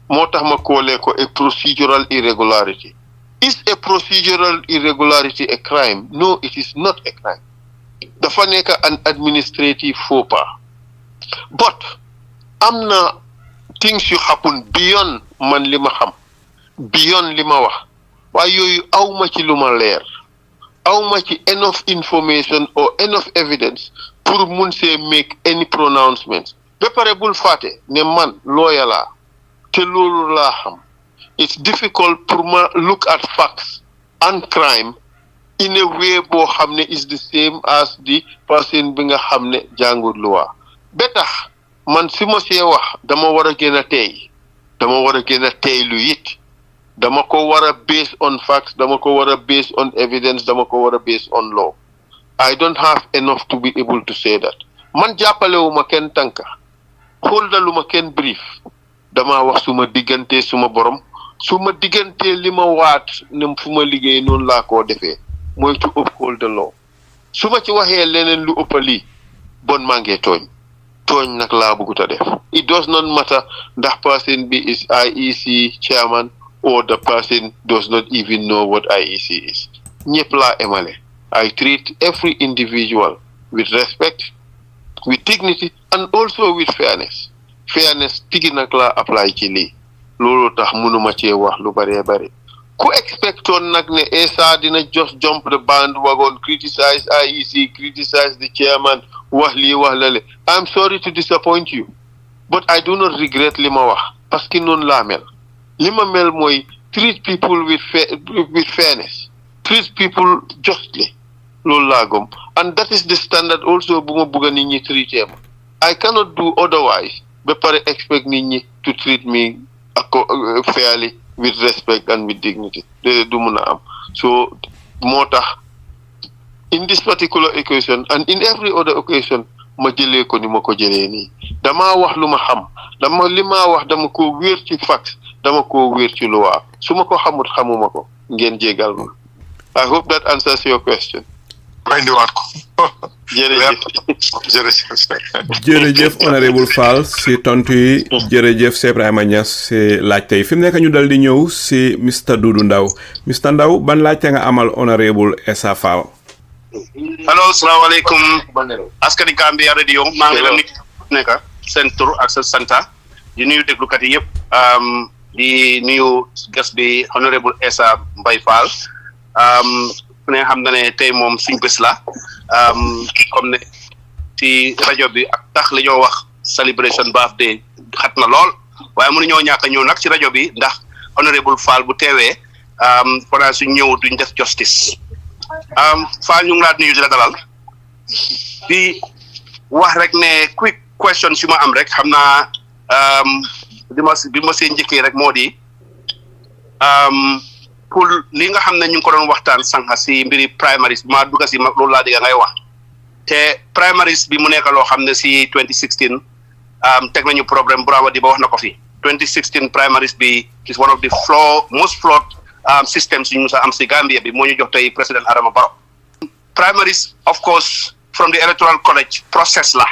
Moo tax ma koolee ko a procedural irregularity. Is a procedural irregularity a crime? No, it is not a crime. Dafa nekk an administrative faux pas. But am na things you happen beyond man li ma xam, beyond li ma wax. Waaye yooyu awma ci lu ma leer. Awma ci enough information or enough evidence pour mun see make any pronouncements. Ba pare bul fàtte ne man lawyer la te loolu laa xam. It's difficult pour ma look at facts and crime in a way boo xam ne is the same as the person bi nga xam ne jàngut loi. Ba tax man si ma see wax dama war a gën a tey dama war a gën a teylu it. Dama ko war a based on facts, dama ko war a based on evidence, dama ko war a based on law. I don't have enough to be able to say that. Man jàppalewuma kenn tànka xoldaluma kenn brief dama wax suma diggante suma borom suma diggante li ma waat ne fu ma liggéey noonu laa koo defee mooy to uphold the law. Suma ci waxee leneen lu ëppali bon maa ngi tooñ nag laa bëggut a def. It does not matter ndax person bi is IEC chairman or the person does not even know what IEC is. Ñëpp laa emale. I treat every individual with respect, with dignity, and also with fairness. Fairness tigi nag laa apply ci lii. Loolu tax mënuma cee wax lu bari. Ku expectoon nag ne Essa dina just jump the bandwagon, criticize IEC, criticize the chairman, wax lii wax lale. I'm sorry to disappoint you, but I do not regret li ma wax parce que noonu laa mel. Li ma mel mooy treat people with fairness, treat people justly. Loolu laa gëm. And that is the standard also bu ma bëgg nit ñi treaté ma. I cannot do otherwise ba pare expect nit ñi to treat me fairly, with respect and with dignity. Du mun a am. So moo tax in this particular occasion and in every other occasion ma jëlee ko ni ma ko jëlee nii. Dama wax lu ma xam. Li ma wax dama ko wéer ci facts. Dama ko wéer ci loi. Su ma ko xamuma ko ngeen jégal ma. I hope that answers your question. jërëjëf Honourable Fall si tontu yi jërëjëf Cheikh Ibrahima Niass si laajte yi fi mu nekk ñu dal di ñëw si Mr Dudu Ndaw. Mr Ndaw ban laajte nga amal Honourable Essa Faal. Hello, salaamaaleykum askani Gambia radio maa ngi leen di nekk seen tur ak seen santa di nuyu déglukat yi yëpp di nuyu gas bi Honourable Essa Mbye Faal ne xam na ne tey moom suñ bés la comme ne ci rajo bi ak tax li ñoo wax celebration birthday xat na lool waaye mënuñoo ñàkk a ñëw nag ci rajo bi ndax Honourable Faal bu teewee fanaa su ñëw duñ def justice Faal ñu ngi laa nuyu di la dalal di wax rek ne quick question si ma am rek xam naa bi ma see njëkkee rek moo di pour li nga xam ne ñu ngi ko doon waxtaan sànq si mbiri primaries bi maa dugg si loolu laa dégg ngay wax te primaries bi mu nekk loo xam ne si 2016 teg nañu problème Brava di ba wax na ko fi 2016 primaries bi is one of the most flawed systems yu ñu sa am si Gambia bi moo ñu jox tey président Adama Barrow. Primaries of course from the electoral college process la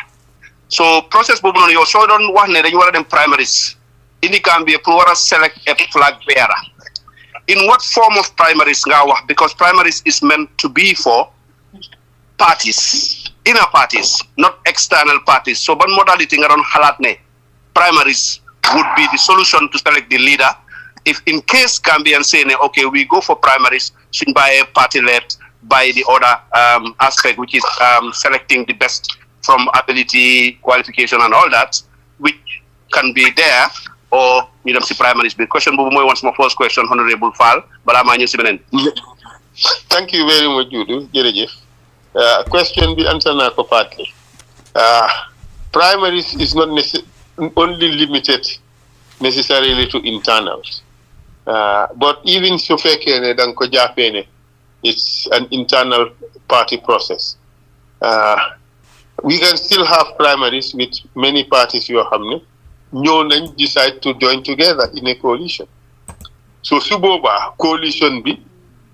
so process boobu noonu yow soo doon wax ne dañu war a dem primaries indi Gambia pour war a select a flag bearer in what form of primaries nga wax because primaries is meant to be for parties inner parties not external parties so ban modality nga doon xalaat ne primaries would be the solution to select the leader if in case Gambians say okay we go for primaries suñ bàyyee party led by the other aspect which is selecting the best from ability qualification and all that which can be there or ñu dem si primaries bi question boobu mooy woon sama first question Honourable Fall balaa maa ñëw si beneen. Thank you very much Judu jërëjëf question bi answer naa ko partly primaries is not only limited necessarily to internals but even su fekkee ne da nga ko jàppee ne it's an internal party process we can still have primaries with many parties yoo xam ne ñoo nañ decide to join together in a coalition so su boobaa coalition bi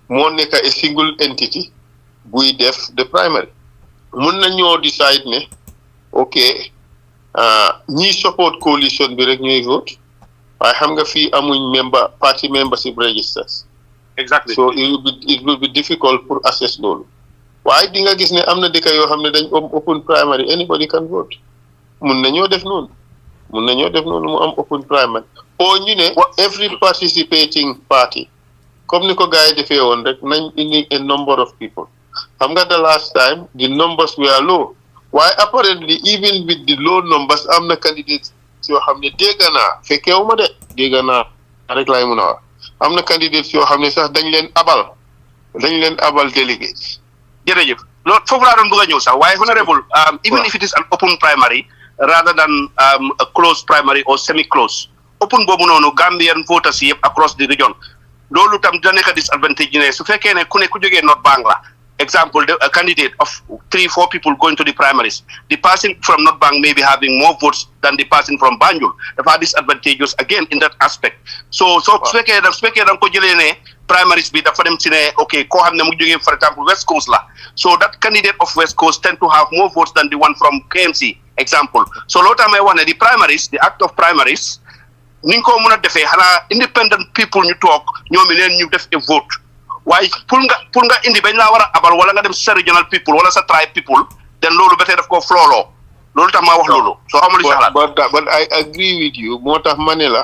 moo nekk a single entity buy def the primary mun na ñoo decide ne ok ñi support coalition bi rek ñooy vote waaye xam nga fii amuñ party membership registers exactly so it will be difficult pour assess loolu waaye di nga gis ne am na dëkk yoo xam ne dañ open primary anybody can vote mun nañoo def noonu mu am open primary o ñu ne every participating party comme ni ko gars yi defee woon rek nañ indi a number of people xam nga the last time the numbers were low waaye apparently even with the low numbers am na candidates yoo xam ne dégg naa rek laay mun a wax am na candidates yoo xam ne sax dañ leen abal delegates. jërëjëf loolu foofu laa doon bëgg a ñëw sax waaye Honourable even if it is an open primary rather than a closed primary or semi-closed open boobu noonu Gambian voters yëpp across the region loolu tam dina nekk disadvantage ne su fekkee ne ku jógee North Bank la example a candidate of 3-4 people going to the primaries the person from North Bank may be having more votes than the person from Banjul dafa disadvantageous again in that aspect so su fekkee da nga ko jëlee ne primaries bi dafa dem si ne ok koo xam ne mu jógee for example West Coast la so that candidate of West Coast tend to have more votes than the one from KMC example so loolu tax may wax ne the primaries the act of primaries ni ñu ko mën a defee xanaa independent people ñu toog ñoom leen ñu def a vote waaye pour nga indi bañ laa war a abal wala nga dem sa regional people wala sa tribe people then loolu ba tey daf koo flooloo loolu tax maa wax loolu soo xamul li si xalaat but I agree with you moo tax ma ne la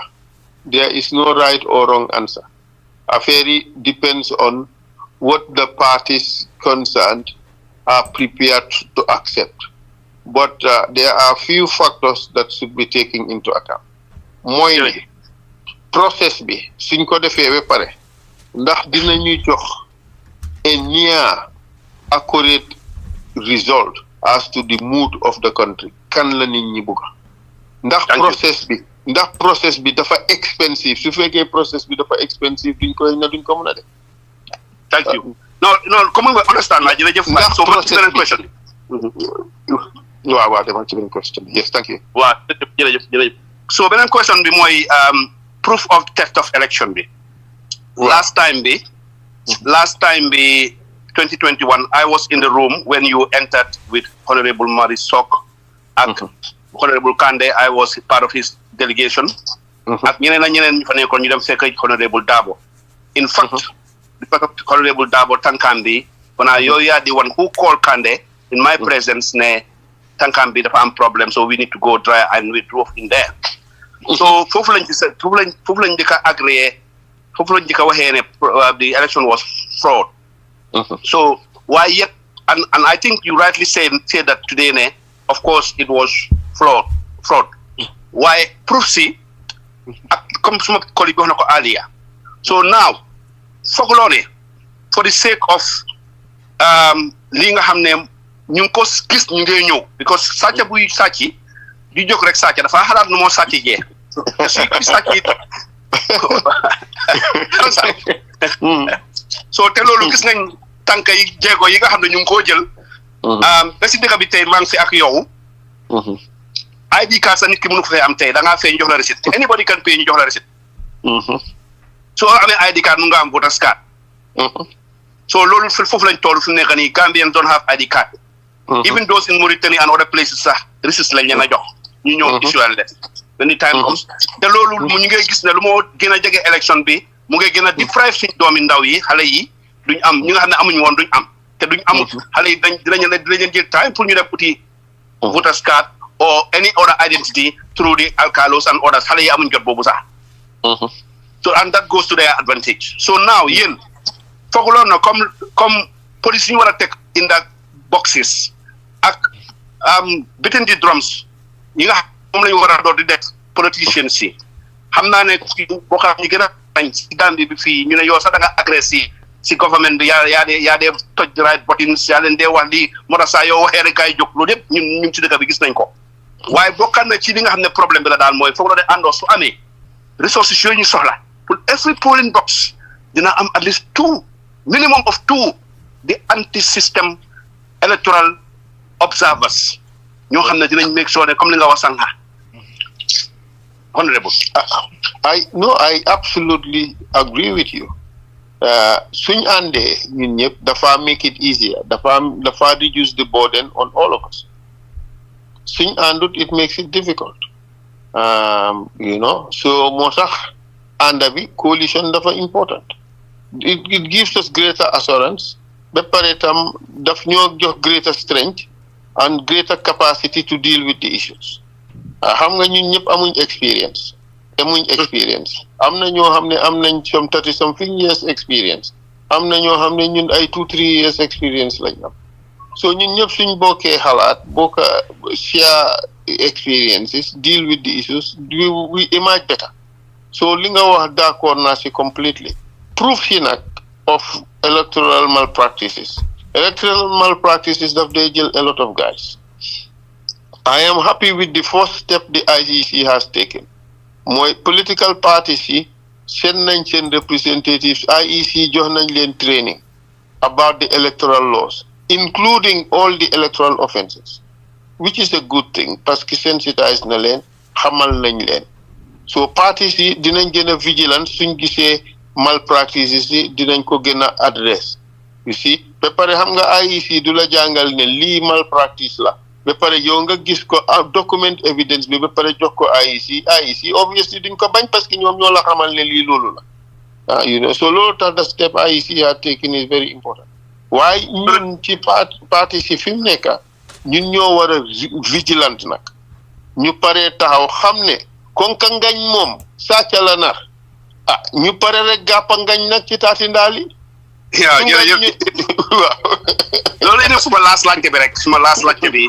there is no right or wrong answer affaire yi depends on what the parties concerned are prepared to accept but there are few factors that should be taken into account mooy ne process bi suñ ko defee ba pare ndax dinañuy jox a near accurate result as to the mood of the country kan la nit ñi bëgg ndax process bi dafa expensive su fekkee process bi dafa expensive duñ ko mën a def. Thank you. No, comme nga understand naa jërëjëf. ndax process bi question. waaw dama ci beneen question. Yes, thank you. waaw jërëjëf. So beneen question bi mooy proof of theft of election bi. Last time be 2021 I was in the room when you entered with Honourable Maurice Sok and Honourable Kande. I was part of his delegation ak ñeneen ñu fa nekkoon ñu dem fekk Honourable Dabo. In fact because of Honourable Dabo Tankandi when you are the one who called Kande in my presence ne Tankandi dafa am problem so we need to go dry and we drove in there so foofu lañ di ka agréé foofu lañ di ka waxee ne the election was fraud so why yet and I think you rightly say that today ne of course it was fraud. Why proof si comme suma colleague wax na ko earlier. So now fooguloo for the sake of li nga xam ne ñu ngi ko gis ñu ngi ñëw because sàcc buy sàcc di jóg rek sàcc dafa xalaat nu moo sàcc jee te sàcc so te loolu gis nañ tànk yi jéego yi nga xam ne ñu ngi koo jël ba si dëkk bi tey maa ngi fi ak yow ID card sa nit ki mënu ko fee am tey da ngaa fee ñu jox la receipt anybody can pay ñu jox la receipt soo amee ID card mun nga am voters card so loolu foofu lañ toll fu nekk nii Gambians don't have ID card even those in Mauritania and other places sax receipt lañ leen a jox ñu ñëw issue leen when the time comes te loolu mu ñu ngay gis ne lu moo gën a jege élection bi mu ngay gën a deprive suñ doomi ndaw yi xale yi duñ am ñi nga xam ne amuñu woon duñ am te duñ amut xale yi dinañ leen jël time pour ñu def uti voters card or any other identity through the alcalos and others xale yi amuñ jot boobu sax so and that goes to their advantage so now yéen fooguloon na comme police ñu war a teg in the boxes ak beating the drums yi nga xam moom la ñu war a door di def politicians si xam naa ne boo xam ñu gën a nañ si Gambie bi fii ñu ne yow sax da nga agressé si government bi yaa dee toj right buttons yaa leen dee wax lii moo tax saa yow waxee rek kaay jóg loolu yëpp ñun ci dëkk bi gis nañ ko waaye bokkan na ci li nga xam ne problème bi la daal mooy foog la de àndoo su amee resources yooyu ñu soxla pour every polling box dina am at least minimum of two the anti-system electoral observers ñoo xam ne dinañ make sure ne comme li nga wax sànq Honourable. I absolutely agree with you. Suñ àndee ñun ñëpp dafa make it easier dafa reduce the burden on all of us. Suñ àndut it makes it difficult. So moo tax ànda bi coalition dafa important. It gives us greater assurance ba pare tam daf ñoo jox greater strength and greater capacity to deal with the issues. Xam nga ñun ñëpp amuñ experience am na ñoo xam ne am nañ some 30-something years experience am na ñoo xam ne ñun ay 2-3 years experience lañ am so ñun ñëpp suñ bokkee xalaat bokk share experiences deal with the issues we emerge better so li nga wax d'accord naa si completely proof si nag of electoral malpractices daf day jël a lot of guys. I am happy with the first step the IEC has taken. Mooy political parties yi seen nañ seen representatives IEC jox nañ leen training about the electoral laws including all the electoral offences which is a good thing parce que sensitise na leen xamal nañ leen so parties yi dinañ gën a vigilant suñ gisee malpractices yi dinañ ko gën a address you see ba pare xam nga IEC du la jàngal ne lii malpractice la ba pare yow nga gis ko document evidence bi ba pare jox ko IEC obviously duñ ko bañ parce que ñoom ñoo la xamal ne lii loolu la so loolu tax the step IEC has taken is very important waaye ñun ci parti si fi mu nekk ñun ñoo war a vigilant nag ñu paree taxaw xam ne konka ngañ moom sàcca la nar ñu pare rek gàppa ngañ nag ci taati ndaali loolu indi suma laas laajte bi rek suma laas laajte bi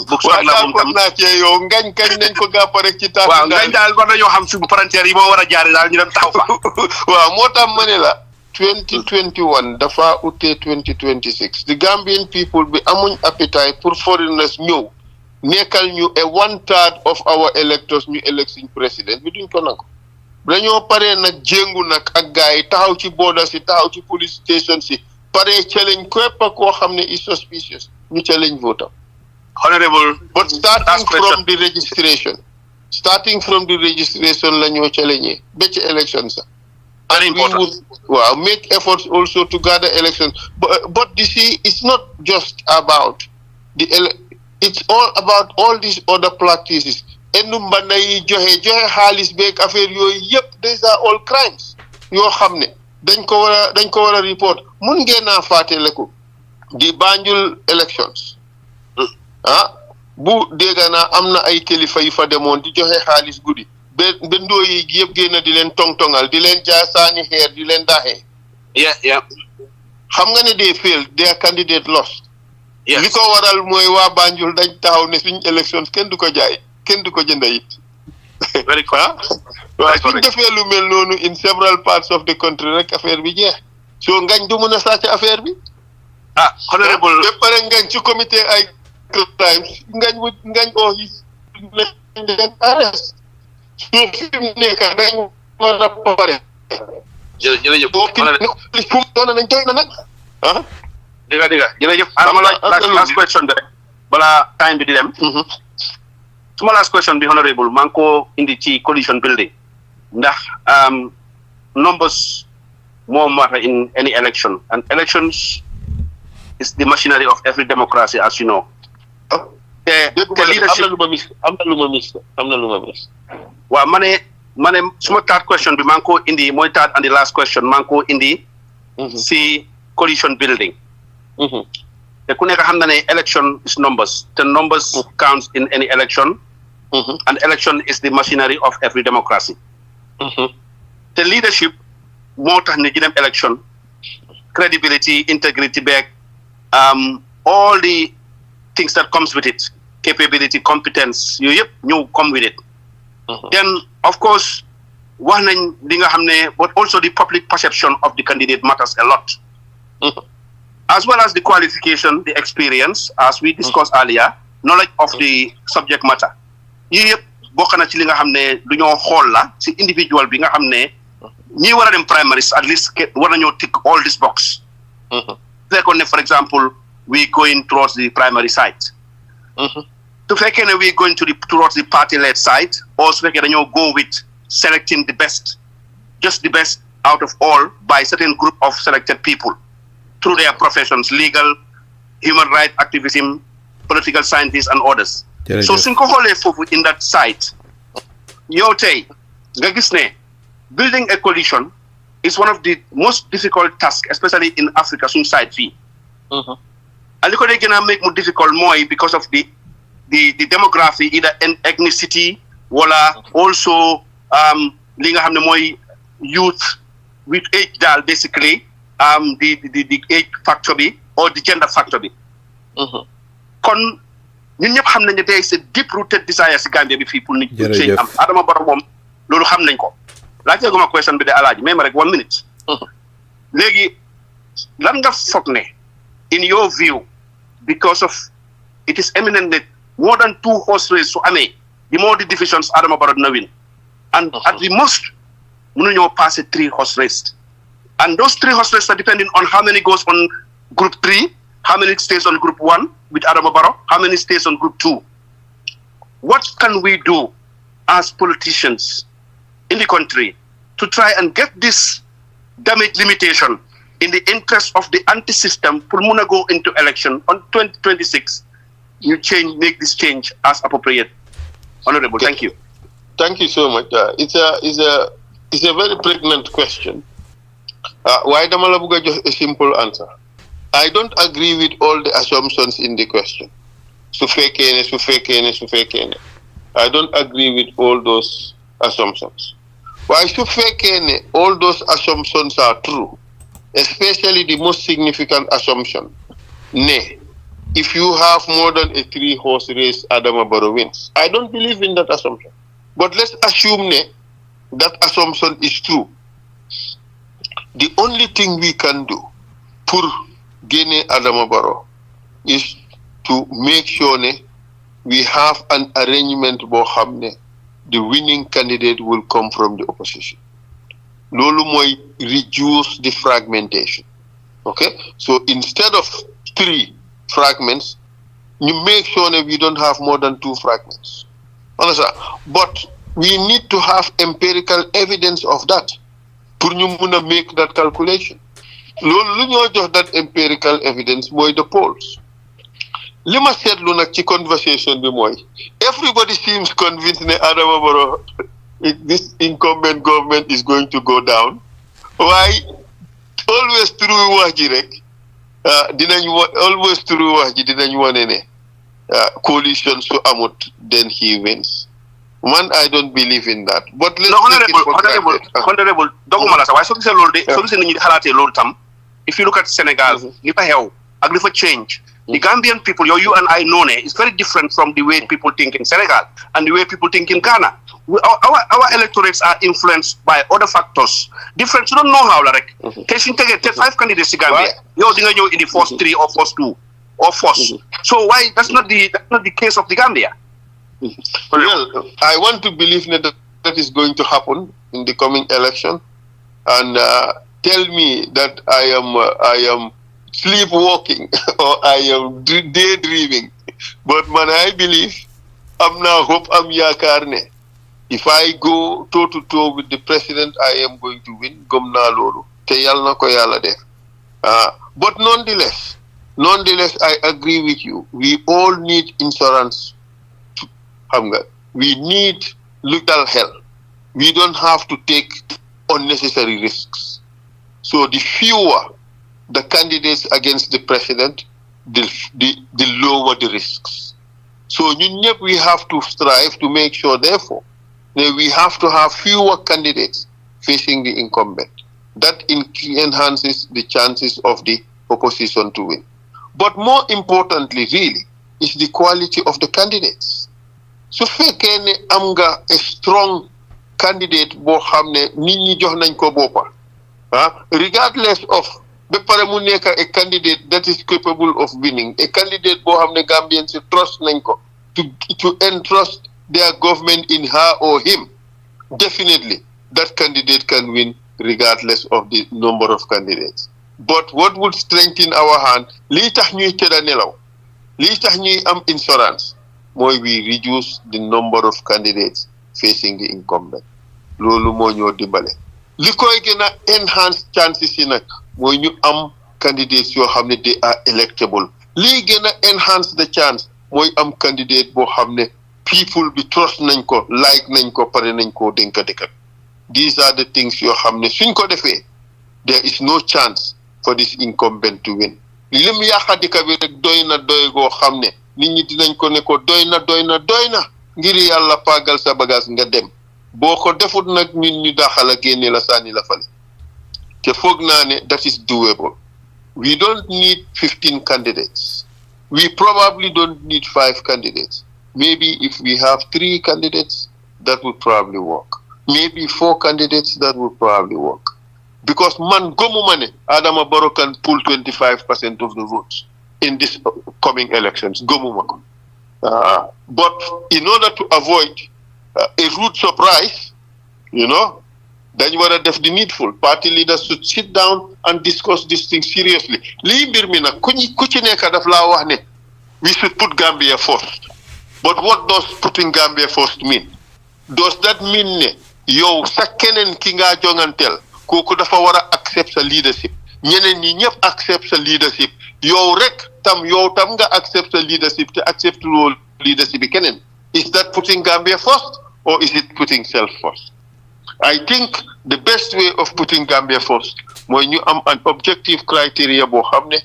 bu soog la moom tam naa cee yow ngañ kañ nañ ko gàppa rek ci taati waaw ngañ daal war nañoo xam fi frontière yi moo war a jaare daal ñu dem taxaw fa waaw moo tax ma ne la 2021 dafa utee 2026 the Gambian people bi amuñ appetite pour foreigners ñëw nekkal ñu a 1/3 of our electors ñu elect suñ président bi duñ ko nangu dañoo paree nag jéngu nag ak gars yi taxaw ci border si taxaw ci police station si paree challenge képp koo xam ne is suspicious ñu challenge vote Honourable but starting from the registration la ñoo challenge ba ci election sax very important waaw make efforts also to gather elections but you see it's not just about it's all about all these other practices endu mbanda yi joxe xaalis beeg affaire yooyu yëpp these are all crimes yoo xam ne dañ ko war a report mun ngeen a fàttaliku di Banjul elections bu dégg naa am na ay kilifa yu fa demoon di joxe xaalis guddi ba ndoo yi yëpp génn di leen tongtongal di leen jaa saani xeer di leen daaxee yeah xam nga ne they failed their candidate lost Yes. li ko waral mooy waa Banjul dañ taxaw ne suñ élections kenn du ko jaay kenn du ko jënd it. Very correct. waaw suñ defee lu mel noonu in several parts of the country rek affaire bi jeex soo ngañ du mën a sàcc affaire bi. Honourable. ba pare ngañ ci comité ay crimes ngañ oo yi leen arrest soo fi mu nekk dañ war a pare. jërëjëf. fu mu doon nañ doy na nag dëgg jërëjëf. Adama last question bi rek balaa time bi di dem. suma last question bi honourable maa ngi ko indi ci coalition building ndax numbers more matter in any election and elections is the machinery of every democracy as you know. te leadership am na lu ma mis. waaw ma ne suma third question bi maa ngi ko indi mooy third and the last question maa ngi ko indi. si coalition building. te ku nekk xam na ne election is numbers te numbers counts in any election. And election is the machinery of every democracy. The leadership moo tax ne ñu dem election credibility integrity beeg all the things that comes with it capability competence yooyu yëpp ñëw come with it. Then of course wax nañ li nga xam ne but also the public perception of the candidate matters a lot. As well as the qualification the experience as we discussed earlier knowledge of the subject matter. yii yëpp bokk na ci li nga xam ne lu ñoo xool la si individual bi nga xam ne ñii war a dem primaries at least war nañoo tick all this box. fekkoon ne for example we going towards the primary side. su fekkee ne we going towards the party led side or su fekkee dañoo go with selecting the best just the best out of all by certain group of selected people through their professions legal human rights activism political scientists and others. So suñ ko xoolee foofu in that site yow tey nga gis ne building a coalition is one of the most difficult tasks especially in Africa suñ site fii. and li ko dee gën a make mu difficult mooy because of the demography either ethnicity wala also li nga xam ne mooy youth with age daal basically the age factor bi or the gender factor bi. kon ñun ñëpp xam nañ ne there is a deep rooted desire si Gambia bi fii pour nit change am Adama Barrow moom loolu xam nañ ko laajte guma question bi de alaaji may ma rek 1 minute. léegi lan nga foog ne in your view because of it is eminently more than 2 horse race su amee the more the divisions Adama Barrow dina win and at the most mënuñoo passé 3 horse race and those 3 horse races are depending on how many goes on group 3 how many stays on group 1 with Adama Barrow how many stays on group 2. What can we do as politicians in the country to try and get this damage limitation in the interest of the anti-system for Muna go into election on 2026? You make this change as appropriate. Honourable, thank you. Thank you so much. It's a very pregnant question. Why dama la bëgg just a simple answer. I don't agree with all the assumptions in the question. Su fekkee ne. I don't agree with all those assumptions. Why su fekkee ne all those assumptions are true, especially the most significant assumption, if you have more than a 3-horse race, Adama Barrow wins. I don't believe in that assumption. But let's assume that assumption is true. The only thing we can do for Guinea Adama Barrow is to make sure we have an arrangement where the winning candidate will come from the opposition. Lolu moy reduce the fragmentation. Okay? So instead of 3 fragments, you make sure that we don't have more than 2 fragments. Understand? But we need to have empirical evidence of that pour ñu mëna make that calculation. Lolu lu ñoo jox that empirical evidence moy the polls. Lima seetlu nak ci conversation bi moy everybody seems convinced that Adama Barrow this incumbent government is going to go down. Why always through wax ji rek always through wax ji dinañ wone ne coalition su amut then he wins. Man, I don't believe in that. But let's honorable doguma la sa way so gisé lolu de so gisé nit ñi xalaté lolu tam if you look at Senegal li fa xew ak li fa change The Gambian people, you and I know, is very different from the way people think in Senegal and the way people think in Ghana. Our electorates are influenced by other factors. Different, you don't know how, like, take 5 candidates in Gambia. You're in the first 3 or first 2 or first. So why, that's not the case of the Gambia. Well, I want to believe that is going to happen in the coming election, and tell me that I am sleepwalking or I am daydreaming. But man, I believe, I'm now hope, I'm yakarne. If I go toe to toe with the president, I am going to win. Gomna lolu. Te yal na ko yalla def. But nonetheless, I agree with you. We all need insurance. We need legal help. We don't have to take unnecessary risks. So the fewer the candidates against the president, the lower the risks. So we have to strive to make sure, therefore, that we have to have fewer candidates facing the incumbent. That enhances the chances of the opposition to win. But more importantly, really, is the quality of the candidates. So fekene amga a strong candidate bo xamne nit ñi jox nañ ko bopa, regardless of a candidate that is capable of winning, a candidate bo xamne Gambians trust nañ ko to entrust their government in her or him. Definitely that candidate can win regardless of the number of candidates. But what would strengthen our hand, li tax ñuy tëdda nelaw, li tax ñuy am insurance, moy we reduce the number of candidates facing the incumbent. Lolu mo ñoo dimbale. Li koy gëna enhance chances yi nak moy ñu am candidates yoo xamne they are electable. Li gëna enhance the chance moy am candidate boo xamne people bi trust nañ ko, like nañ ko, pare nañ ko dénka dëkk. These are the things yoo xamne suñ ko defee, there is no chance for this incumbent to win. Lim yaxa dëkk bi rek doy na doy goo xamne nit ñi dinañ ko ne ko doy na ngir yàlla pagal sa bagage nga dem. Boo ko defut nag ñun ñu daxala génne la sànni la fale. Te foog naa ne that is doable. We don't need 15 candidates. We probably don't need 5 candidates. Maybe if we have 3 candidates, that would probably work. Maybe 4 candidates, that would probably work. Because man gomuma ne Adama Barrow can pull 25% of the votes in this coming elections. Gomuma ko. But in order to avoid a rude surprise, then you want to def the needful. Party leaders should sit down and discuss this thing seriously. Li mbir mi nak ku ci nekk daf la wax ne we should put Gambia first. But what does putting Gambia first mean? Does that mean ne yow sa keneen ki nga jongantel kooku dafa war a accept sa leadership, ñeneen ñi ñëpp accept sa leadership, yow tam nga accept sa leadership te accept loolu leadership bi keneen? Is that putting Gambia first or is it putting self first? I think the best way of putting Gambia first mooy ñu am an objective criteria boo xam ne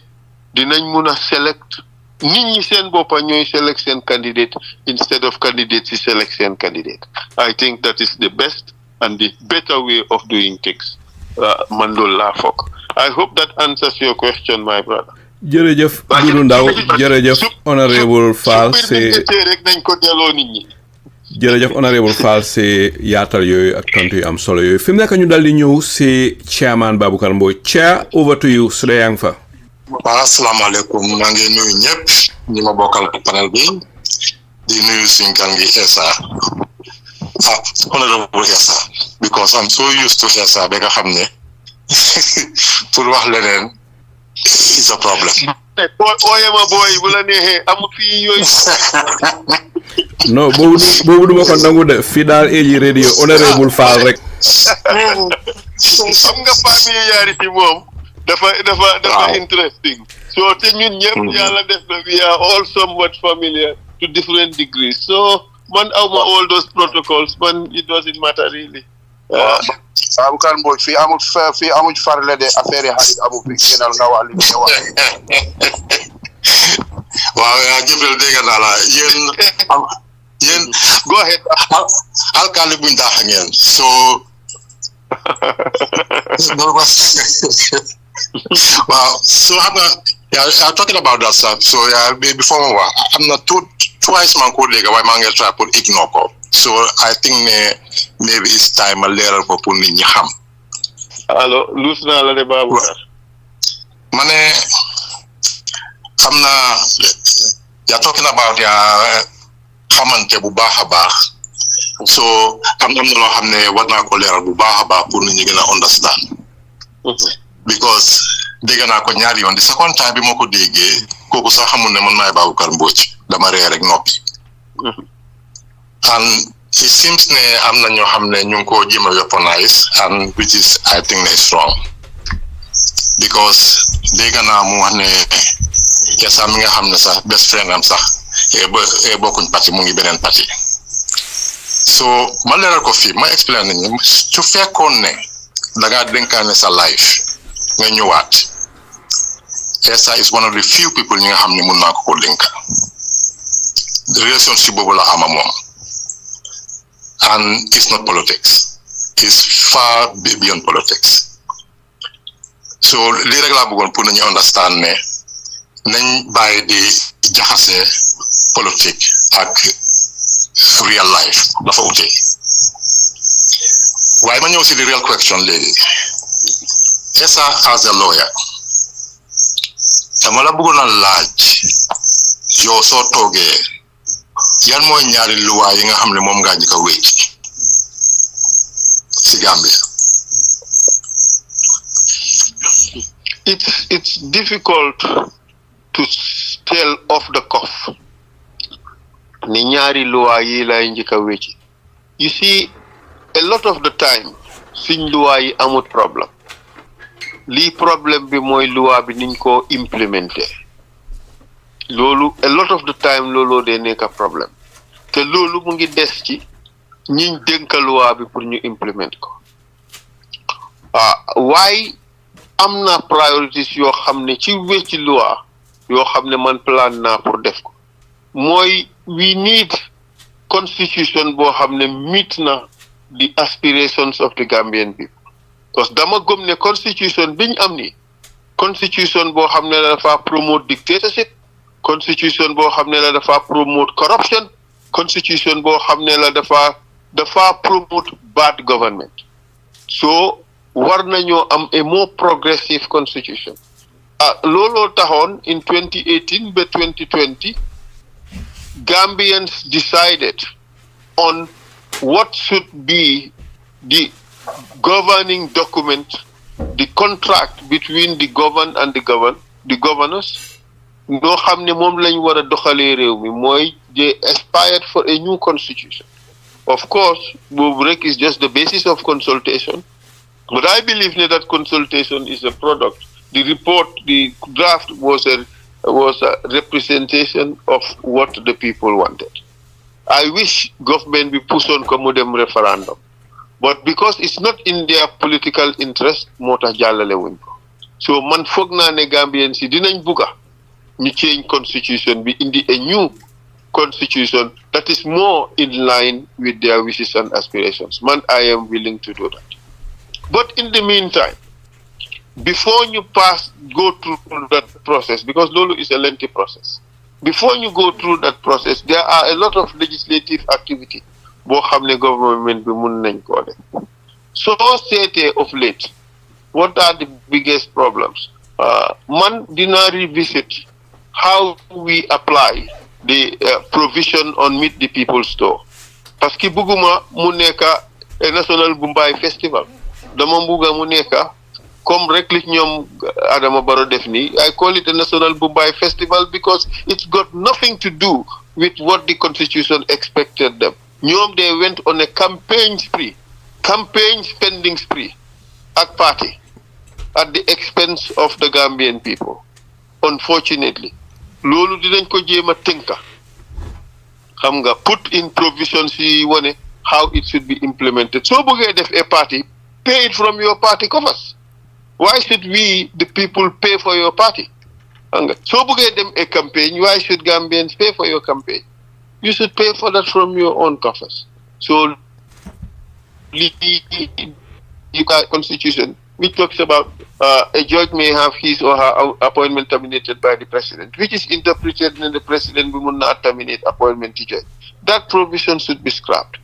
dinañ mun a select nit ñi seen boppa ñooy select seen candidate instead of candidates to select seen candidate. I think that is the best and the better way of doing things. Man loolu laa foog. I hope that answers your question, my brother. jërëjëf Doudou Ndaw, jërëjëf Honourable Fall jërëjëf Honourable Fall si yaatal yooyu ak tontu yu am solo yooyu. Fi mu nekk ñu dal di ñëw si chairman Baboucarr Mbodj. Chair, over to you su dee yaa ngi fa. Asalaamaaleykum, maa ngi nuyu ñëpp ñi ma bokkal panel bi di nuyu suñu gan gi Essa Honourable Essa, because I'm so used to Essa ba nga xam ne pour wax leneen is a problem. Oyema boy bu la neexee amu fi yooyu. Non, boobu duma ko nangu de fii daal AG radio Honourable Fall rek. Xam nga familiarité moom dafa interesting. So te ñun ñëpp yàlla def na we are all somewhat familiar to different degrees. So man awma all those protocols, man it doesn't matter really. Baboucarr Mbodj fii amuñ farle de affaire yi xarit amu fi génnal nga wax li nga wax. Waaw jëfal dégg naa la yéen go ahead. alkaali buñ daax ngeen so Well, so I'm talking about that stuff. So yeah, before I'm not twice man code lega why man try put ignore ko. So I think maybe it's time a little for put ni ham. Hello, Lusna la de babu. Mane, I'm not. You're talking about xamante bu baax a baax. So am na loo xam ne war naa ko leeral bu baax a baax pour nit ñi gën a understand. Because dégg naa ko ñaari yoon di second time bi ma ko déggee kooku sax xamul ne man maay Baboucarr Mbodj dama ree rek noppi. And it seems ne am na ñoo xam ne ñu ngi ko jéem a weaponize and which is I think is wrong. Because dégg naa mu wax ne Essa mi nga xam ne sax best friend am sax bokkuñ parti mu ngi beneen parti. So ma leeral ko fii ma explain nañu su fekkoon ne da ngaa dénkaane sa life nga ñëwaat Essa is one of the few people ñi nga xam ne mun naa ko dénka relationship boobu la ama moom and it's not politics, it's far beyond politics. So lii rek laa bëggoon pour nañu understand ne nañ bàyyi di jaxase politique ak real life dafa ute. Waaye ma ñëw si the real question léegi Essa as a lawyer dama la bëggoon a laaj yow soo toogee yan mooy ñaari luwaa yi nga xam ne moom ngaa njëkk a wécc si Gambia. It's difficult to tell off the cuff ni ñaari luwaa yi lay njëkk a wécc. You see, a lot of the time suñ luwaa yi amut problème lii problème bi mooy luwaa bi niñ ko implémenté loolu a lot of the time looloo dee nekk problème te loolu mu ngi des ci ñiñ dénka luwaa bi pour ñu implément ko waaye am na priorities yoo xam ne ci wecci luwaa yoo xam ne man plan naa pour def ko mooy we need constitution boo xam ne meet na the aspirations of the Gambian people. Because dama gëm ne constitution biñ am ni constitution boo xam ne la dafa promote dictatorship, constitution boo xam ne la dafa promote corruption, constitution boo xam ne la dafa promote bad government. So war nañoo am a more progressive constitution. Looloo taxoon in 2018 ba 2020 Gambians decided on what should be the governing document, the contract between the governed and the governors. No xamne mom lañ wara doxale rew mi moy they aspired for a new constitution. Of course, bobu rek is just the basis of consultation. But I believe that consultation is a product. The report, the draft was a representation of what the people wanted. I wish government be push on commodem referendum. But because it's not in their political interest, mota jallale wuñ ko. So man fogg na ne Gambians yi dinañ buga ñu change constitution be indi a new constitution that is more in line with their wishes and aspirations. Man, I am willing to do that. But in the meantime, before you go through that process, because Lolo is a lengthy process, before you go through that process, there are a lot of legislative activity. Government so say of late, what are the biggest problems? Man did not revisit how we apply the provision on Meet the People's Store. Parce que buguma mu neka National Mbye Festival. Dama mbuga mu neka comme rek li ñom Adama Barrow def ni, I call it a National Mbye Festival because it's got nothing to do with what the Constitution expected them. Ñom they went on a campaign spending spree at party at the expense of the Gambian people. Unfortunately, lolu dinañ ko jema tinka. Xam nga put in provisions yi wone how it should be implemented. So bëgge def a party, pay it from your party coffers. Why should we, the people, pay for your party? So bëgge dem a campaign, why should Gambians pay for your campaign? You should pay for that from your own coffers. So the constitution which talks about a judge may have his or her appointment terminated by the president, which is interpreted that the president will not terminate appointment to judge. That provision should be scrapped.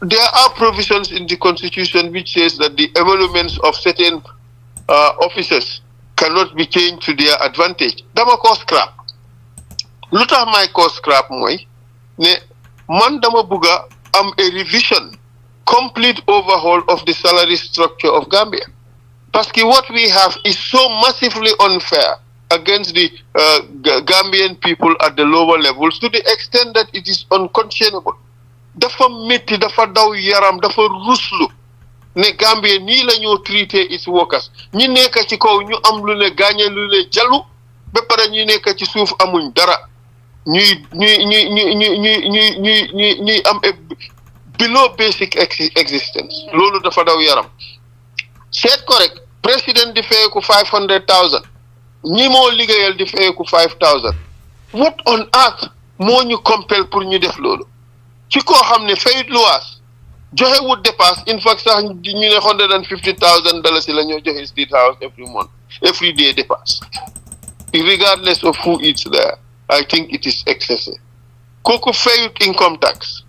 There are provisions in the Constitution which says that the emoluments of certain officers cannot be changed to their advantage. Dama ko scrap. Luta may ko scrap moy ne man dama buga am a revision, complete overhaul of the salary structure of Gambia. Parce que what we have is so massively unfair against the Gambian people at the lower levels to the extent that it is unconscionable. Dafa metti, dafa daw yaram, dafa ruslu ne Gambia nii la ñoo treater its workers. Ñi nekk ci kaw ñu am lu ne gagné lu ne jalu ba pare ñi nekk ci suuf amuñ dara. ñuy am below basic existence. Loolu dafa daw yaram. C'est correct. President di fayeku 500,000. ñi moo liggéeyal di fayeku 5,000. What on earth moo ñu compel pour ñu def loolu? ci koo xam ne fayit luwaas joxe wut dépasse in fact sax ñu ne $150,000 la ñoo joxe State House every day dépasse. Regardless of who is there, I think it is excessive. Kooku fayut income tax,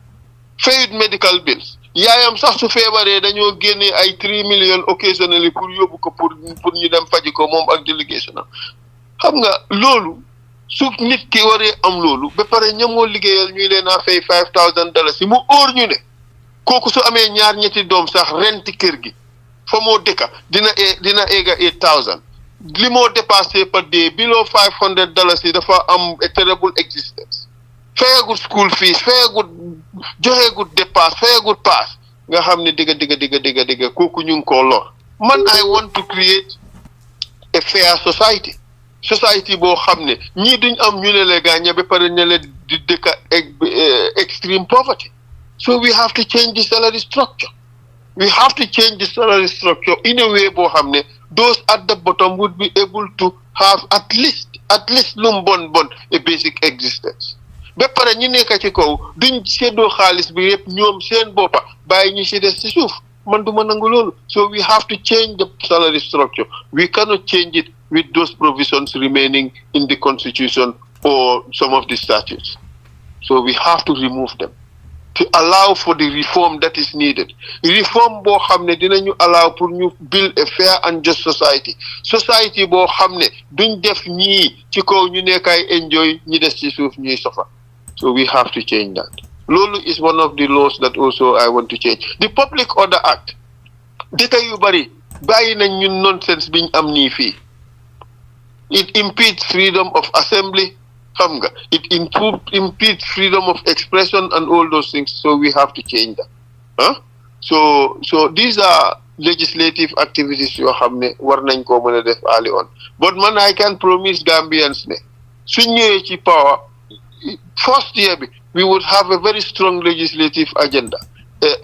fayut medical bills. Yaayam sax su feebaree dañoo génne ay 3 million occasionally pour yóbbu ko pour ñu dem faji ko moom ak délégation xam nga loolu su nit ki waree am loolu ba pare ñamoo liggéeyal ñuy leen a fay $5,000 mu óor ñu ne kooku su amee ñaar ñetti doom sax renti kër gi fa moo dëkka dina eega 8,000 li moo dépassé par day below $500 dafa am a terrible existence. Fayagut school fees, fayagut joxegut dépasse, fayagut pass nga xam ne digga kooku ñu ngi koo lor. Man I want to create a fair society boo xam ne ñii duñ am ñu ne la gaaña ba pare ne la di dëkka extreme poverty. So we have to change the salary structure. We have to change the salary structure in a way boo xam ne those at the bottom would be able to have at least lum bon a basic existence. Ba pare ñi nekk ci kaw duñ séddoo xaalis bi yëpp ñoom seen boppa bàyyi ñi ci des ci suuf man duma nangu loolu. So we have to change the salary structure. We cannot change it with those provisions remaining in the Constitution or some of the statutes. So we have to remove them to allow for the reform that is needed. Reform boo xam ne dinañu allow pour ñu build a fair and just society boo xam ne duñ def ñii ci kaw ñu nekkay enjoy ñi des ci suuf ñuy sofa. So we have to change that. Lolu is one of the laws that also I want to change. The Public Order Act. Dëkk yu bari bàyyi nañ ñun nonsense biñ am nii fii. It impedes freedom of assembly. It impedes freedom of expression and all those things. So we have to change that. So these are legislative activities yoo xam ne war nañ koo mën a def early on. But man, I can promise Gambians ne suñ ñëwee ci power first year we would have a very strong legislative agenda,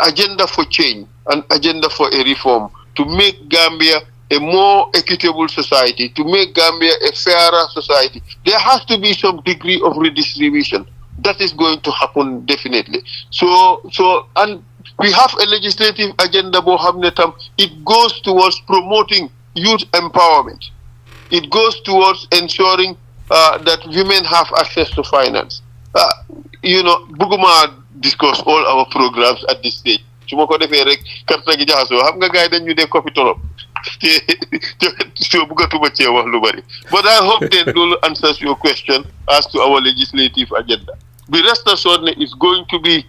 agenda for change, an agenda for a reform to make Gambia a more equitable society, to make Gambia a fairer society. There has to be some degree of redistribution. That is going to happen definitely. And we have a legislative agenda, it goes towards promoting youth empowerment. It goes towards ensuring that women have access to finance. Buguma discuss all our programs at this stage. Sumako defé rek karta gi jaxaso xam nga gaay dañ ñu dé copy torop so bugatuma ci wax lu bari. But I hope that will answers your question as to our legislative agenda. Be rest assured it's going to be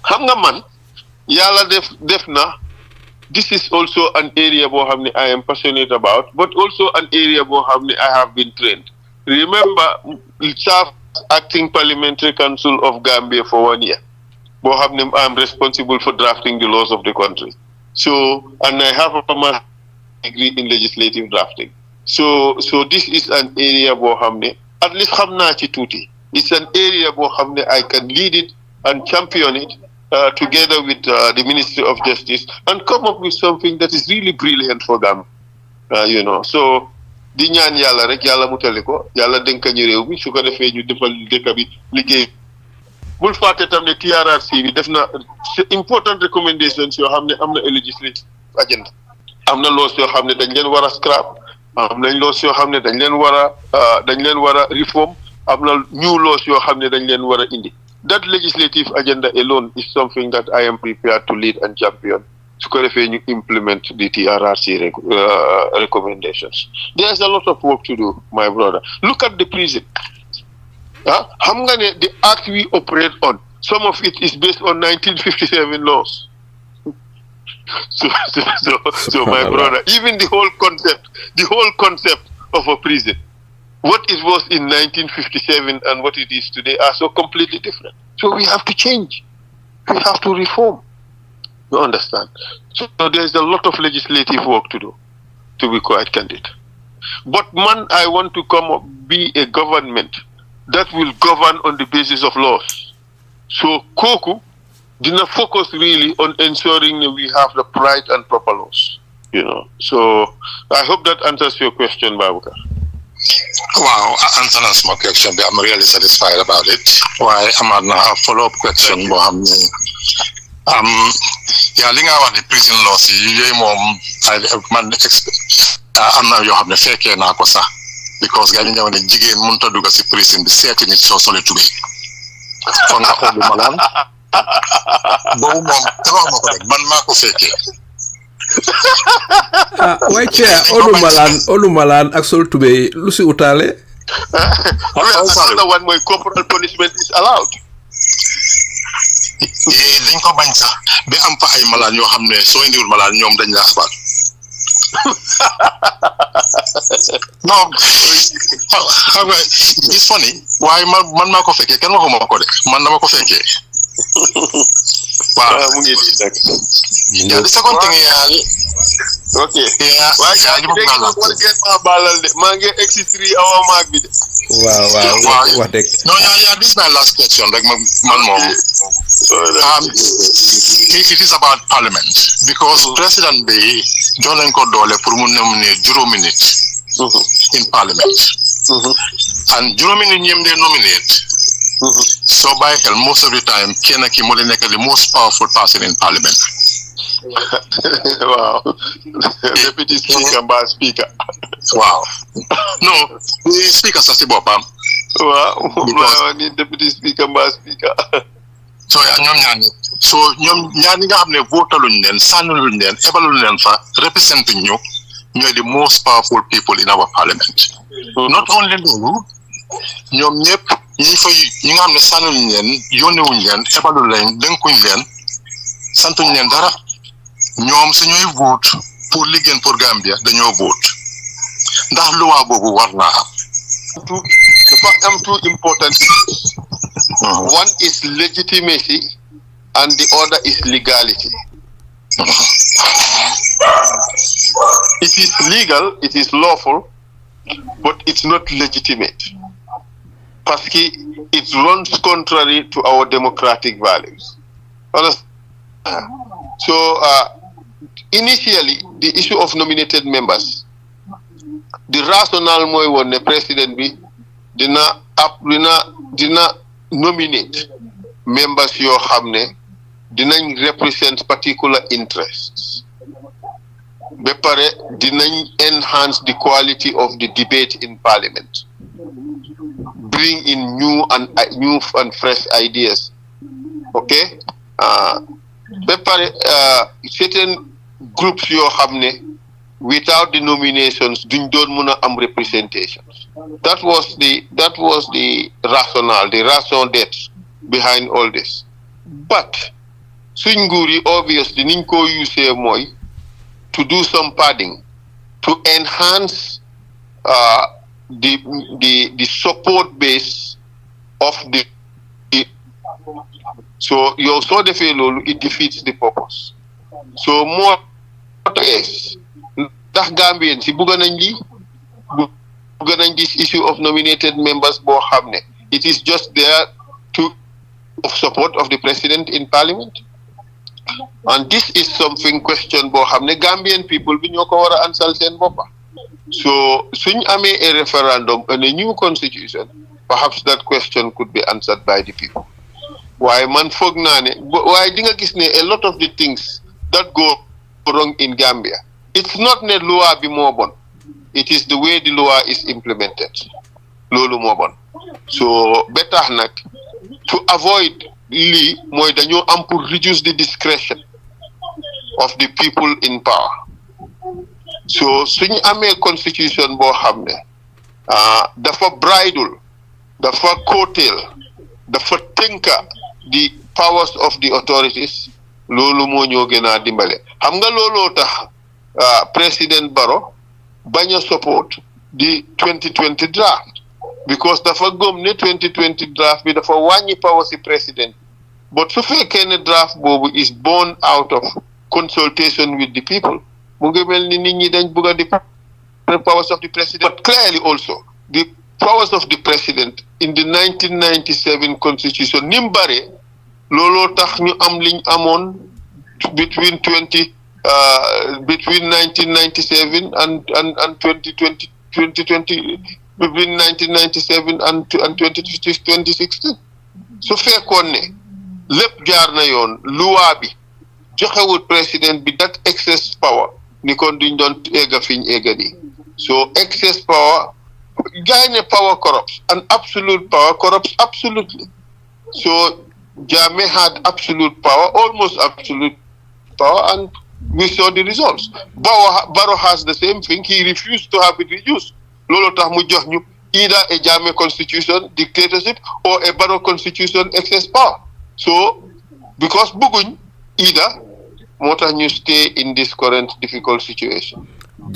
xam nga man yalla def na. This is also an area I am passionate about, but also an area I have been trained. Remember, acting Parliamentary Council of Gambia for 1 year. I am responsible for drafting the laws of the country. So, and I have a master's degree in legislative drafting. So this is an area at least it's an area I can lead it and champion it together with the Ministry of Justice and come up with something that is really brilliant for them. So di ñaan yàlla rek yàlla mutale ko yàlla dénka ñu réew mi su ko defee ñu defal dëkk bi liggéey bul fàtte tam ne TRRC bi def na important recommendations yoo xam ne am na a legislative agenda am na laws yoo xam ne dañ leen war a scrap am nañ laws yoo xam ne dañ leen war a reform am na new laws yoo xam ne dañ leen war a indi. That legislative agenda alone is something that I am prepared to lead and champion. To implement the TRRC recommendations. There's a lot of work to do, my brother. Look at the prison. The act we operate on, some of it is based on 1957 laws. So my brother, even the whole concept of a prison, what it was in 1957 and what it is today are so completely different. So we have to change. We have to reform. You understand? So there's a lot of legislative work to do, to be quite candid. But man, I want to be a government that will govern on the basis of laws. So Koku did not focus really on ensuring that we have the right and proper laws. So I hope that answers your question, Babuka. Wow, answers my question. I'm really satisfied about it. Why I'm on a follow-up question, Mohammed. Li nga wax ne prison laws yi yooyu moom man am na yoo xam ne fekkee naa ko sax because gaa ñu ñëw ne jigéen mënut a dugg si prison bi seeti nit soo sole tubéy kon nga xool malaan boobu moom tabax ma ko rek man maa ko fekkee waaye olu malaan ak sol tubéy lu si utaale another one mooy corporal punishment is allowed. dañ ko bañ sax ba am fa ay malaan yoo xam ne soo indiwul malaan ñoom dañ la xabaar non xam nga it's funny waaye man maa ko fekkee kenn waxuma ko de man dama ko fekkee waaw mu ngi di nag the second thing okay waaye maa ngi exi 3 hour mark bi de waaw wax dëgg non this is my last question rek man moom it is about parliament because president bi jox nañ ko doole pour mu nominer juróomi nit in parliament and juróomi nit ñem de nominate so by hell most of the time kenn ki moo nekk the most powerful person in parliament. Wow. Deputy Speaker mbaa Speaker. Wow. No, the Speaker sa si boppam. Wow. Ni Deputy Speaker mbaa Speaker. So ñoom ñaar ñi nga xam ne votaluñ leen sànniluñ leen ebaluñ leen fa representing ñu ñooy the most powerful people in our parliament. Not only loolu ñoom ñëpp ñi nga xam ne sànniluñ leen yónnewuñ leen ebaluñ leen dénkuñ leen santuñ leen dara ñoom su ñooy vote pour liggéey pour Gambia dañoo vote ndax loi boobu war naa am. Dafa am two important things. One is legitimacy and the other is legality. It is legal, it is lawful, but it's not legitimate. Parce que it runs contrary to our democratic values. So initially, the issue of nominated members, the rationale mooy woon ne président bi dina nominate members yoo xam ne dinañ represent particular interests ba pare dinañ enhance the quality of the debate in parliament, bring in new and fresh ideas. Okay, ba pare certain groups yoo xam ne without the nominations duñ doon mën a am representations. That was the rationale, the raison d'être behind all this. But suñ nguur yi obviously niñ ko use mooy to do some padding to enhance the support base of the so yow soo defee loolu it defeats the purpose. So more is ndax Gambian si bugga nañ lii bugga nañ this issue of nominated members boo xam ne it is just there to of support of the president in parliament, and this is something question boo xam ne Gambian people bi ñoo ko war a ansal seen boppa. So suñ amee a referendum and a new constitution, perhaps that question could be answered by the people. Waaye man foog naa ne waaye di nga gis ne a lot of the things that go wrong in Gambia it's not ne loi bi moo bon, it is the way the law is implemented. Loolu moo bon. So better nag to avoid lii mooy dañoo am pour reduce the discretion of the people in power. So suñu amee constitution boo xam ne dafa bridle, dafa curtail, dafa tënka the powers of the authorities, loolu moo ñoo gën a dimbale. Xam nga looloo tax President Barrow bañ a support the 2020 draft, because dafa gëm ne 2020 draft bi dafa wàññi power si président. But su fekkee ne draft boobu is born out of consultation with the people, mu ngi mel ni nit ñi dañ bëgg a di powers of the president. But clearly also the powers of the president in the 1997 constitution ni mu bare looloo tax ñu am liñ amoon between 1997 and 2020 between 1997 and 2016. su fekkoon ne lépp jaar na yoon loi bi joxewul président bi that excess power ni kon duñ doon egga fiñ egga nii. So excess power, gain power corrupts, and absolute power corrupts absolutely. So Jammeh had absolute power, almost absolute power, and we saw the results. Barrow has the same thing. He refused to have it reduced. Lolo tax mu jox ñu either a Jammeh constitution, dictatorship, or a Barrow constitution, excess power. So because bëgguñ either, moo tax ñu stay in this current difficult situation.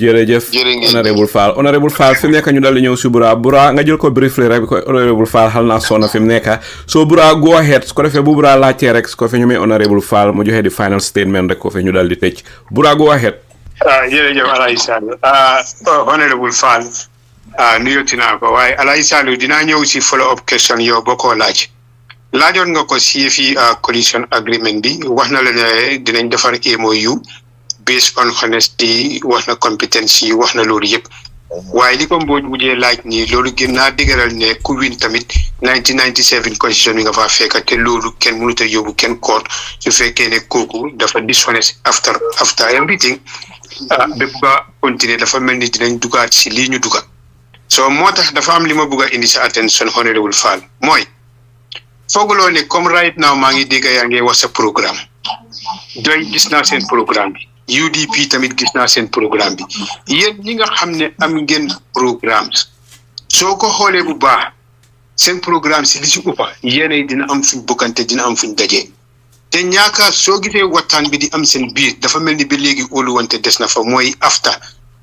jërëjëf honorable Fall fi mu nekk ñu dal di ñëw si Bura nga jël ko briefly rek ko honorable Fall xal naa sonna fi mu nekk so Bura go ahead su ko defee bu Bura laajtee rek su ko fi ñu may honorable Fall mu joxe di final statement rek ko fi ñu dal di tëj Bura go ahead. jërëjëf Alaye Sallu honorable Fall nuyooti naa ko waaye Alaye Sallu dinaa ñëw si follow up question yow boo ko laajoon nga ko si fi coalition agreement bi wax na la ne dinañ defar MOU based on honesty, wax na competency, wax na loolu yëpp waaye li ko Mbodj mujjee laaj ni loolu gën naa dëgëral ne ku win tamit 1997 constitution bi nga faa fekk te loolu kenn mënut a yóbbu kenn court su fekkee ne kooku dafa dishonest after everything ba bugg a continuer dafa mel ni dinañ dugaat si lii ñu dugal so moo tax dafa am li ma bugg a indi sa attention honorable Fall mooy fooguloo ne comme right now maa ngi dégg yaa ngi wax sa programme doy gis naa seen programme bi UDP tamit gis naa seen programme bi yéen ñi nga xam ne am ngeen programme soo ko xoolee bu baax seen programme si li si uppa yéenay dina am fuñ bokkante dina am fuñ dajee te ñaaka soo gisee waxtaan bi di am seen biir dafa mel ni ba léegi óoluwante des na fa mooy afta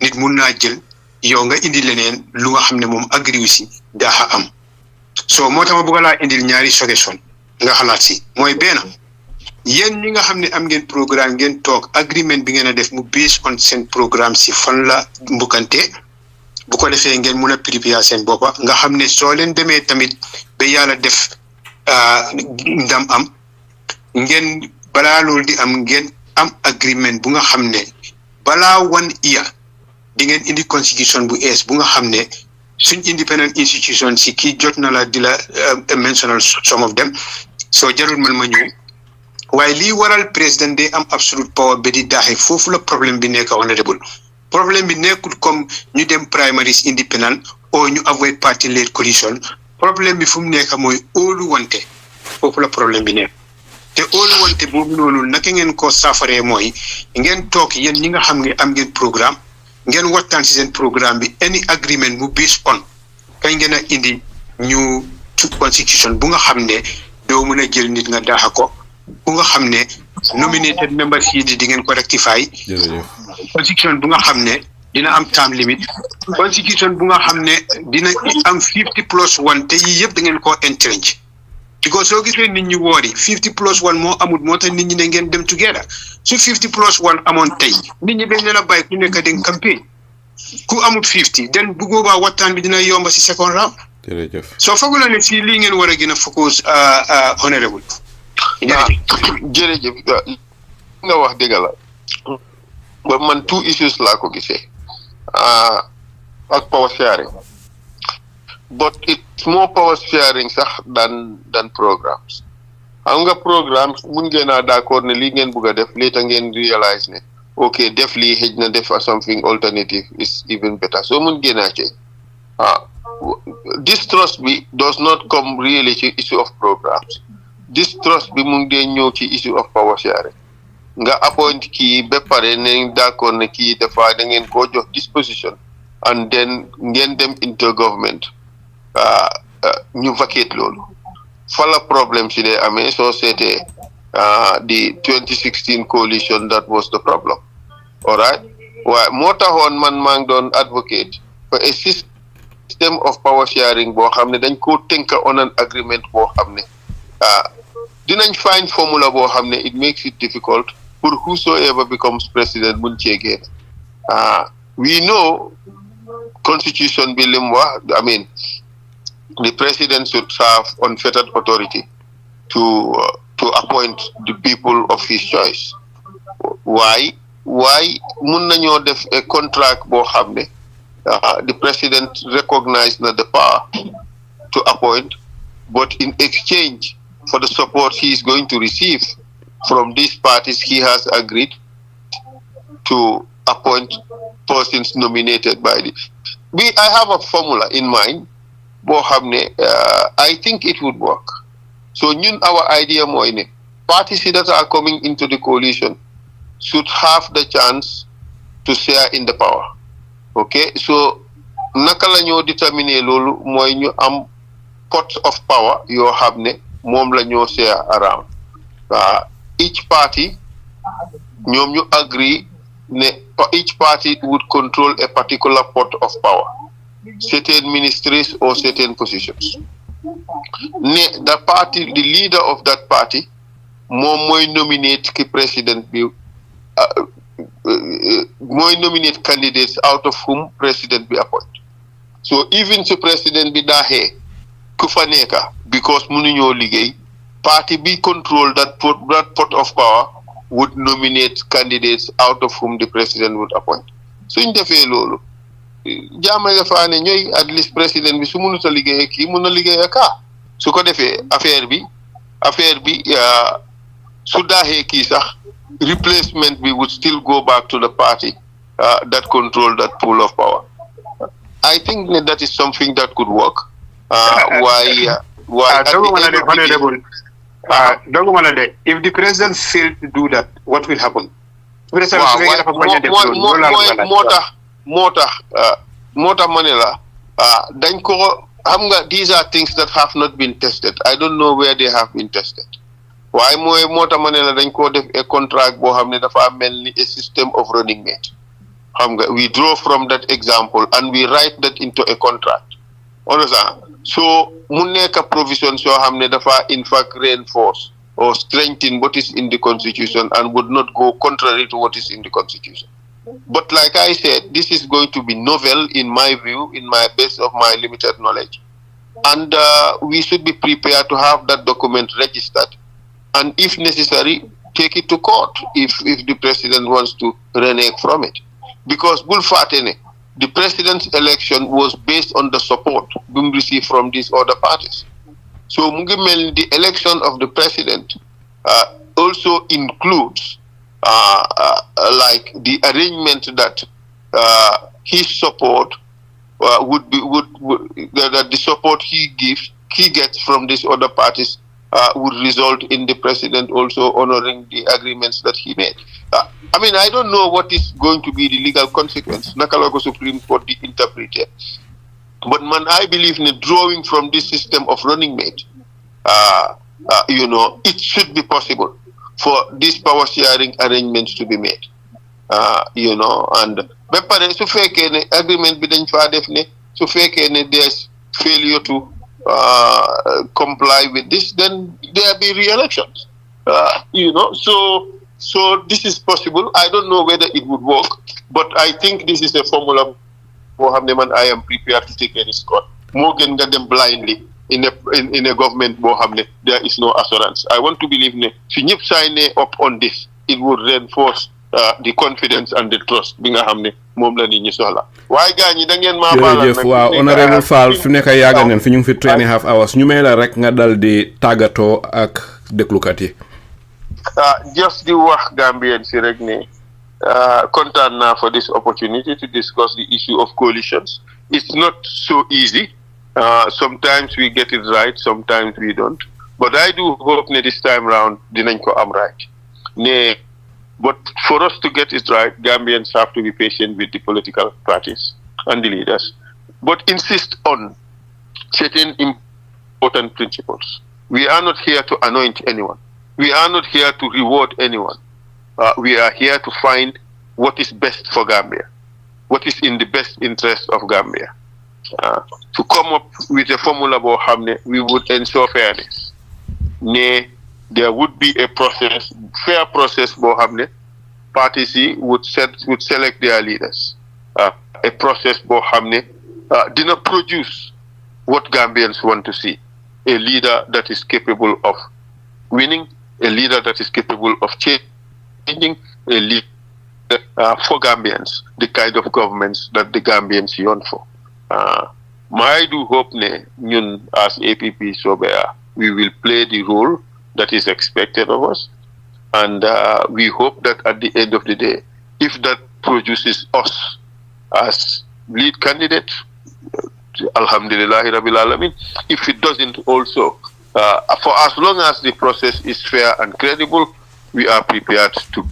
nit mun naa jël yow nga indi leneen lu nga xam ne moom agriwu si daaxa am so moo tax ma bëgg laa indil ñaari solution nga xalaat si mooy benn yéen ñi nga xam ne am ngeen programme ngeen toog agreement bi ngeen a def mu based on seen programme si fan la mbukkante bu ko defee ngeen mun a préparer seen boppa nga xam ne soo leen demee tamit ba yàlla def ndam am ngeen balaa loolu di am ngeen am agreement bu nga xam ne balaa 1 year di ngeen indi constitution bu ees bu nga xam ne suñ independent institution si kii jot na la di la mentional some of them soo jarul man ma ñëw waaye lii waral président day am absolute power ba di daaxe foofu la problème bi nekk honorable problème bi nekkul comme ñu dem primaries independent o ñu avoid party led coalition problème bi fu mu nekk mooy óolu wante foofu la problème bi nekk te óolu wante boobu noonu naka ngeen ko saafaree mooy ngeen toog yéen ñi nga xam ne am ngeen programme ngeen waxtaan si seen programme bi any agreement mu based on kañ ngeen a indi ñu constitution bu nga xam ne doo mën a jël nit nga daaxa ko bu nga xam ne nominated members yi di ngeen ko rectify constitution bu nga xam ne dina am time limit constitution bu nga xam ne dina am 50+1 te yii yëpp da ngeen koo entrench because soo gisee nit ñi woori 50+1 moo amul moo tax nit ñi ne ngeen dem together su 50+1 amoon tey nit ñi dañ leen a bàyyi ku nekk di campagne ku amul 50 den bu boobaa waxtaan bi dina yomba si second round soo fooguloo ne si lii ngeen war a gën a focus honorable jërëjëf nga wax dëgg la ba man 2 issues laa ko gisee ak power sharing but it's more power sharing sax than programs xam nga programme mun ngeen a d'accord ne lii ngeen bugg a def léeta ngeen realize ne okay def lii xëj na def something alternative is even better so mun génnaa ci distrust bi does not come really ci issue of programs distrust bi mu ngi dee ñëw ci issue of power sharing nga appoint kii ba pare ne d'accord ne kii dafa da ngeen koo jox disposition and then ngeen dem intergovernment ñu vacate loolu fa la problème si dee amee soo seetee the 2016 coalition that was the problem all right waaye moo taxoon man maa ngi doon advocate for a system of power sharing boo xam ne dañ koo tënka on an agreement boo xam ne dinañ find formula boo xam ne it makes it difficult for whosoever becomes president mun cee génn we know constitution bi lim wax I mean the president should have unfettered authority to appoint the people of his choice why mun nañoo def a contract boo xam ne the president recognized na the power to appoint but in exchange for the support he is going to receive from these parties he has agreed to appoint persons nominated by I have a formula in mind boo xam ne I think it would work so ñun our idea mooy ne parties that are coming into the coalition should have the chance to share in the power okay so naka la ñoo déterminer loolu mooy ñu am pots of power yoo xam ne moom la ñoo share around each party ñoom ñu agree ne each party would control a particular pot of power certain ministries or certain positions ne the leader of that party moom mooy nominate ki president bi mooy nominate candidates out of whom president bi appoint so even su president bi daaxee ku fa nekka because mënuñoo liggéey party bi control that pot of power would nominate candidates out of whom the president would appoint suñ defee loolu jaama dafa ne ñooy at least president bi su mënut a liggéey kii mun na liggéey ak su ko defee affaire bi su daaxee kii sax replacement bi would still go back to the party that control that pool of power. I think that is something that could work. If the president failed to do that, what will happen? Mota Manila, these are things that have not been tested. I don't know where they have been tested. Why Mota Manila dañ ko def a contract boo xam ne dafa mel ni a system of running mate. We draw from that example and we write that into a contract. Understand? So mu nekk provision soo xam ne dafa in fact reinforce or strengthen what is in the constitution and would not go contrary to what is in the constitution. But like I said, this is going to be novel in my view, in my base of my limited knowledge. And we should be prepared to have that document registered. And if necessary, take it to court if the president wants to renege from it. Because Bulfatene, the president's election was based on the support being received from these other parties. So Mungimel, the election of the president also includes like the arrangement that his support that the support he gets from these other parties would result in the president also honoring the agreements that he made. I don't know what is going to be the legal consequence. Nakalago Supreme Court the interpreter. But man, I believe in drawing from this system of running mate, it should be possible for these power sharing arrangements to be made. And so fake agreement between FADEF, so fake there's failure to comply with this, then there be re-elections. So this is possible. I don't know whether it would work, but I think this is a formula for Hamneman. I am prepared to take a risk on. More than get them blindly in a government. There is no assurance. I want to believe if you sign up on this, it would reinforce the confidence and the trust. Binga hamne mom la nit ñi soxla. Waaye gañ ñi da ngeen ma balal nak. Waaw Honourable Fall fi nekk yaaga neen fi ñu fi 3.5 hours ñu may la rek nga dal di tagato ak déglukat yi. Just di wax Gambian si rek ne kontaan naa for this opportunity to discuss the issue of coalitions. It's not so easy. Sometimes we get it right, sometimes we don't. But I do hope this time round, dinañ ko am right. But for us to get it right, Gambians have to be patient with the political parties and the leaders, but insist on certain important principles. We are not here to anoint anyone. We are not here to reward anyone. We are here to find what is best for Gambia, what is in the best interest of Gambia. To come up with a formula about Hamne, we would ensure fairness. There would be a process, fair process for Hamne. Parties would select their leaders. A process for Hamne did not produce what Gambians want to see. A leader that is capable of winning, a leader that is capable of changing, a leader for Gambians, the kind of governments that the Gambians yearn for. I do hope ñun as APP-SOBEYA, we will play the role that is expected of us. And we hope that at the end of the day, if that produces us as lead candidate, Alhamdulillah Rabbil Alamin. If it doesn't also, for as long as the process is fair and credible, we are prepared to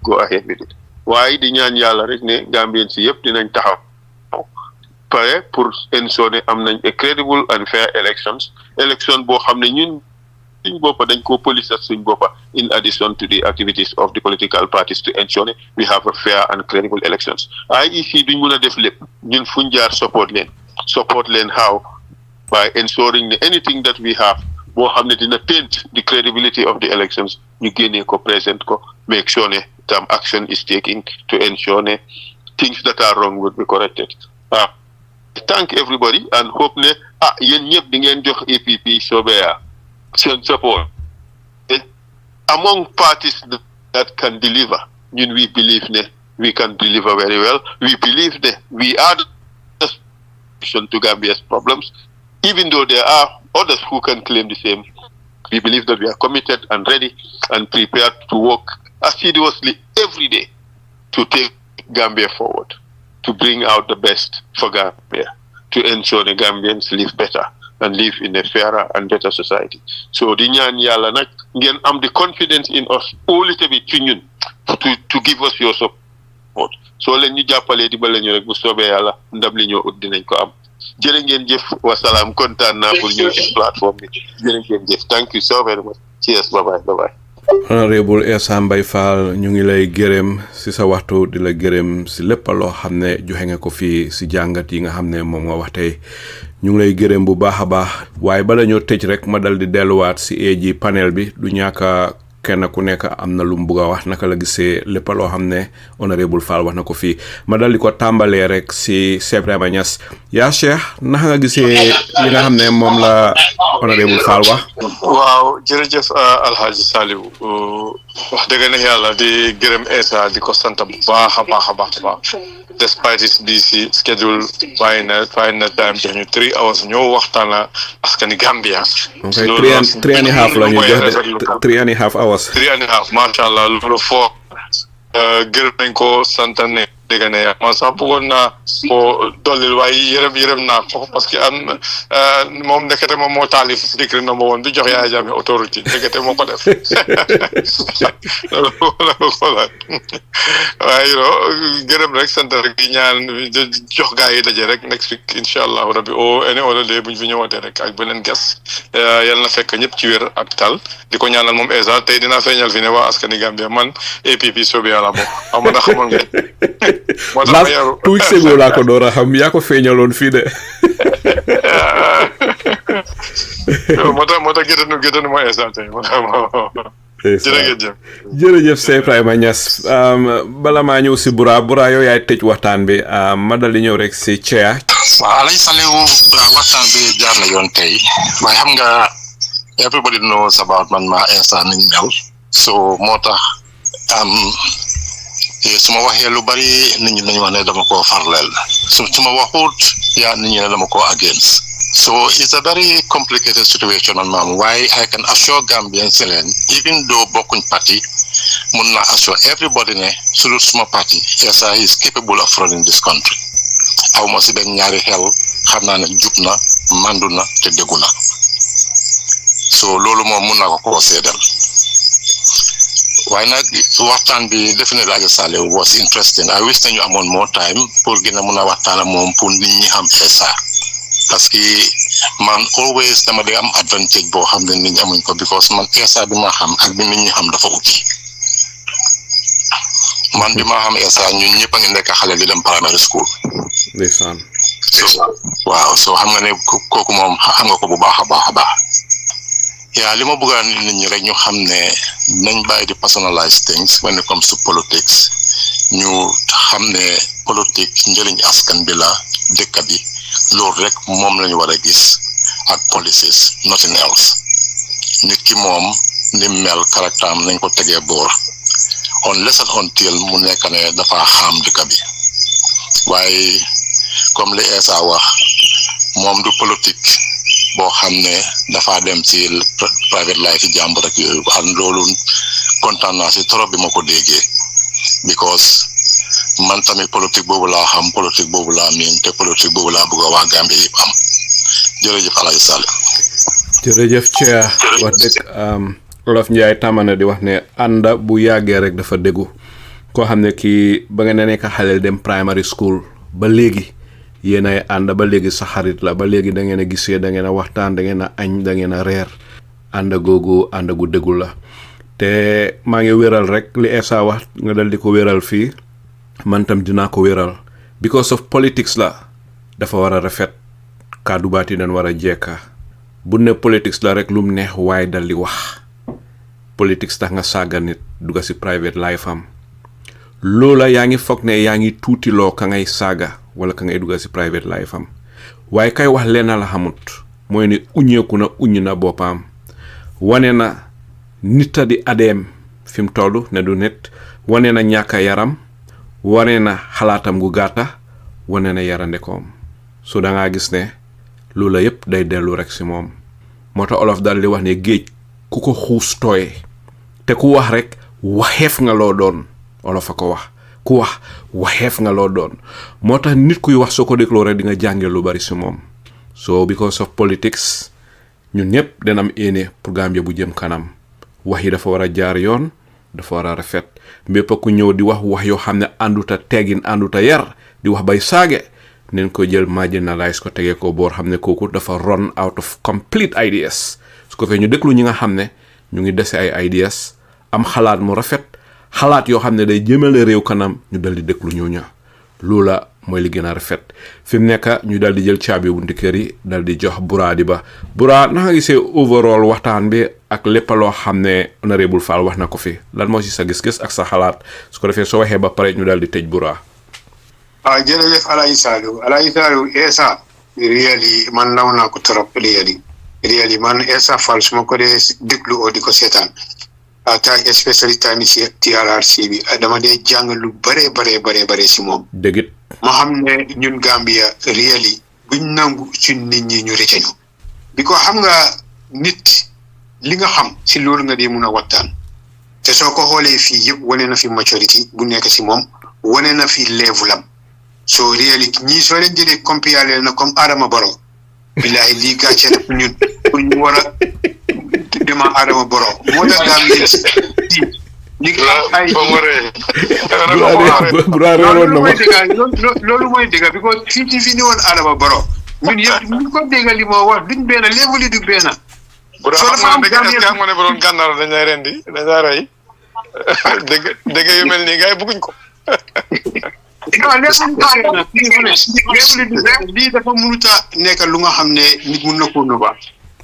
go ahead with it. Why di ñaan yàlla rek ne Gambians yëpp dinañ taxaw pare pour ensure am nañ a credible and fair elections. Election boo xam ne ñun suñ boppa dañ ko police suñ boppa in addition to the activities of the political parties to ensure we have a fair and credible elections. IEC duñ mën a def lépp ñun fuñ jaar support leen how by ensuring anything that we have boo xam ne dina taint the credibility of the elections ñu génnee ko present ko make sure some action is taken to ensure things that are wrong would be corrected. Thank everybody and hope yéen ñëpp di ngeen jox APP-SOBEYA seen support. Among parties that can deliver, we believe we can deliver very well. We believe we are the solution to Gambia's problems, even though there are others who can claim the same. We believe that we are committed and ready and prepared to work assiduously every day to take Gambia forward, to bring out the best for Gambia, to ensure the Gambians live better and live in a fairer and better society. So di ñaan yàlla nag ngeen am the confidence in us all little bit ci ñun to give us your support. So leen ñu jàppalee di bale ñu rek bu soobee yàlla ndam li ñoo ut dinañ ko am. Jërë ngeen jëf wasalaam kontaan naa pour ñëw ci plateforme bi. Jërë ngeen jëf. Thank you so very much. Cheers. Bye-bye. Honourable Essa Faal ñu ngi lay gërëm si sa waxtu di la gërëm si lépp loo xam ne joxe nga ko fii si jàngat yi nga xam ne moom nga wax tey ñu ngi lay gërëm bu baax a baax waaye bala ñoo tëj rek ma dal di delluwaat si AG panel bi du ñàkk kenn ku nekk am na lu mu bugg a wax naka la gisee lépp loo xam ne Honourable Fall wax na ko fii ma dal di ko tàmbalee rek si Cheikh Ibrahima Niass yaa Cheikh naka nga gisee li nga xam ne moom la Honourable Fall wax. waaw jërëjëf Alhaji Saliou wax dëgg na yàlla di gërëm Essa di ko sant bu baax a baax despite his busy schedule bàyyi na time jox ñu 3 hours ñoo waxtaan askani Gambia. Okay, 3.5 la ñu jox de 3.5 hours. 3.5 macha allah loolu foo gërëm nañ ko sant ne dégg na yaa man sax bëggoon naa ko dollil waaye yërëm naa ko parce que moom ndekete moom moo taalif décret number 1 bi jox Yaya Jammeh autorité ndekete moo ko def waaye gërëm rek sant rek di ñaan jox gaa yi daje rek next week incha allah rabbi any other day buñ fi ñëwaatee rek ak beneen ges yal na fekk ñëpp ci wér ak tal di ko ñaanal moom Essa tey dinaa feeñal fi ne waa askani Gambia man APP-SOBEYA la bokk xam na xamal nga last 2 weeks ago laa ko door a xam yaa ko feeñaloon fii de moo tax gëtanu ma Essa tey jërëjëf Cheikh Ibrahima Niass bala maa ñëw si Bura yow yaay tëj waxtaan bi ma dal di ñëw rek si Chair. waaw Alhaji Saliou waxtaan bi jaar na yoon tey waaye xam nga everybody knows about man ma Essa ni mel so moo tax su ma waxee lu bari nit ñi nañu wax ne dama koo farleel su ma waxut yaa nit ñi ne dama koo against So it's a very complicated situation, and why I can assure Gambians, even though Bokun party, Munna assure everybody, Sulu Suma party, Essa is capable of running this country. How much ben ñaari xel xamna ne jupna manduna te deguna. So lolu mo mun na ko sédal. Why not waxtaan bi definitely like Salieu was interesting. I wish you amon more time pour gëna mëna waxtaan mom pour nit ñi xam Essa. Parce que man always dama de am advantage bo xam ne nit ñi amuñ ko because man Essa bi ma xam ak bi nit ñi xam dafa uti. Man bi ma xam Essa ñun ñëpp nga nekk xalé di dem primary school. Ndeysaan. Waaw so xam nga ne kooku moom xam nga ko bu baax a baax. Yeah, li ma bëgg nit ñi rek ñu xam ne nañ bàyyi di personalize things when it comes to politics. Ñu xam ne politique njëriñ askan bi la dëkk bi loolu rek moom lañu war a gis ak policies nothing else. Nit ki moom ni mel caractère am nañ ko tegee boor unless and until mu nekk ne dafa xam dëkk bi waaye comme li Essa wax moom du politique boo xam ne dafa dem ci private life yi jàmbur rek yooyu ak loolu kontaan naa si trop bi ma ko déggee because man tamit politique boobu laa xam politique boobu laa miin te politique boobu laa bëgg a waa Gambie yëpp am jërëjëf Alaaji Sall. jërëjëf Thia wax dëgg Olof Njaay tàmmana di wax ne ànda bu yàggee rek dafa déggu koo xam ne kii ba nga nekk xaleel dem primary school ba léegi yéen ay ànd ba léegi sa xarit la ba léegi da ngeen a gisee da ngeen a waxtaan da ngeen a añ da ngeen a reer ànd googu ànd gu déggu la te maa ngi wéral rek li Essa wax nga dal di ko wéral fii man tam dinaa ko wéral because of politics la dafa war a rafet kàddu baati dañ war a jekka bu ne politics la rek lum neex waaye dal di wax politics tax nga saaga nit dugga si private life am loola yaa ngi foog ne yaa ngi tuutiloo ka ngay saaga wala ka ngay dugga si private life am waaye kay wax leen la xamut mooy ne uñeeku na uñu na boppam wane na nita di adeem fi mu toll ne du nit wane na ñàkka yaram wane na xalaatam gu gàtta wane na yarandekoom so da ngaa gis ne loola yépp day dellu rek si moom moo tax olof dal di wax ne géej ku ko xuus tooy te ku wax rek waxeef nga loo doon olof a ko wax ku wax waxeef nga loo doon moo tax nit kuy wax soo ko dégloo rek di nga jànge lu bari si moom so because of politics ñun ñëpp dana am éene pour Gambia bu jëm kanam wax yi dafa war a jaar yoon dafa war a rafet mbépp ku ñëw di wax yoo xam ne ànduta teggin ànduta yar di wax bay saage neen ko jël marginalize ko tegee ko boor xam ne kooku dafa run out of complete ideas su ko fee ñu déglu ñi nga xam ne ñu ngi dese ay ideas am xalaat mu rafet xalaat yoo xam ne day jëmale réew kanam ñu dal di déglu ñooña loola mooy li gën a rafet fi mu nekk ñu dal di jël caabi bunti kër yi dal di jox Bura di ba Bura naka gisee overall waxtaan bi ak lépp loo xam ne Honourable Fall wax na ko fi lan moo si sa gis-gis ak sa xalaat su ko defee soo waxee ba pare ñu dal di tëj Bura. jërëjëf Alaaji Salieu Essa really man naw naa ko trop really man Essa Faal su ma ko dee déglu oo di ko seetaan especially time si TRRC bi dama dee jàng lu bare si moom dëggit ma xam ne ñun Gambia really buñ nangu suñ nit ñi ñu rëccañu bi ko xam nga nit li nga xam si loolu nga dee mun a waxtaan te soo ko xoolee fii yëpp wane na fi maturity bu nekk si moom wane na fi level am so really ñii soo leen jëlee compare na comme Adama Barrow billahi lii gàcce na ñun pour ñu war a dema Adama Barrow moo tax Gambien si ñi ay loolu mooy dëgg because fi ni woon Adama Barrow ñun yëpp ñu ko dégg li moo wax duñ benn level yi du benn so dafa am Gambien mo ne boron gànnaar dañ lay rendi dañ lay rey dëgg yu mel nii gars yi bëgguñ ko lii dafa mënut a nekk lu nga xam ne nit mun na ko nuba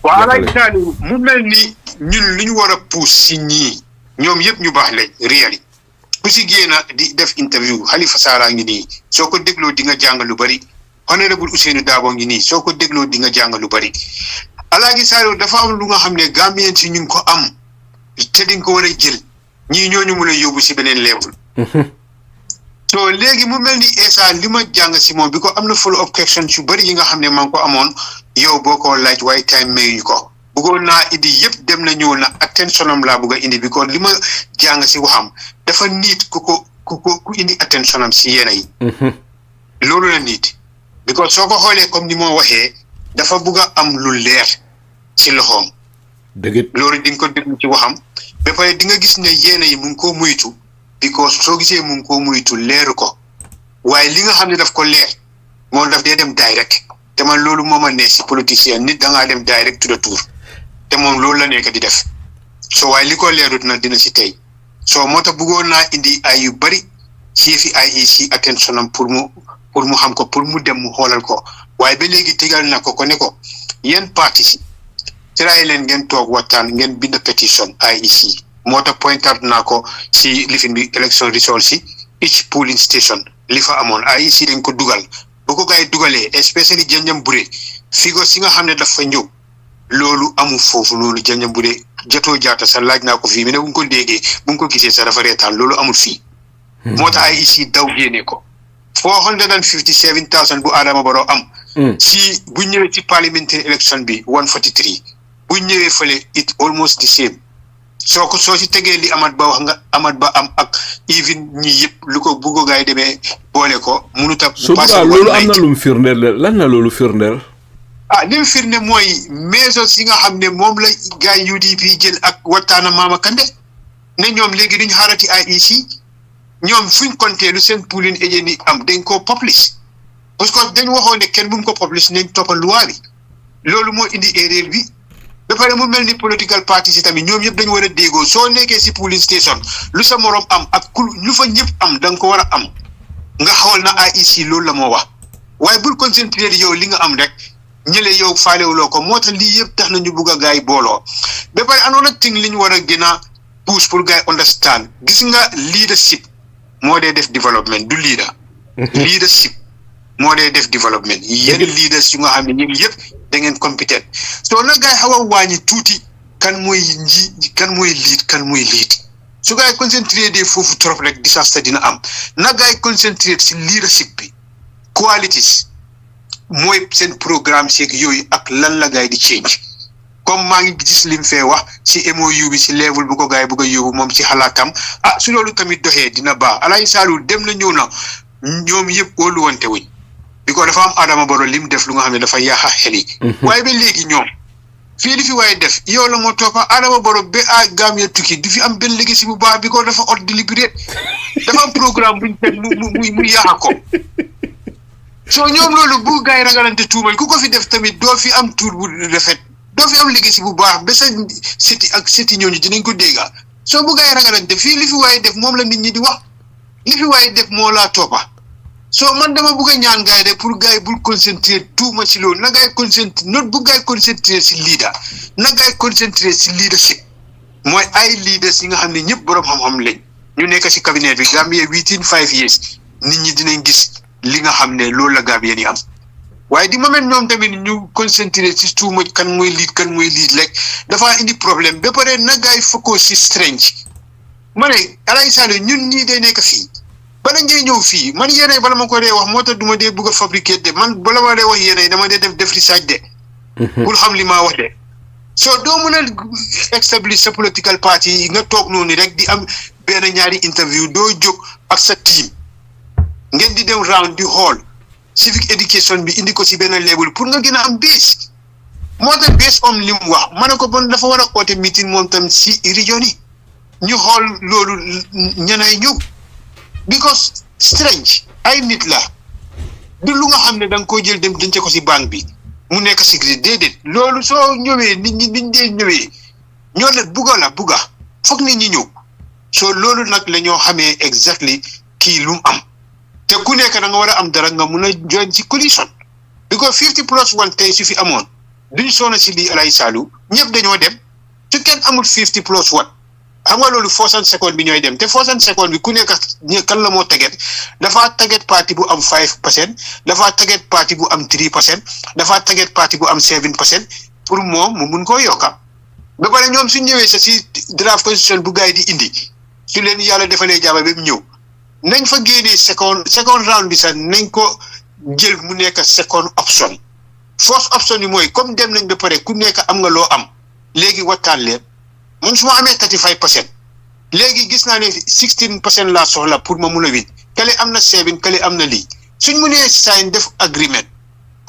waaw Alaaji Salieu mu mel ni ñun li ñu war a pousse si ñii ñoom yëpp ñu baax lañ réel yi ku si génn di def interview Halifa Sallah ngi nii soo ko dégloo di nga jàng lu bari Honourable Ousainou Darboe ngi nii soo ko dégloo di nga jàng lu bari Alaaji Salieu dafa am lu nga xam ne Gambien si ñu ngi ko am te di nga ko war a jël ñii ñooñu mun a yóbbu si beneen level so léegi mu mel ni Essa li ma jàng si moom bi ko am na follow up questions yu bari yi nga xam ne maa ngi ko amoon yow boo ko laaj waaye time mayuñu ko bëggoon naa indi yëpp dem na ñëw na attention am laa bëgg a indi because li ma jàng si waxam dafa niit ku indi attention am si yéena yi loolu la niit because soo ko xoolee comme ni moo waxee dafa bëgg a am lu leer si loxoom dëgg loolu di nga ko déglu ci waxam ba pare di nga gis ne yéena yi mu ngi koo muytu because soo gisee mu ngi koo muytu leeru ko waaye li nga xam ne daf ko leer moom daf dee dem direct te man loolu moo ma ne si politicien nit da ngaa dem direct to the tour te moom loolu la nekk di def so waaye li ko leerut na dina si tey so moo tax bëggoon naa indi ay yu bari ci fi IEC attention am pour mu xam ko pour mu dem mu xoolal ko waaye ba léegi tegal na ko ne ko yéen parti si try leen ngeen toog waxtaan ngeen bind pétition IEC moo tax point out naa ko si lifin bi election results si each polling station li fa amoon IEC dañ ko dugal bu ko gars yi dugalee especially Janjam Bureh figo si nga xam ne dafa ñëw loolu amul foofu loolu Janjam Bureh jotoo jaata sa laaj naa ko fii mais ne bu nga ko déggee bu nga ko gisee sa dafa reetaan loolu amul fii moo tax IEC daw génne ko 457,000 bu Adama Barrow am si bu ñëwee ci parliamentary election bi 143 bu ñëwee fële it almost the same soo si tegee li Amat Ba wax nga Amat Ba am ak even ñi yëpp lu ko bu ko gaay demee boole ko mënut a passé loolu am na lu mu firndeel lan na loolu firndeel li mu firnde mooy mesos yi nga xam ne moom la gaay UDP jël ak waxtaana Mama Kandeh ne ñoom léegi duñ xaarati IEC ñoom fuñ compté lu seen polling agent yi am dañ koo publish parce que dañ waxoon ne kenn bu mu ko publish nañ toppal loi bi loolu moo indi erreur bi ba pare mu mel ni political parties yi tamit ñoom yëpp dañu war a déggoo soo nekkee si polling station lu sa morom am ak lu fa ñëpp am da nga ko war a am nga xool na IEC loolu la moo wax waaye bul concentré yow li nga am rek ñële yow faalewuloo ko moo tax lii yëpp tax na ñu bugg a gaay booloo ba pare another thing li ñu war a gën a push pour gaay understand gis nga leadership moo dee def développement du leader leadership moo dee def développement yenn leaders yu nga xam ne ñun yëpp da ngeen compétent soo na gaay xaw a wàññi tuuti kan mooy lead su gaay concentré de foofu trop rek disaster dina am na gaay concentré si leadership bi qualities mooy seen programme seeg yooyu ak lan la gaay di change comme maa ngi gis lim fee wax si MOU bi si level bu ko gaay bëgg a yóbbu moom si xalaatam su loolu tamit doxee dina baax Alaaji Saliou dem na ñëw na ñoom yëpp óolu wante wuñ bi ko dafa am Adama Barrow lim def lu nga xam ne dafa yaaxa xel yi waaye ba léegi ñoom fii li fi waaye def yow la moo toppa Adama Barrow ba Gambia tukki du fi am benn legacy bu baax bi ko dafa ot délibéré dafa am programme buñ teg mu yaaxa ko soo ñoom loolu bu gaay ragalante tuumal ku ko fi def tamit doo fi am tuur bu rafet doo fi am legacy bu baax ba sa seti ñooñu dinañ ko dégga soo bu gaay ragalante fii li fi waaye def moom la nit ñi di wax li fi waaye def moo laa toppa soo man dama bugg a ñaan gaay de pour gaay bul concentré tuuma si loolu na gaay concentré bu gaay concentré si leader na gaay concentré si leadership mooy ay leaders yi nga xam ne ñëpp borom xam-xam lañ ñu nekk si cabinet bi Gambia within 5 years nit ñi dinañ gis li nga xam ne loolu la Gambien yi am waaye di moment ñoom tamit ñu concentré si tuuma kan mooy lead rek dafa indi problème ba pare na gaay focus si strength ma ne Alaaji Saliou ñun ñii day nekk fii bala ngay ñëw fii man yéenay bala ma ko dee wax moo tax du ma dee bëgg a fabriquer de man bala ma dee wax yéenay dama dee def research de pour xam li maa wax de soo doo mën a establish sa political party yi nga toog noonu rek di am benn ñaari interview doo jóg ak sa team ngeen di dem round di xool civic education bi indi ko si benn level pour nga gën a am base moo tax base om li mu wax ma ne ko bon dafa war a oote meeting moom tam si région yi ñu xool loolu ñanay ñëw because strange ay nit la du lu nga xam ne da nga koy jël dem denc ko si banque bi mu nekk sécurité déedéet loolu soo ñëwee nit ñi dee ñëwee ñoo la bugga foog nit ñi ñëw soo loolu nag la ñoo xamee exactly kii lu mu am te ku nekk da nga war a am dara nga mun a join ci coalition because 50+1 tey su fi amoon duñ soona si lii Alaaji Saliou ñëpp dañoo dem su kenn amul 50+1 xam nga loolu first and second bi ñooy dem te first and second bi ku nekk kan la moo taget dafa taget parti bu am 5% dafa taget parti bu am 3% dafa taget parti bu am 7% pour moom mu mun koo yokka ba pare ñoom su ñëwee sa si draft constitution bu gaay di indi su leen yàlla defalee jaaba ba mu ñëw nañ fa génnee second round bi sax nañ ko jël mu nekk second option first option yi mooy comme dem nañ ba pare ku nekk am nga loo am léegi waxtaan leen man su ma amee 35% léegi gis naa ne 16% laa soxla pour ma mun a win kale am na 7 kale am na lii suñ mënee sign def agreement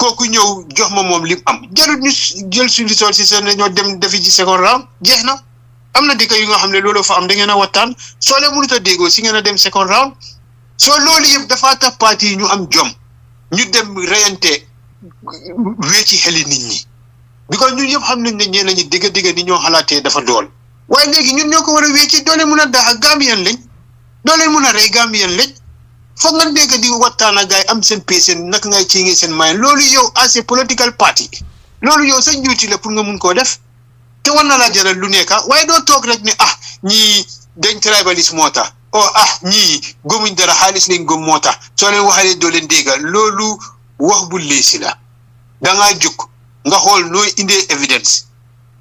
kooku ñëw jox ma moom lim am jarul ñu jël suñu ressources si seen ñoo dem defi ci second round jeex na am na dëkk yu nga xam ne loolu fa am da ngeen a waxtaan soo leen mënut a déggoo si ngeen a dem second round soo loolu yëpp dafa tax parti yi ñu am jom ñu dem reyante wéeci xeli nit ñi because ñun yëpp xam nañ ne ñeneen ñi dëgg ni ñoo xalaatee dafa dool waaye léegi ñun ñoo ko war a wéeci doole mun a daax Gambian lañ doole mun a rey Gambian lañ foog nga dégg di waxtaan ak gaay am seen patient naka ngay ci ngi seen mayen loolu yow as a political party loolu yow sa njuuti la pour nga mun koo def te war na laa jaral lu nekka waaye doo toog rek ne ñii dañ tribalisme moo tax ñii gëmuñ dara xaalis lañ gëm moo tax soo leen waxalee doo leen dégga loolu wax bu leesi la dangaa jóg nga xool nooy indee evidence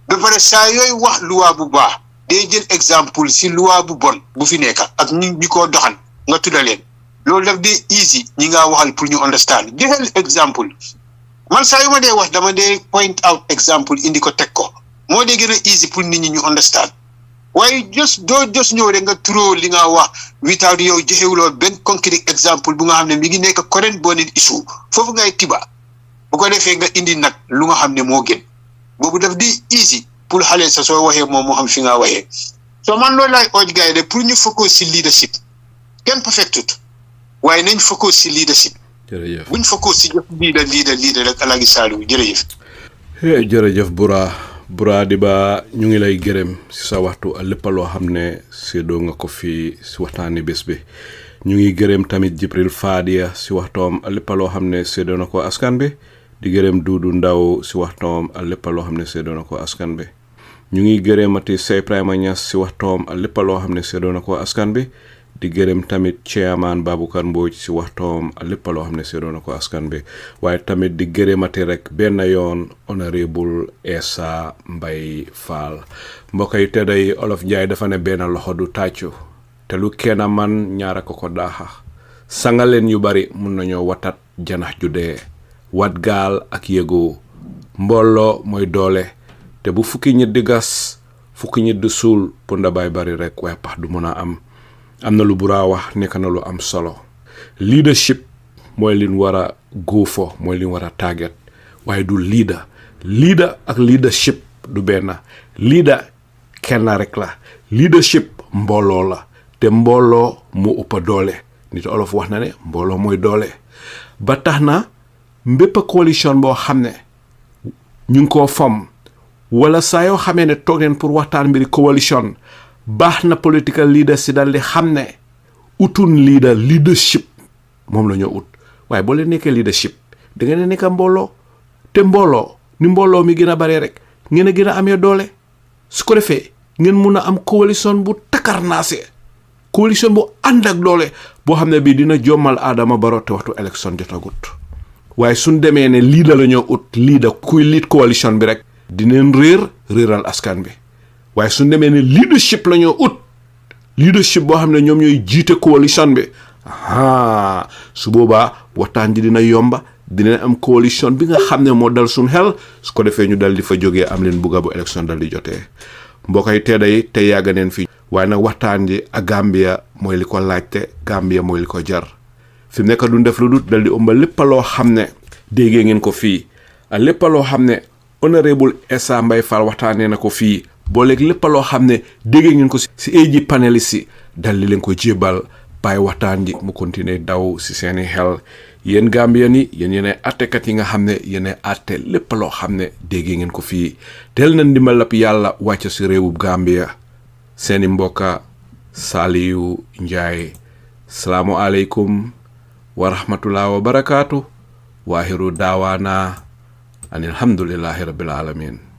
ba pare saa yooyu wax luwaa bu baax day jël exemple si luwaa bu bon bu fi nekka ak ñi ko doxal nga tudda leen loolu daf dee easy ñi ngaa waxal pour ñu understand joxel exemple man saa yu ma dee wax dama dee point out exemple indi ko teg ko moo dee gën a easy pour nit ñi ñu understand waaye doo ñëw rek nga turoo li nga wax without yow joxewuloo benn concrete exemple bu nga xam ne mi ngi nekk current burning issue foofu ngay tiba bu ko defee nga indi nag lu nga xam ne moo gën boobu daf di easy pour xale sa soo waxee moom moo xam fi nga waxee so man loolu laay ooj gars yi de pour ñu focus si leadership kenn perfectut waaye nañ focus si leadership jërëjëf buñ focus si jëf leader rek Alaaji Saliou jërëjëf jërëjëf Bura di ba ñu ngi lay gërëm si sa waxtu lépp loo xam ne séddoo nga ko fii si waxtaani bés bi ñu ngi gërëm tamit Jibril Fadia si waxtoom lépp loo xam ne séddoo na ko askan bi di gërëm Duudu Ndaw si waxtoom lépp loo xam ne séddoo na ko askan bi ñu ngi gërëmati Sey Ibrahima Niass si waxtoom lépp loo xam ne séddoo na ko askan bi di gërëm tamit chairman Baboucarr Mbodj si waxtoom lépp loo xam ne séddoo na ko askan bi waaye tamit di gërëmati rek benn yoon Honourable Essa Faal mbokk yi te day Olof Njaay dafa ne benn loxo du tàccu te lu kenn man ñaara ko daaxa sangaleen yu bari mun nañoo watat janax ju dee wat gaal ak yëgoo mbooloo mooy doole te bu fukki ñit di gas fukki ñit di suul punda bay bari rek waaye pax du mun a am na lu Bura wax nekk na lu am solo leadership mooy lin war a góofo mooy lin war a target waaye du leader ak leadership du benn leader kenn rek la leadership mbooloo la te mbooloo mu ëpp doole nit Olof wax na ne mbooloo mooy doole ba tax na mbépp coalition boo xam ne ñu ngi koo fom wala saa yoo xamee ne toog neen pour waxtaan mbiri coalition baax na political leader si dal di xam ne utun leadership moom la ñoo ut waaye boo leen nekkee leadership da ngeen nekk mbooloo te mbooloo ni mbooloo mi gën a bare rek ngeen a gën a amee doole su ko defee ngeen mun a am coalition bu takarnaase coalition bu ànd ak doole boo xam ne bii dina jommal Adama Barrow te waxtu élection jotagut waaye suñ demee ne leader la ñoo ut leader kuy lead coalition bi rek dineen réeral askan bi waaye suñ demee ne leadership la ñoo ut leadership boo xam ne ñoom ñooy jiite coalition bi su boobaa waxtaan ji dina yomba dina am coalition bi nga xam ne moo dal suñ xel su ko defee ñu dal di fa jógee am leen bugga bu élection dal di jotee mbokk yi tedda yi te yàgg neen fi waaye nag waxtaan ji ak Gambia mooy li ko laajte Gambia mooy li ko jar fi mu nekk duñ def lu dut dal di ëmba lépp loo xam ne déggee ngeen ko fii lépp loo xam ne Honourable Essa Faal waxtaanee na ko fii booleeg lépp loo xam ne déggee ngeen ko si AG paneliste yi dal di leen ko jébal bàyyi waxtaan ji mu continuer daw si seeni xel yéen Gambian yi yéen attekat yi nga xam ne yéen atte lépp loo xam ne déggee ngeen ko fii tel na ndimbalab yàlla wàcc si réewub Gambia seeni mbokka Salieu Njie salaamu aleykum wa rahmatullahi wa barakaatu waahiru daawaana an alhamdulillahi rabbil alamin